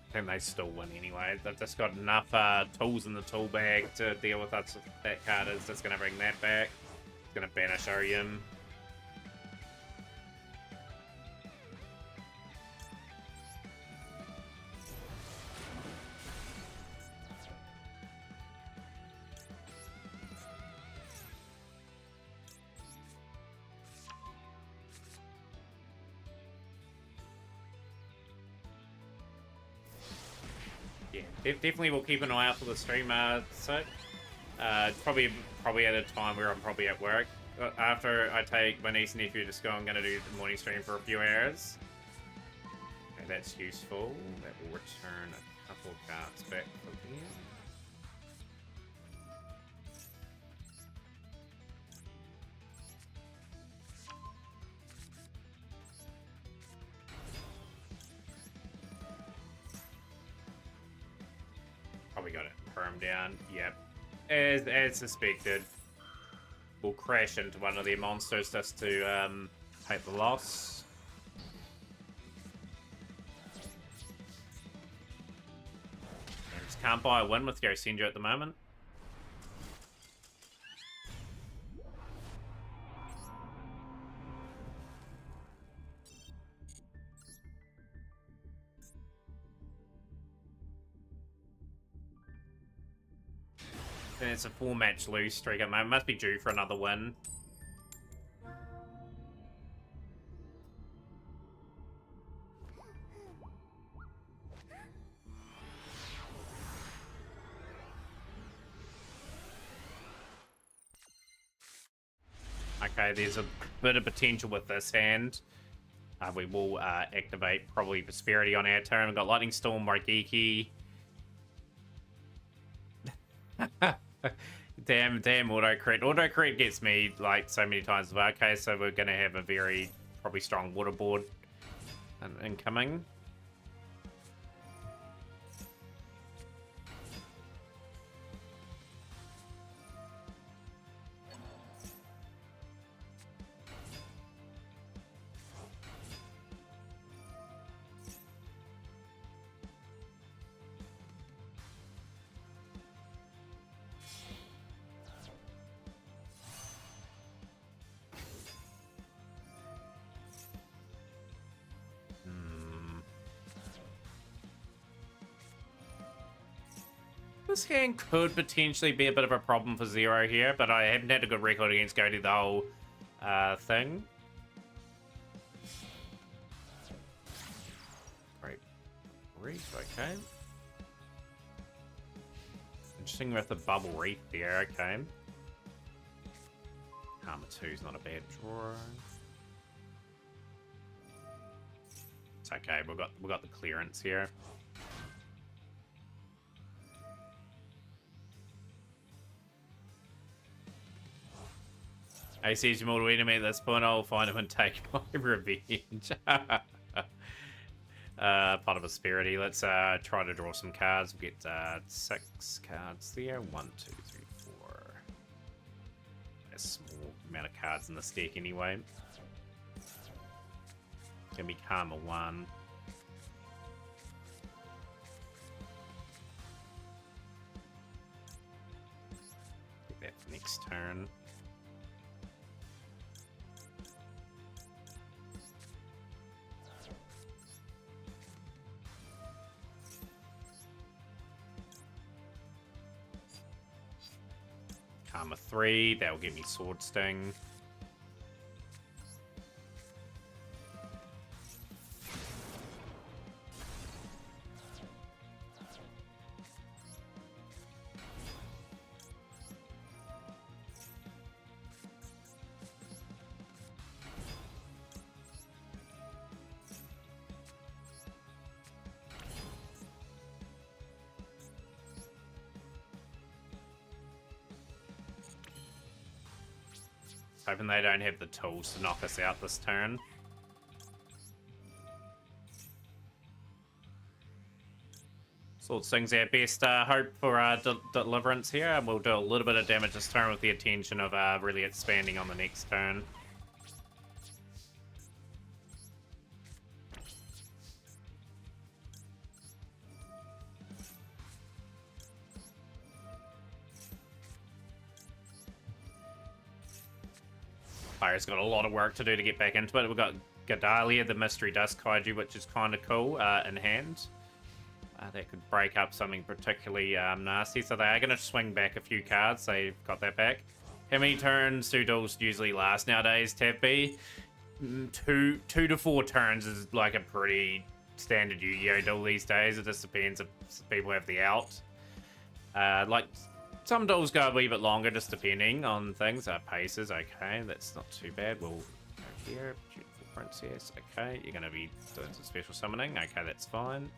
I think they still win anyway. They've just got enough tools in the tool bag to deal with us. That card is just going to bring that back. It's going to banish Orium. Definitely we'll keep an eye out for the stream. Probably at a time where I'm probably at work. After I take my niece and nephew to school, I'm going to do the morning stream for a few hours. Okay, that's useful. That will return a couple of cards back from here. Probably got it firm down. Yep. as suspected. We'll crash into one of their monsters just to take the loss. And just can't buy a win with Yugioh at the moment. And it's a 4-match lose streak at the moment. Must be due for another win. Okay, there's a bit of potential with this hand. We will activate probably Prosperity on our turn. We've got Lightning Storm, Margiki. damn auto-crit. Auto-crit gets me like so many times. Okay, so we're going to have a very probably strong water board incoming. This hand could potentially be a bit of a problem for Zero here, but I haven't had a good record against Goaty the whole thing. Great. Reef, okay. Interesting with the Bubble Reef there, okay. Karma 2's not a bad draw. It's okay, we got the clearance here. I see your mortal enemy at this point. I'll find him and take my revenge. Part of Prosperity. Let's try to draw some cards. We'll get 6 cards there. 1, 2, 3, 4. A small amount of cards in this deck anyway. Gonna be Karma 1. Get that for next turn. Karma 3, that'll give me Sword Sting. Hoping they don't have the tools to knock us out this turn. Sword Sting's our best hope for deliverance here, and we'll do a little bit of damage this turn with the intention of really expanding on the next turn. Player's got a lot of work to do to get back into it. We've got Gadalia, the Mystery Dust Kaiju, which is kind of cool in hand. That could break up something particularly nasty. So they are going to swing back a few cards. They've got that back. How many turns do duels usually last nowadays, Tab-B? 2 to 4 turns is like a pretty standard Yu-Gi-Oh duel these days. It just depends if people have the out. Like... Some duels go a wee bit longer, just depending on things. Paces, okay, that's not too bad. We'll go here, Beautiful Princess, okay. You're going to be doing some special summoning, okay, that's fine.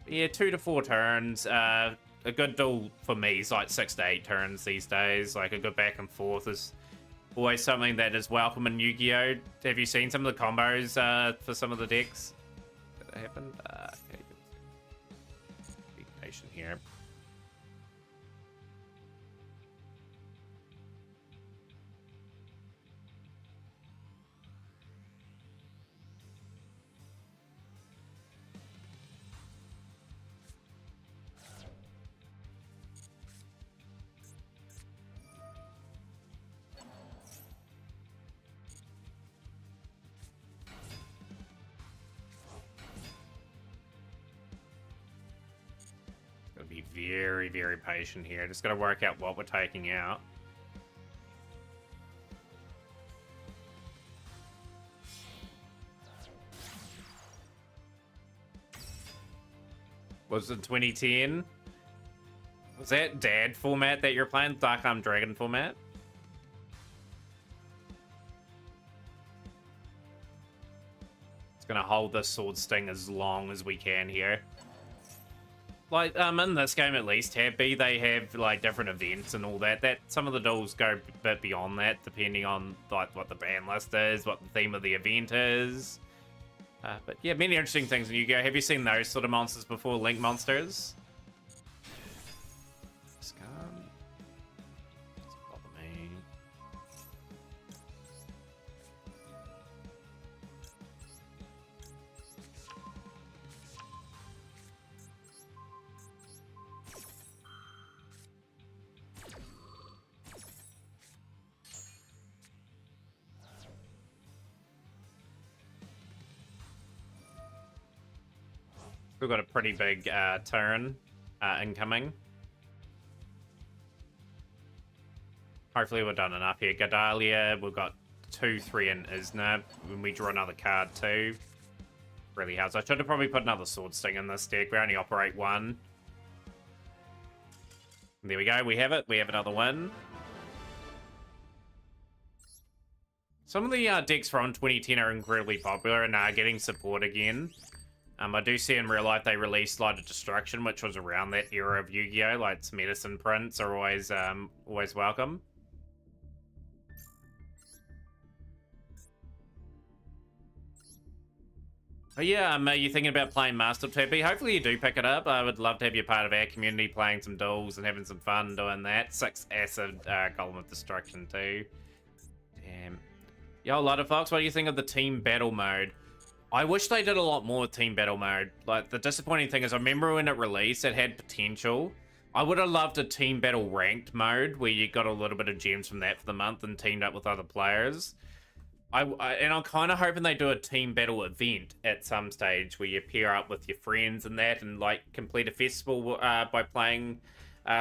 Yeah, 2 to 4 turns. A good duel for me is like 6 to 8 turns these days. Like a good back and forth is always something that is welcome in Yu-Gi-Oh! Have you seen some of the combos for some of the decks that happened? Okay. Be patient here. be very, very patient here. Just got to work out what we're taking out. Was it 2010? Was that Dad format that you're playing? Dark Arm Dragon format? It's gonna hold this Sword Sting as long as we can here. Like, in this game at least, Tab-B, they have, like, different events and all that. Some of the duels go a bit beyond that, depending on, like, what the ban list is, what the theme of the event is. But yeah, many interesting things in Yu-Gi-Oh! Have you seen those sort of monsters before, Link monsters? Scum. Doesn't bother me. We've got a pretty big turn incoming. Hopefully we're done enough here. Gadalia, we've got 2, 3 in Isna. When we draw another card too, really helps. I should have probably put another Sword Sting in this deck. We only operate one. There we go. We have it. We have another win. Some of the decks from 2010 are incredibly popular and are getting support again. I do see in real life they released Light of Destruction, which was around that era of Yu-Gi-Oh! Like, its medicine prints are always welcome. Oh yeah, are you thinking about playing Master Tab-B? Hopefully you do pick it up. I would love to have you part of our community playing some duels and having some fun doing that. 6 Acid Golem of Destruction too. Damn. Yo, Fox, what do you think of the team battle mode? I wish they did a lot more with team battle mode. Like, the disappointing thing is, I remember when it released, it had potential. I would have loved a team battle ranked mode where you got a little bit of gems from that for the month and teamed up with other players. And I'm kind of hoping they do a team battle event at some stage where you pair up with your friends and that, and like complete a festival by playing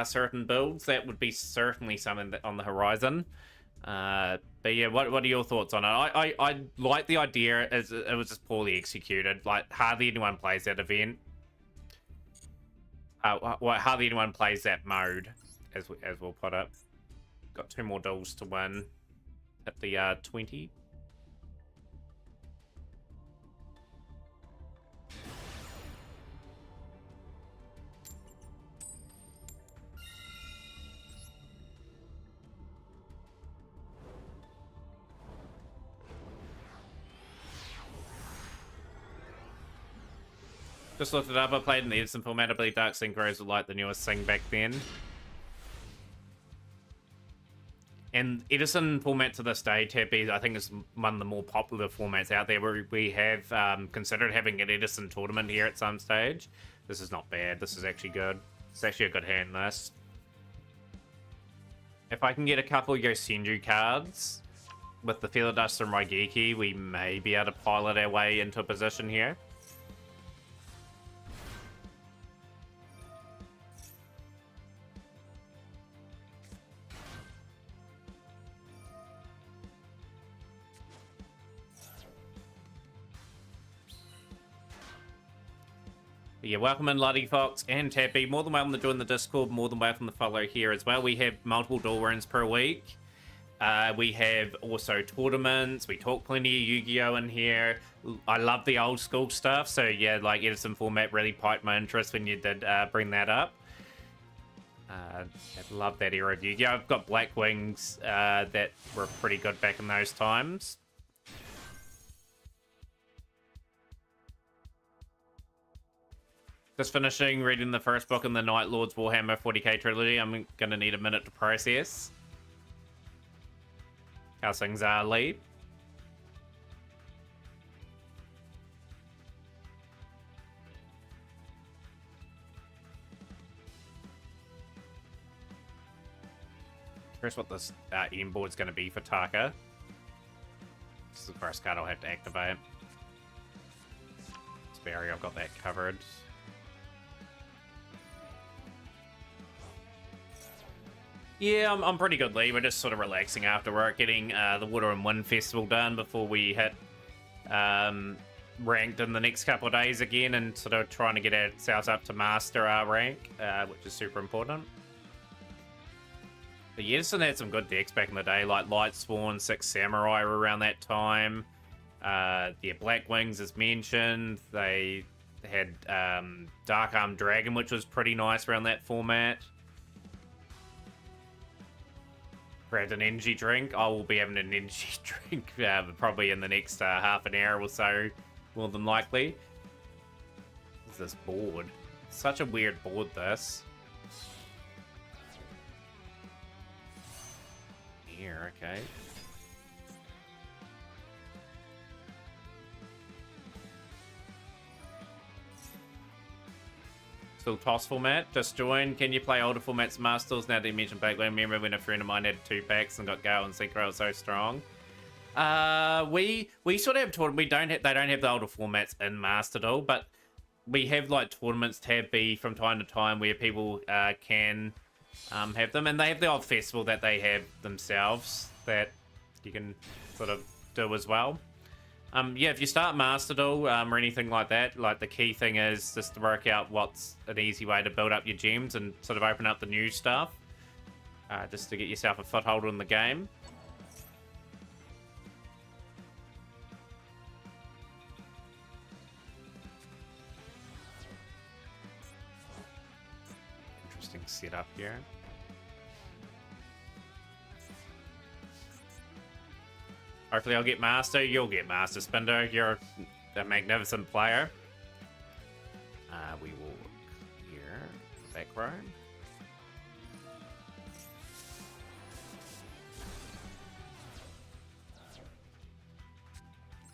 certain builds. That would be certainly something on the horizon. But yeah, what are your thoughts on it? I like the idea, as it was just poorly executed. Like, hardly anyone plays that event. Hardly anyone plays that mode, as we'll put it. Got 2 more duels to win at the 20. Just looked it up. I played in the Edison format. I believe Dark Synchros were like the newest thing back then. And Edison format to this day, Tab-B, I think is one of the more popular formats out there. Where we have considered having an Edison tournament here at some stage. This is not bad. This is actually good. It's actually a good hand, this. If I can get a couple Yosenju cards with the Feather Dust and Raigeki, we may be able to pilot our way into a position here. Yeah, welcome in Luddy Fox and Tab-B. More than welcome to join the Discord. More than welcome to follow here as well. We have multiple duel runs per week. We have also tournaments. We talk plenty of Yu-Gi-Oh! In here. I love the old school stuff. So yeah, like Edison format really piqued my interest when you did bring that up. I love that era of Yu-Gi-Oh! I've got Black Wings that were pretty good back in those times. Just finishing reading the first book in the Night Lord's Warhammer 40k trilogy. I'm going to need a minute to process. How's things are, Lee? Curious what this end board's going to be for Taka. This is the first card I'll have to activate. Sperry, I've got that covered. Yeah, I'm pretty good, Lee. We're just sort of relaxing after work, getting the Water and Wind Festival done before we hit ranked in the next couple of days again, and sort of trying to get ourselves up to master our rank, which is super important. But Yedison had some good decks back in the day, like Light Sworn, Six Samurai were around that time. Yeah, Black Wings, as mentioned. They had Dark Arm Dragon, which was pretty nice around that format. Grabbed an energy drink. I will be having an energy drink probably in the next half an hour or so, more than likely. What's this board? Such a weird board, this. Here, okay. Still toss format. Just join. Can you play older formats Masters now that you mentioned Backland? Remember when a friend of mine had 2 packs and got Gale and Synchro so strong? We sort of have tournament. They don't have the older formats in Master Duel, but we have like tournaments tab B from time to time where people can have them, and they have the odd festival that they have themselves that you can sort of do as well. Yeah, if you start Master Duel or anything like that, like the key thing is just to work out what's an easy way to build up your gems and sort of open up the new stuff, just to get yourself a foothold in the game. Interesting setup here. Hopefully I'll get Master. You'll get Master, Spindo. You're a magnificent player. We will clear the back row.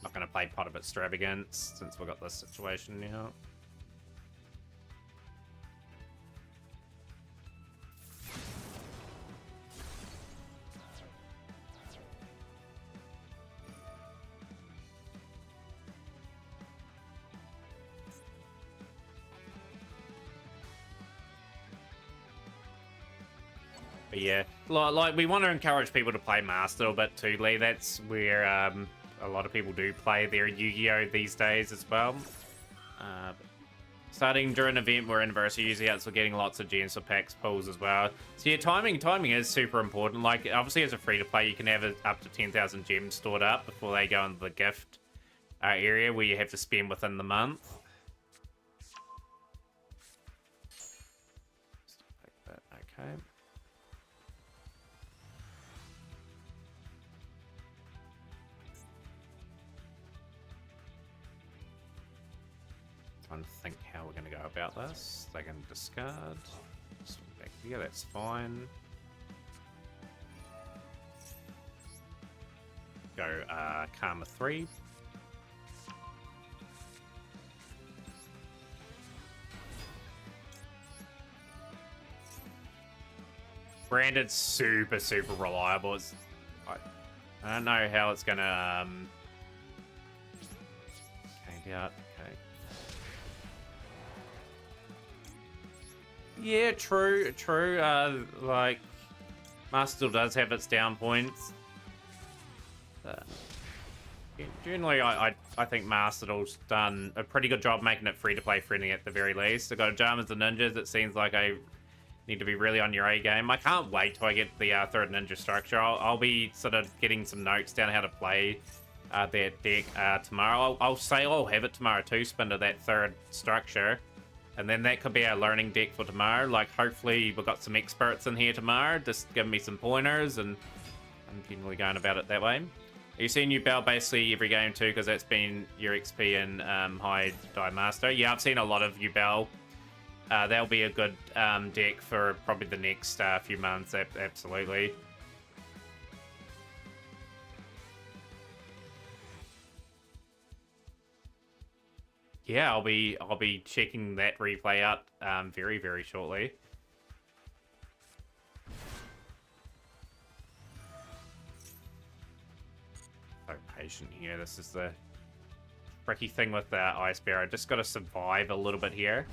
Not going to play Pot of Extravagance since we've got this situation now. But yeah, like we want to encourage people to play Master a bit too, Lee. That's where a lot of people do play their Yu-Gi-Oh these days as well. Starting during an event where Anniversary usually out, so getting lots of gems for packs pulls as well. So yeah, timing is super important. Like obviously as a free-to-play, you can have up to 10,000 gems stored up before they go into the gift area where you have to spend within the month. Okay. Trying to think how we're going to go about this. They can discard. Back here, that's fine. Go Karma 3. Branded's super reliable. I don't know how it's going to change out. Okay. Yeah, true. Like, Master Duel does have its down points. Generally, I think Master Duel's done a pretty good job making it free-to-play friendly at the very least. They've got Jamas and Ninjas. It seems like I need to be really on your A game. I can't wait till I get the third ninja structure. I'll be sort of getting some notes down how to play that deck tomorrow. I'll say I'll have it tomorrow too, spin to that third structure. And then that could be our learning deck for tomorrow. Like, hopefully we've got some experts in here tomorrow, just giving me some pointers, and I'm generally going about it that way. Are you seeing you Bell basically every game too, because that's been your XP in High Die Master? Yeah, I've seen a lot of you Bell. That'll be a good deck for probably the next few months, absolutely. Yeah, I'll be checking that replay out very shortly. So patient here. This is the tricky thing with the Ice Bear. I just got to survive a little bit here.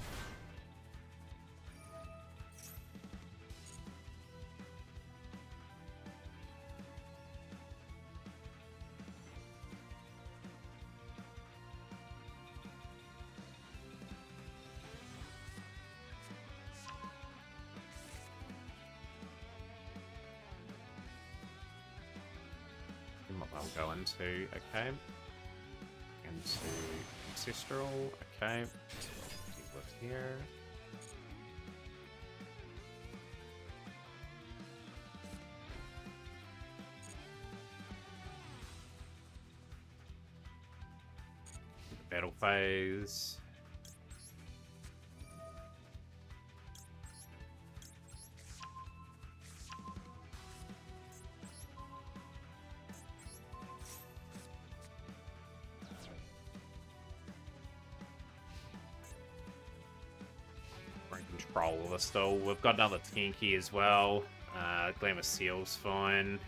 I'll go into, okay. Into Ancestral, okay. Keep with here. Battle phase. We're in control of this still. We've got another tanky as well. Glamour Seal's fine.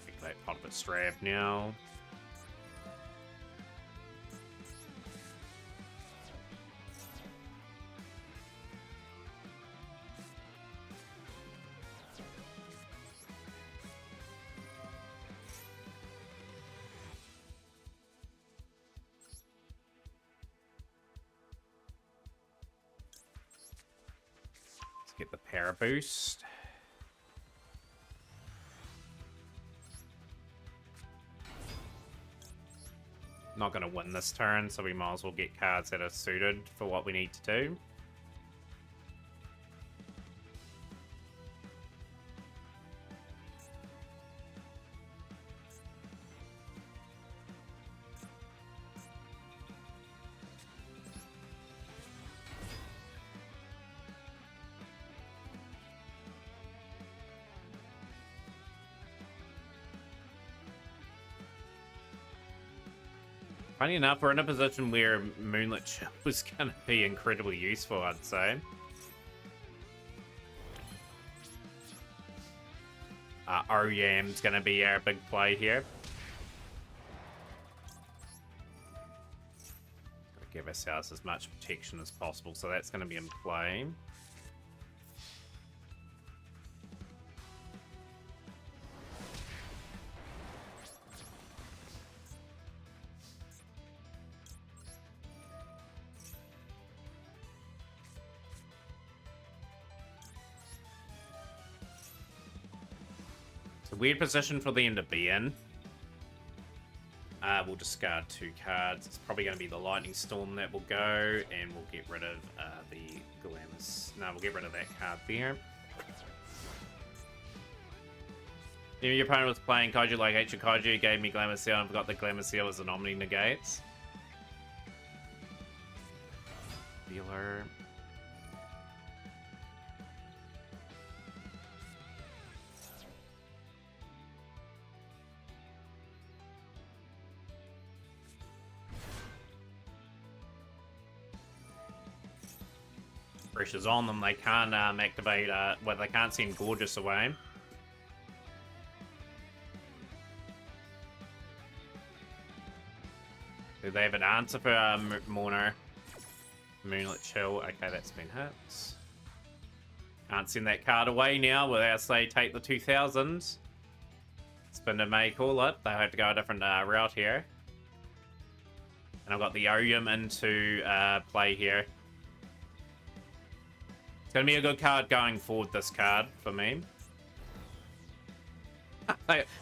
Take that pot of its strap now. Get the para boost. Not going to win this turn, so we might as well get cards that are suited for what we need to do. Funny enough, we're in a position where Moonlit Chill was going to be incredibly useful, I'd say. Oyam's going to be our big play here. Gotta give ourselves as much protection as possible, so that's going to be in play. Weird position for them to be in. We'll discard 2 cards. It's probably going to be the Lightning Storm that will go, and we'll get rid of the Glamis. No, we'll get rid of that card there. If your opponent was playing Kaiju like Ancient Kaiju, gave me Glamour Seal, and forgot that Glamour Seal was an Omni Negates. Dealer. Pressure's on them. They can't activate, well, they can't send Gorgeous away. Do they have an answer for Mourner? Moonlit Chill. Okay, that's been hit. Can't send that card away now without they take the 2000s. Spinner may call it. They'll have to go a different route here. And I've got the Oyam into play here. It's going to be a good card going forward, this card, for me.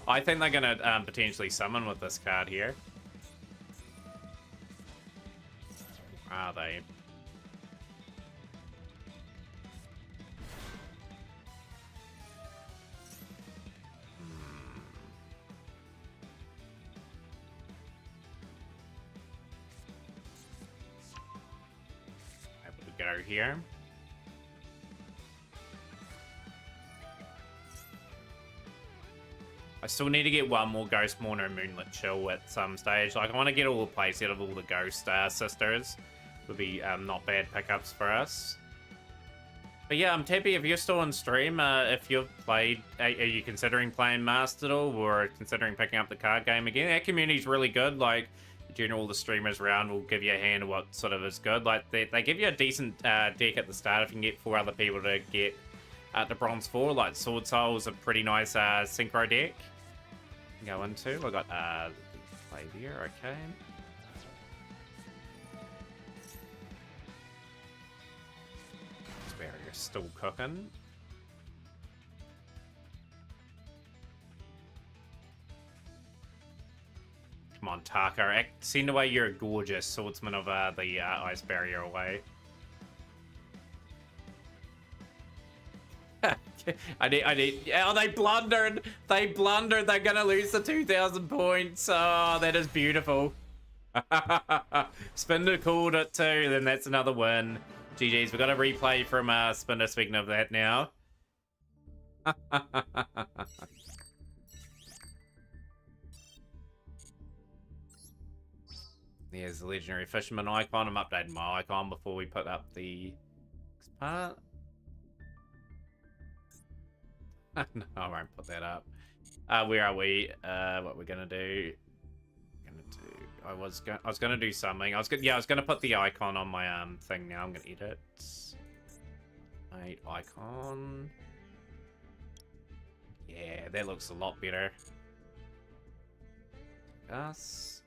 I think they're going to potentially summon with this card here. Are they? Able to go here. I still need to get one more Ghost Mourner and Moonlit Chill at some stage. Like, I want to get all the plays out of all the Ghost Sisters. Would be not bad pickups for us. But yeah, I'm happy if you're still on stream. If you've played, are you considering playing Mastered or considering picking up the card game again? Our community's really good. Like, in general, all the streamers around will give you a hand of what sort of is good. Like, they give you a decent deck at the start if you can get 4 other people to get the Bronze 4. Like, Sword Soul is a pretty nice synchro deck. Go into. I got play here, okay. This barrier's still cooking. on, Taka. Send away your gorgeous swordsman of the ice barrier away. I need. Oh, they blundered. They blundered. They're gonna lose the 2,000 points. Oh, that is beautiful. Spinder called it too. Then that's another win. GG's. We've got a replay from Spinder. Speaking of that now. There's the legendary fisherman icon. I'm updating my icon before we put up the next part. No, I won't put that up. Where are we? What we're gonna do? I was gonna do something. I was gonna put the icon on my thing now. I'm gonna edit. Icon. Yeah, that looks a lot better. Us.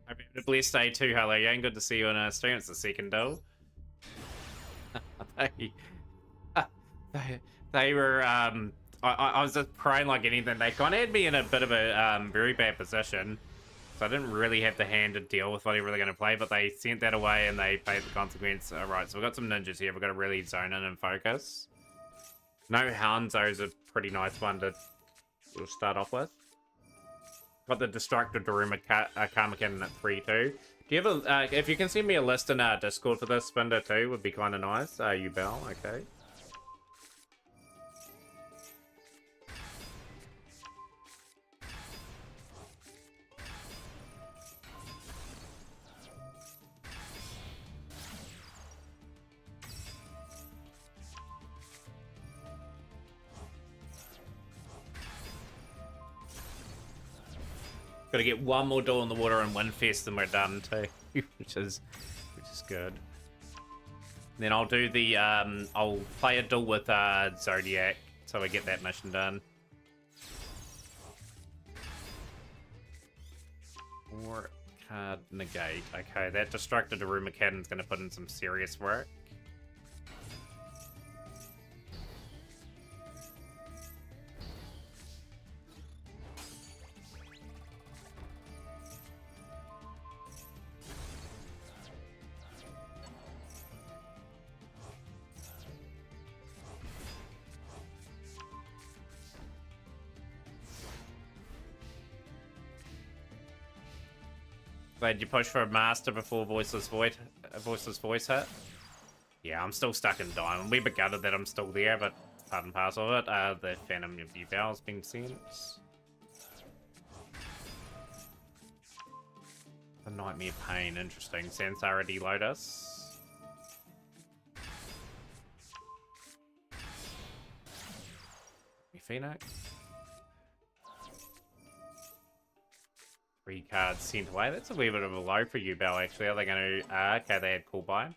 I've been a blessed day too, hello Yang. Good to see you on a stream. It's the second duel. They were I was just praying like anything. They kind of had me in a bit of a very bad position, so I didn't really have the hand to deal with whatever they're going to play, but they sent that away and they paid the consequence. Alright, so we've got some ninjas here. We've got to really zone in and focus. No Hanzo is a pretty nice one to start off with. Got the Destructive Daruma Karma Cannon at 3-2. Do you have a, if you can send me a list in Discord for this, Spinder too, would be kind of nice. Yugioh, okay. Gotta get one more duel in the water and win fest and we're done too, which is good. And then I'll do the I'll play a duel with Zodiac so we get that mission done. 4 card negate. Okay, that Destructive Daruma Cannon's gonna put in some serious work. Glad you pushed for a master before Voiceless Voice hit. Yeah, I'm still stuck in Diamond. We gutted that I'm still there, but part and parcel of it. The Phantom of Yugioh has been sent. The Nightmare Pain, interesting. Sansara Lotus. Phoenix. 3 cards sent away. That's a wee bit of a low for Yugioh, actually. Are they going to... okay, they had Cool Buy.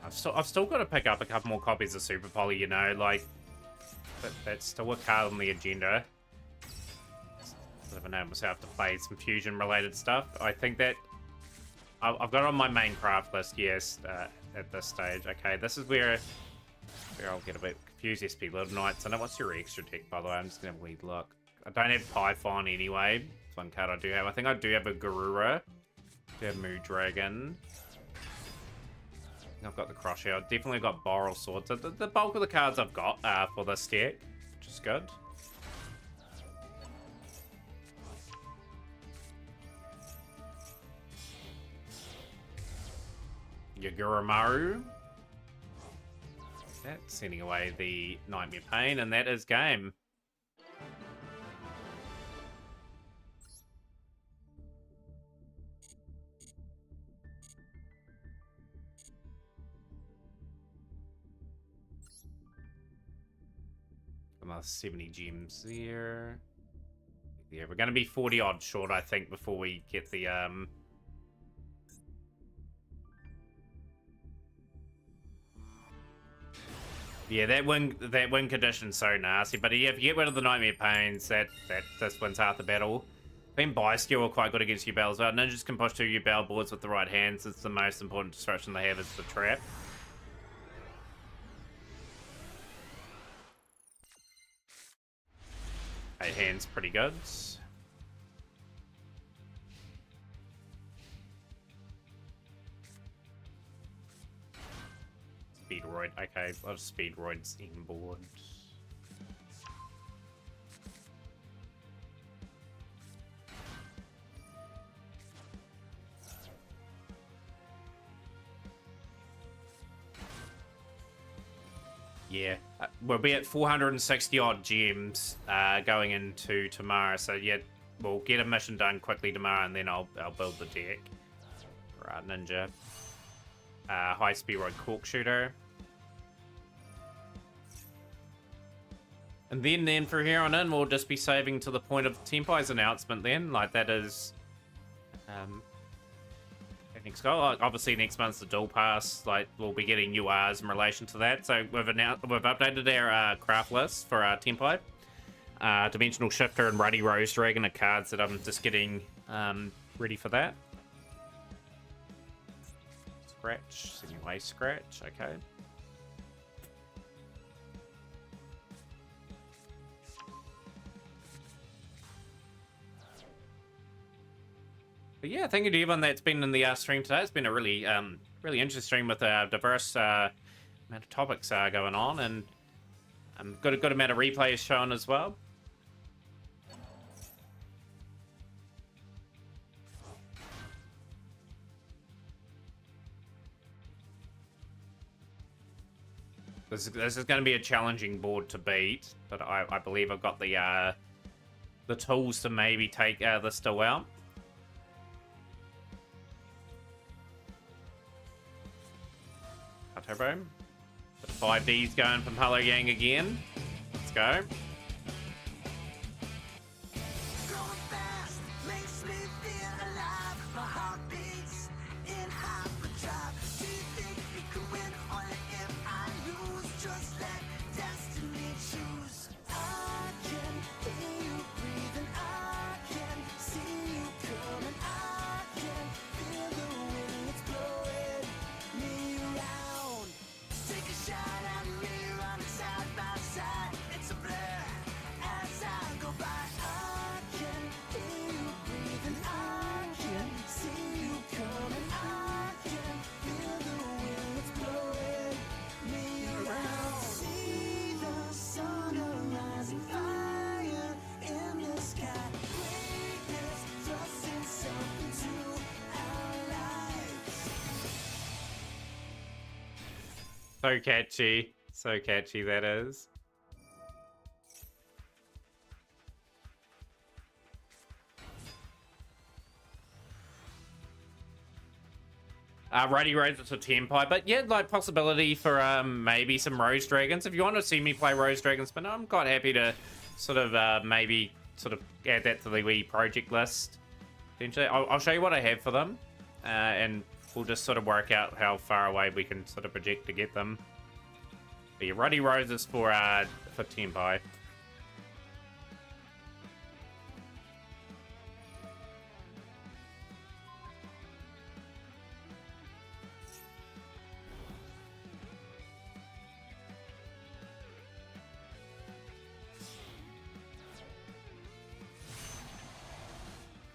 I've still got to pick up a couple more copies of Super Poly, you know, like... that's still a card on the agenda. I've enabled myself to play some fusion-related stuff. I think that... I've got it on my main craft list, yes, at this stage. Okay, this is where I'll get a bit confused. SP Little Knights. I know what's your extra tech, by the way. I'm just going to have a wee look. I don't have Python anyway. It's one card I do have. I think I do have a Garura. I do have Mood Dragon. I've got the Croshair. I've definitely got Boral Sword. So the bulk of the cards I've got for this deck, which is good. Yaguramaru. That's sending away the Nightmare Pain, and that is game. Another 70 gems there. Yeah, we're going to be 40 odd short, I think, before we get the Yeah, that win condition's so nasty. But yeah, if you get rid of the Nightmare Pains, this wins half the battle. Then Bi-Skill are quite good against U-Bell as well. Ninjas can push 2 U-Bell boards with the right hands. It's the most important disruption they have is the trap. Eight hands, pretty good. Speedroid, okay, a lot of Speedroids inboard. Yeah, we'll be at 460 odd gems going into tomorrow. So yeah, we'll get a mission done quickly tomorrow, and then I'll build the deck. Right, ninja, high speed road cork shooter, and then from here on in, we'll just be saving to the point of Tenpai's announcement. Then, like that is, next goal. Obviously, next month's the dual pass. Like we'll be getting URs in relation to that. So we've updated our craft list for our Tenpai. Dimensional Shifter and Ruddy Rose Dragon are cards that I'm just getting ready for that. Scratch, anyway, scratch. Okay. But yeah, thank you to everyone that's been in the stream today. It's been a really, really interesting stream with a diverse amount of topics going on, and got a good amount of replays shown as well. This is going to be a challenging board to beat, but I believe I've got the tools to maybe take this still out. Turbo. 5D's going from Hello Yang again. Let's go. So catchy that is. Ruddy Rose to Tenpai, but yeah, like possibility for maybe some Rose Dragons. If you want to see me play Rose Dragons, but I'm quite happy to sort of maybe sort of add that to the Wii project list. Eventually, I'll show you what I have for them, and we'll just sort of work out how far away we can sort of project to get them. But yeah, Ruddy Roses for Tenpai.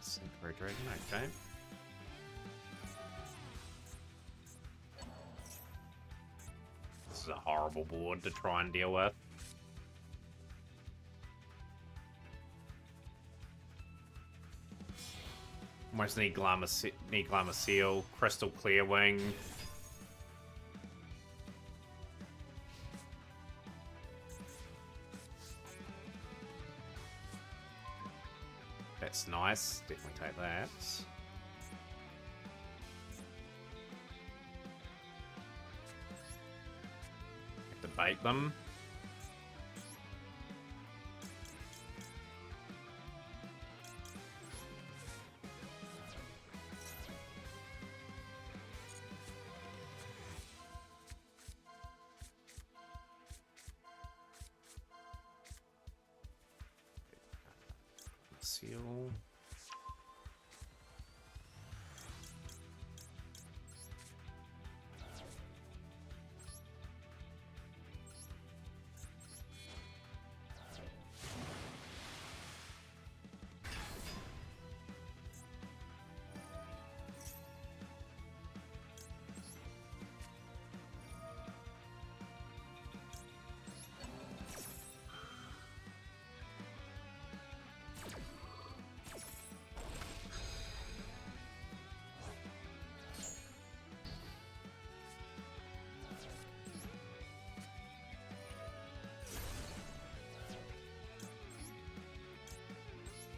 Synchro Dragon, okay. This is a horrible board to try and deal with. Almost need Glamour Seal, Crystal Clear Wing. That's nice. Definitely take that. Have to bait them. Seal.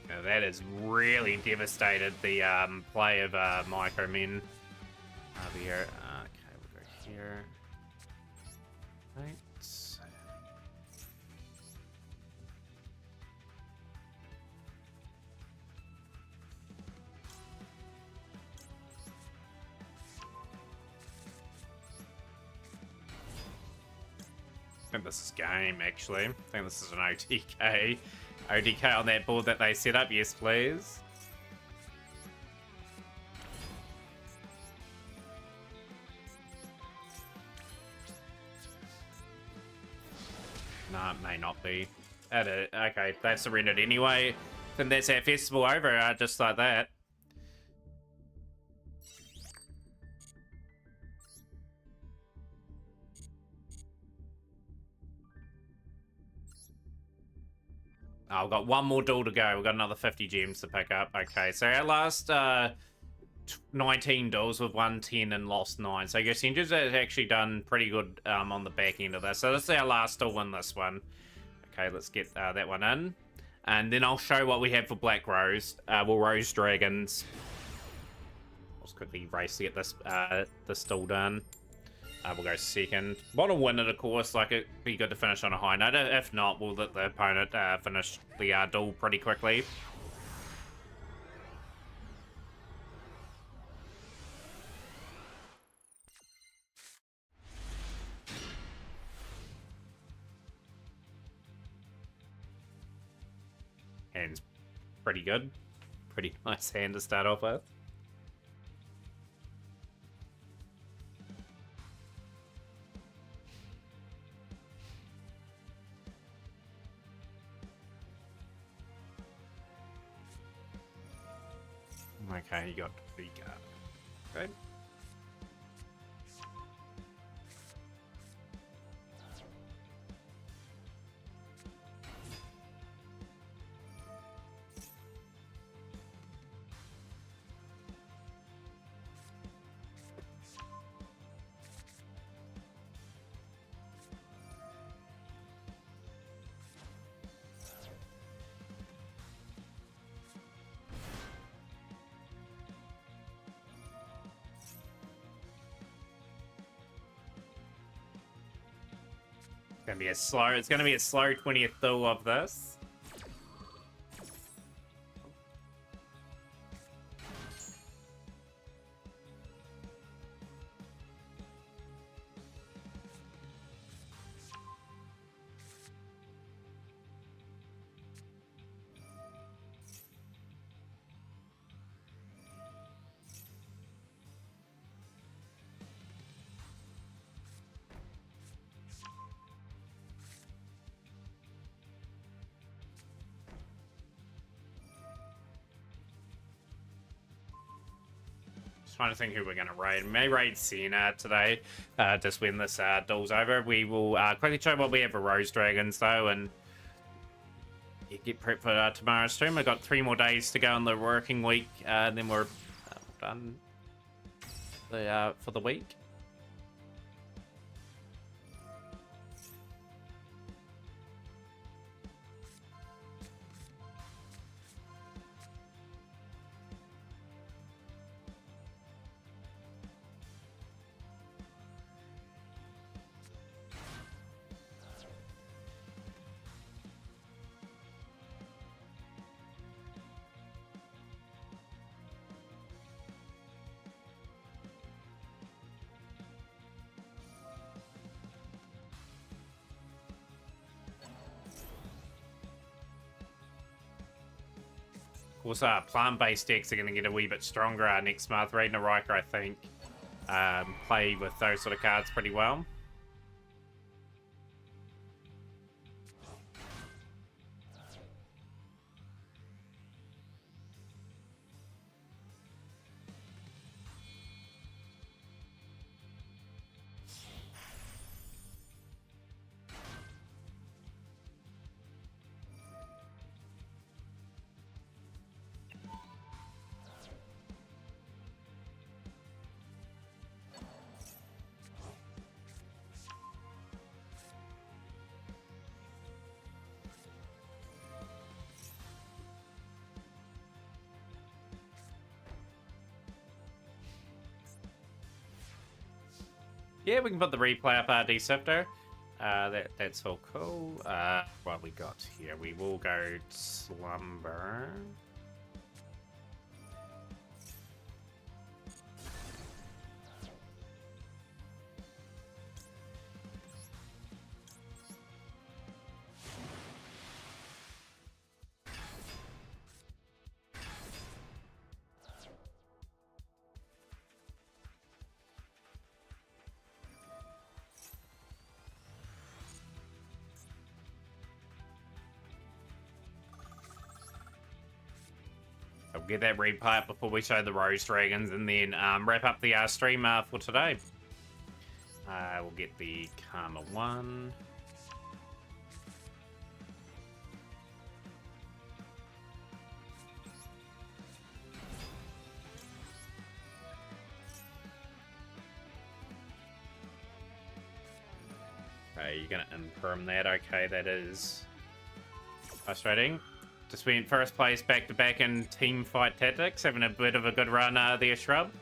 Now that has really devastated the play of Micro Men over here. Okay, we'll go here. Right. I think this is game, actually. I think this is an OTK. OTK on that board that they set up, yes please. No, it may not be. Okay, they've surrendered anyway. Then that's our festival over, just like that. Oh, we've got one more duel to go. We've got another 50 gems to pick up. Okay, so our last 19 duels, we've won 10 and lost 9. So Yugioh has actually done pretty good on the back end of this. So this is our last duel in this one. Okay, let's get that one in. And then I'll show what we have for Black Rose. We'll Rose Dragons. Let's quickly race to get this duel done. We'll go second. Want to win it, of course. Like, it'd be good to finish on a high note. If not, we'll let the opponent finish the duel pretty quickly. Hand's pretty good. Pretty nice hand to start off with. Okay, you got 3 cards. Okay. It's gonna be a slow 20th duel of this. Trying to think who we're going to raid. May raid Sienna today, just when this duel's over. We will quickly show what we have for Rose Dragons, though, and get prepped for tomorrow's stream. We've got 3 more days to go in the working week, and then we're done for the week. Also, plant-based decks are going to get a wee bit stronger next month. Raiden Riker, I think, play with those sort of cards pretty well. Yeah, we can put the replay up our D-Sifter. That's all cool. What we got here? We will go Slumber. So we'll get that replay up before we show the Rose Dragons, and then wrap up the stream for today. We'll get the Karma 1. Okay, you're gonna imperm that. Okay, that is frustrating. Just went first place back to back in team fight tactics, having a bit of a good run there, Shrub.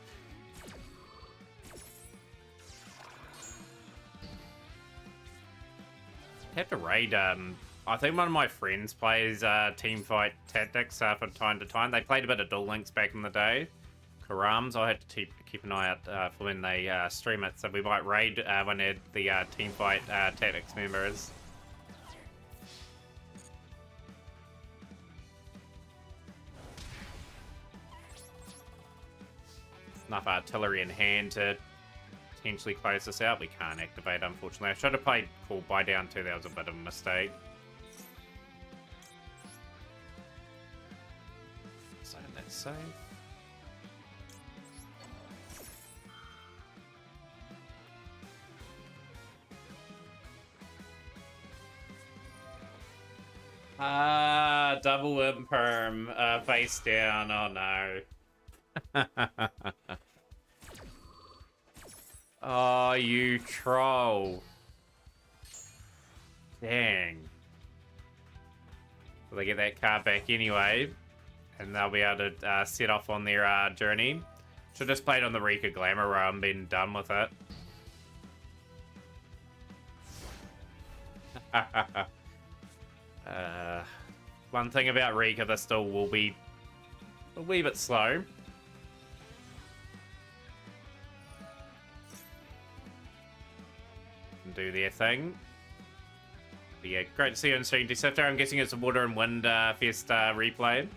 Have to raid. I think one of my friends plays team fight tactics from time to time. They played a bit of Duel Links back in the day. Karams, I had to keep an eye out for when they stream it, so we might raid one of the team fight tactics members. Enough artillery in hand to potentially close this out. We can't activate, unfortunately. I should have played Call Buy Down too. That was a bit of a mistake. So that's safe. Double imperm, face down. Oh no. Oh, you troll. Dang. Well, they get that card back anyway, and they'll be able to set off on their journey. Should have just played on the Rika Glamour row and been done with it. One thing about Rika, this still will be a wee bit slow. Do their thing. But yeah, great to see you on stream, D-Sifter. I'm guessing it's a Water and Wind Fest replay.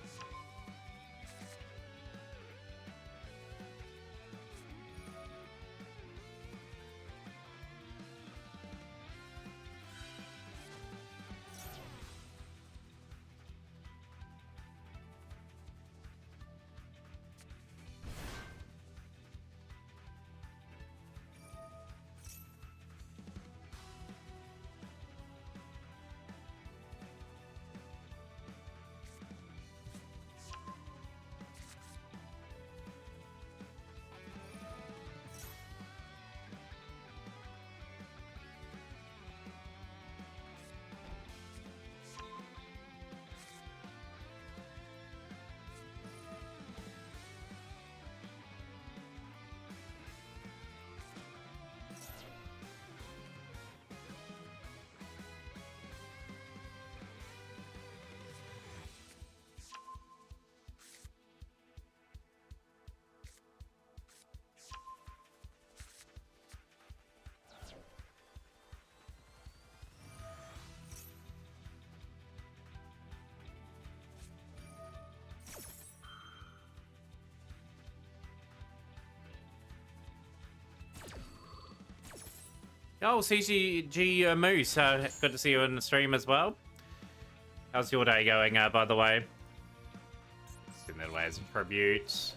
Oh, CCG Moose, good to see you in the stream as well. How's your day going, by the way? Send that away as a tribute.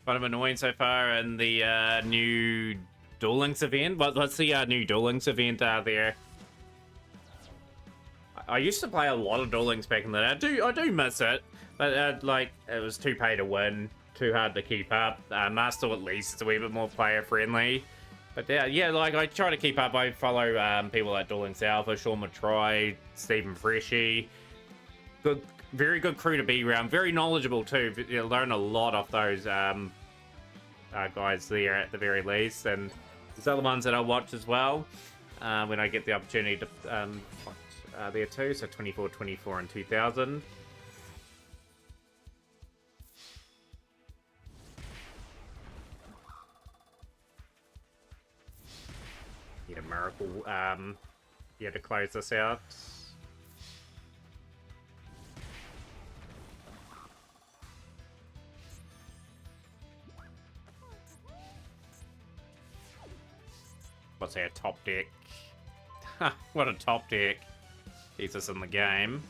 Kind of annoying so far in the new Duel Links event. What's the new Duel Links event there? I used to play a lot of Duel Links back in the day. I do miss it, but like it was too pay to win, too hard to keep up. Master at least it's a wee bit more player friendly. But yeah, like I try to keep up. I follow people like Duel Links Alpha, Sean Matroy, Stephen Freshy. Good, very good crew to be around. Very knowledgeable too. You learn a lot off those guys there at the very least, and there's other ones that I watch as well when I get the opportunity to watch there too. So 24, 24, and 2000. Need a miracle to close this out. What's our top deck? What a top deck. Keeps us in the game.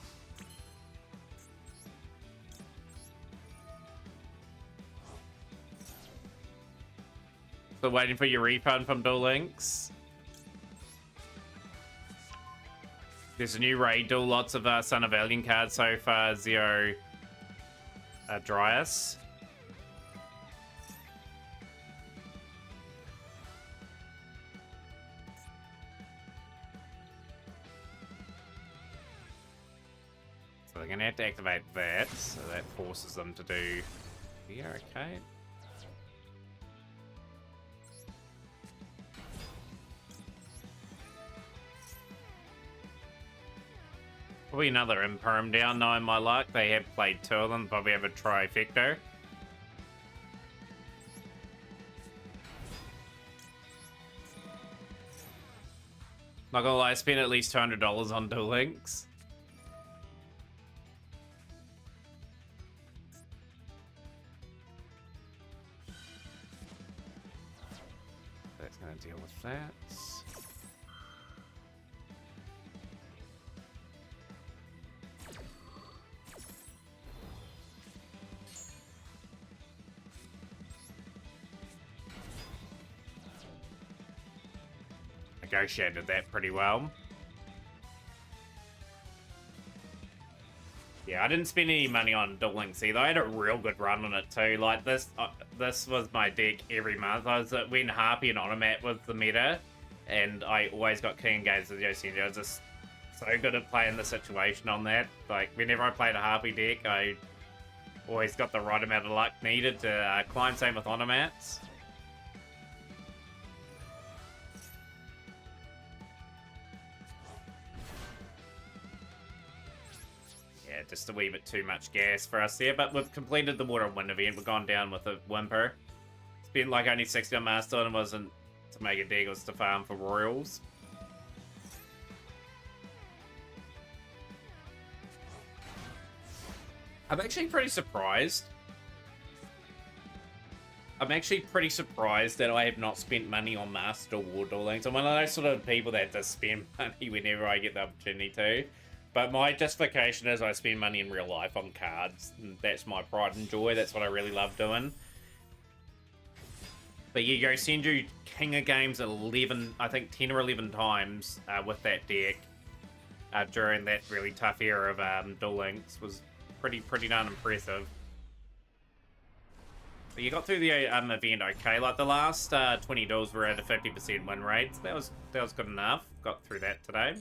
So waiting for your refund from Duel Links. There's a new raid duel, lots of Son of Alien cards so far. Zero Dryas. So they're gonna have to activate that, so that forces them to do. Yeah, okay. Probably another Imperm down, knowing my luck. They have played two of them, probably have a trifecta. Not gonna lie, I spent at least $200 on Duel Links. That's gonna deal with that. Negotiated that pretty well. Yeah, I didn't spend any money on Duel Links either. I had a real good run on it too. Like this was my deck every month. I was when Harpy and Onomat was the meta, and I always got King games with Yugioh. I was just so good at playing the situation on that. Like whenever I played a Harpy deck, I always got the right amount of luck needed to climb. Same with Onomats. Just a wee bit too much gas for us there, but we've completed the Water and Wind event. We've gone down with a whimper. It's been like only 60 on Master, and it wasn't to make a deck, it was to farm for Royals. I'm actually pretty surprised. That I have not spent money on Master War Duel Links. I'm one of those sort of people that just spend money whenever I get the opportunity to. But my justification is I spend money in real life on cards. And that's my pride and joy. That's what I really love doing. But Yugioh send you King of Games 11, I think 10 or 11 times with that deck during that really tough era of Duel Links. Was pretty darn impressive. But you got through the event okay. Like the last 20 duels were at a 50% win rate. So that was good enough. Got through that today.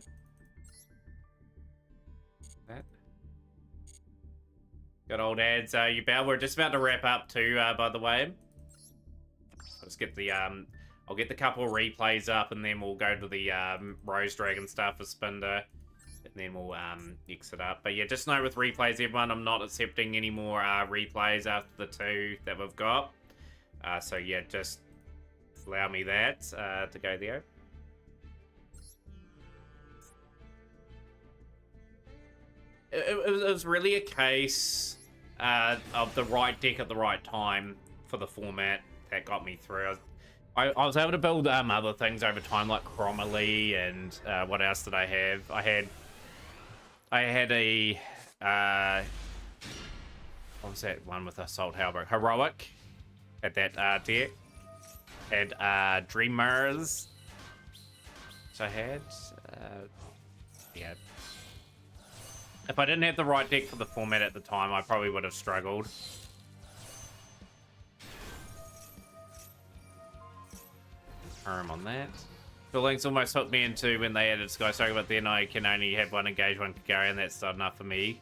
Good old ads, you bow. We're just about to wrap up too, by the way. Let's get the I'll get the couple of replays up, and then we'll go to the Rose Dragon stuff for Spinder, and then we'll exit up. But yeah, just know with replays, everyone, I'm not accepting any more replays after the 2 that we've got. So yeah, just allow me that to go there. It was really a case of the right deck at the right time for the format that got me through. I was able to build other things over time, like Chromoly, and what else did I have? I had a what was that one with Assault Halberd? Heroic. Had that deck. Had Dreamers. So I had yeah. If I didn't have the right deck for the format at the time, I probably would have struggled. On that. Buildings almost hooked me into when they added Sky Striker, but then I can only have one engage, one Kagari, and that's not enough for me.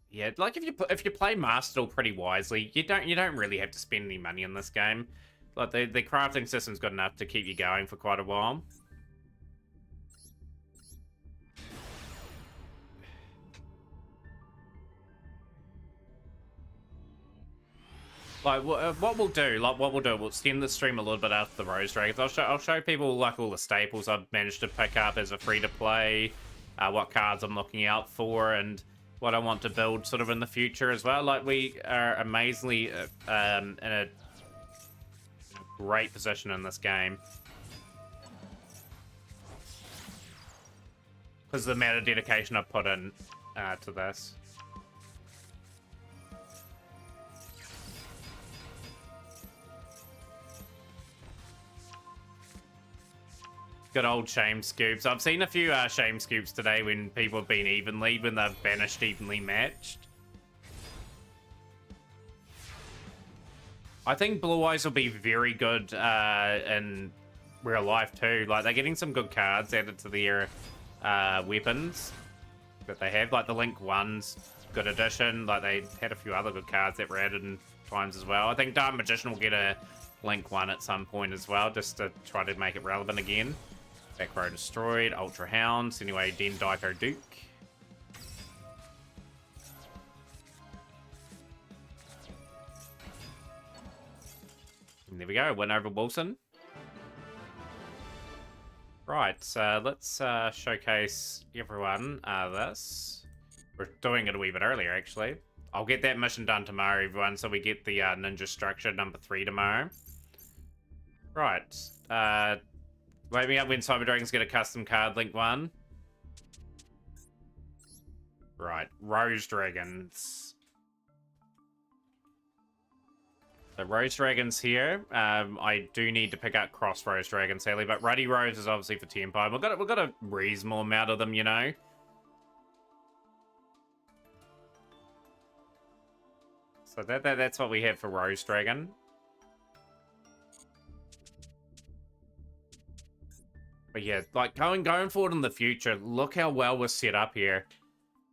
Yeah, like if you play Master pretty wisely, you don't really have to spend any money in this game. Like the crafting system's good enough to keep you going for quite a while. Like what we'll do, we'll extend the stream a little bit after the Rose Dragons. I'll show people like all the staples I've managed to pick up as a free to play, what cards I'm looking out for, and what I want to build sort of in the future as well. Like we are amazingly in a great position in this game because of the amount of dedication I've put in to this. Good old shame scoops. I've seen a few shame scoops today when people have been when they've banished evenly matched. I think Blue Eyes will be very good in real life too. Like they're getting some good cards added to their weapons that they have. Like the Link 1's good addition. Like they had a few other good cards that were added in times as well. I think Dark Magician will get a Link 1 at some point as well, just to try to make it relevant again. Back row destroyed, Ultra Hounds. Anyway, Den Daiko Duke. And there we go, win over Wilson. Right, so let's showcase everyone this. We're doing it a wee bit earlier, actually. I'll get that mission done tomorrow, everyone, so we get the Ninja Structure number 3 tomorrow. Right, wake me up when Cyber Dragons get a custom card, Link 1. Right, Rose Dragons. The Rose Dragons here. I do need to pick up Cross Rose Dragons, sadly, but Ruddy Rose is obviously for Tempo. We've got a reasonable amount of them, you know. So that's what we have for Rose Dragon. But yeah, like going forward in the future, look how well we're set up here.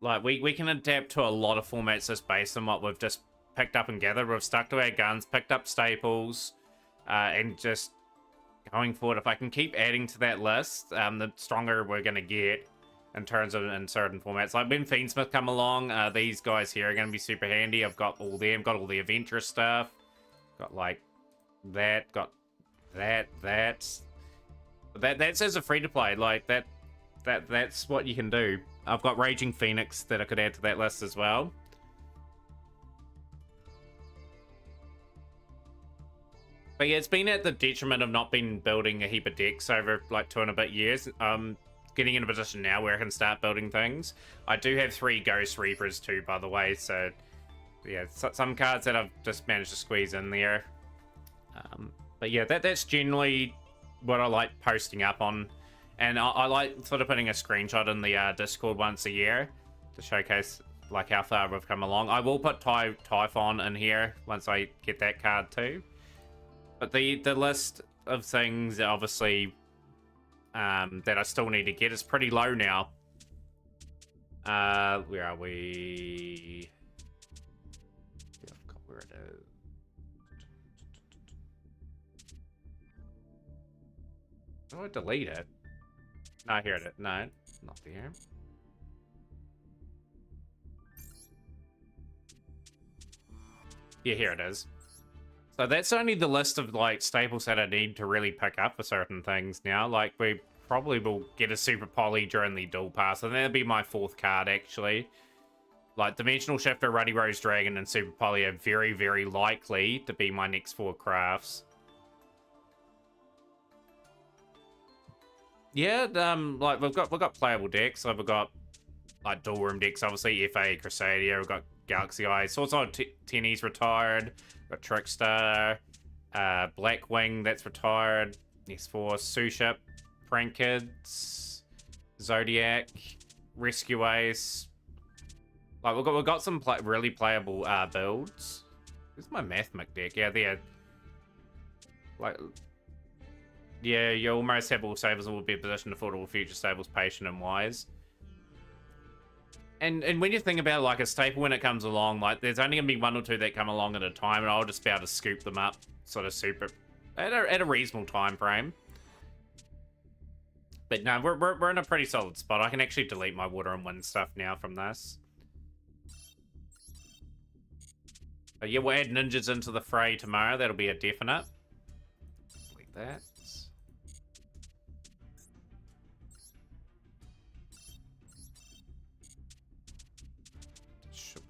Like we can adapt to a lot of formats just based on what we've just picked up and gathered. We've stuck to our guns, picked up staples, and just going forward, if I can keep adding to that list, the stronger we're gonna get in terms of in certain formats. Like when Fiendsmith come along, these guys here are gonna be super handy. I've got all them, got all the adventurous stuff, got like that, got that's as a free to play. Like that's what you can do. I've got Raging Phoenix that I could add to that list as well. But yeah, it's been at the detriment of not been building a heap of decks over like 2 and a bit years. Getting in a position now where I can start building things. I do have 3 Ghost Reapers too, by the way. So yeah, some cards that I've just managed to squeeze in there. But yeah, that's generally what I like posting up on, and I like sort of putting a screenshot in the Discord once a year to showcase like how far we've come along. I will put Typhon in here once I get that card too. But the list of things obviously that I still need to get is pretty low now. Where are we? Yeah, I forgot where it is. Oh, I delete it. No, here it is. No, not there. Yeah, here it is. So that's only the list of like staples that I need to really pick up for certain things now. Like we probably will get a super poly during the dual pass, and that'll be my 4th card actually. Like Dimensional Shifter, Ruddy Rose Dragon, and Super Poly are very, very likely to be my next 4 crafts. Yeah, like we've got playable decks. Like we've got like dual room decks, obviously FA Crusadia. We've got Galaxy Eye, Swords on Tenny's retired. We've got Trickster, Blackwing that's retired. S4, Suship, Prankids, Zodiac, Rescue Ace. Like we've got some really playable builds. Where's my Mathmic deck? Yeah, there. Like. Yeah, you almost have all stables and will be in position to afford all future stables, patient and wise. And when you think about like a staple when it comes along, like there's only gonna be 1 or 2 that come along at a time, and I'll just be able to scoop them up, sort of super at a reasonable time frame. But no, we're in a pretty solid spot. I can actually delete my water and wind stuff now from this. But yeah, we'll add ninjas into the fray tomorrow. That'll be a definite. Delete that.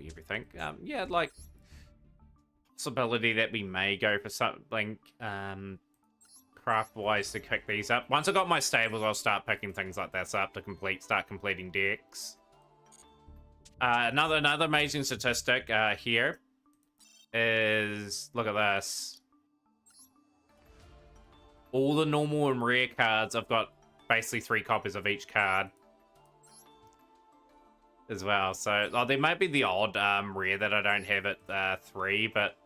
Everything. Yeah, like possibility that we may go for something craft wise to kick these up. Once I got my stables, I'll start picking things like this up to start completing decks. Another amazing statistic here is, look at this. All the normal and rare cards, I've got basically 3 copies of each card as well. So there might be the odd rare that I don't have at 3, but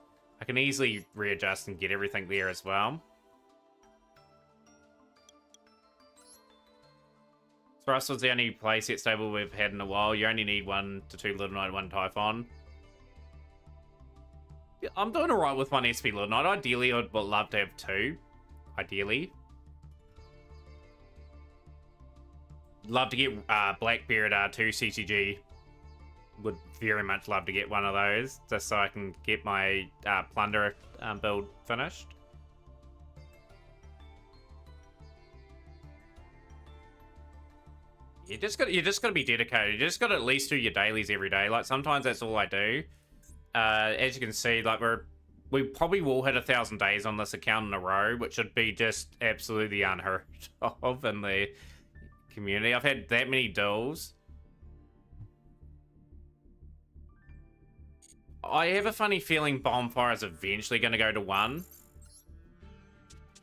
I can easily readjust and get everything there as well. Thrust was the only playset stable we've had in a while. You only need 1 to 2 Little Knight, 1 Typhon. Yeah, I'm doing alright with 1 SP Little Knight. Ideally, I'd love to have 2. Ideally. Love to get Blackbeard 2 CCG. Would very much love to get one of those, just so I can get my Plunder build finished. You just got to be dedicated. You just got to at least do your dailies every day. Like sometimes that's all I do. As you can see, like we probably will hit 1,000 days on this account in a row, which would be just absolutely unheard of in the community. I've had that many duels. I have a funny feeling Bonfire is eventually going to go to 1.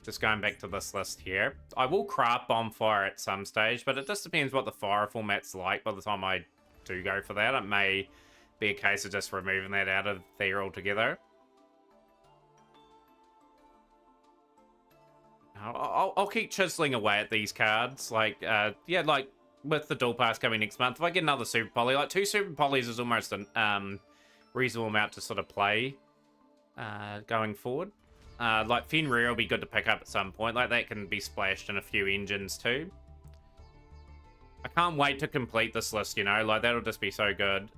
Just going back to this list here. I will craft Bonfire at some stage, but it just depends what the fire format's like by the time I do go for that. It may be a case of just removing that out of there altogether. I'll keep chiseling away at these cards. Like, yeah, like with the dual pass coming next month, if I get another super poly, like 2 super polys is almost a reasonable amount to sort of play going forward. Like Fenrir will be good to pick up at some point. Like that can be splashed in a few engines too. I can't wait to complete this list, you know, like that'll just be so good.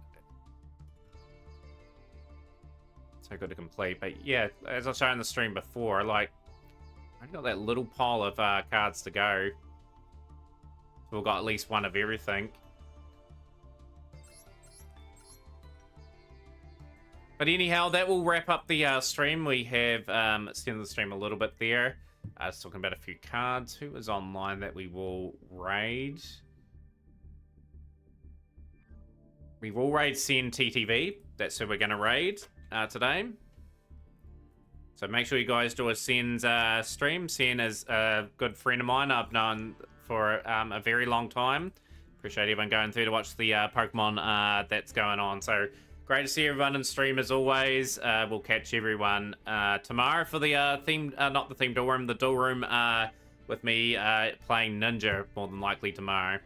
So good to complete. But yeah, as I showed in the stream before, like I've got that little pile of cards to go. So we've got at least 1 of everything. But anyhow, that will wrap up the stream. We have extended the stream a little bit there. Just talking about a few cards. Who is online that we will raid? We will raid CNTTV. That's who we're going to raid today. So make sure you guys do a Sen's stream. Sen is a good friend of mine. I've known for a very long time. Appreciate everyone going through to watch the Pokemon that's going on. So great to see everyone in stream as always. We'll catch everyone tomorrow for the theme, not the theme duel room, the duel room with me playing Ninja more than likely tomorrow.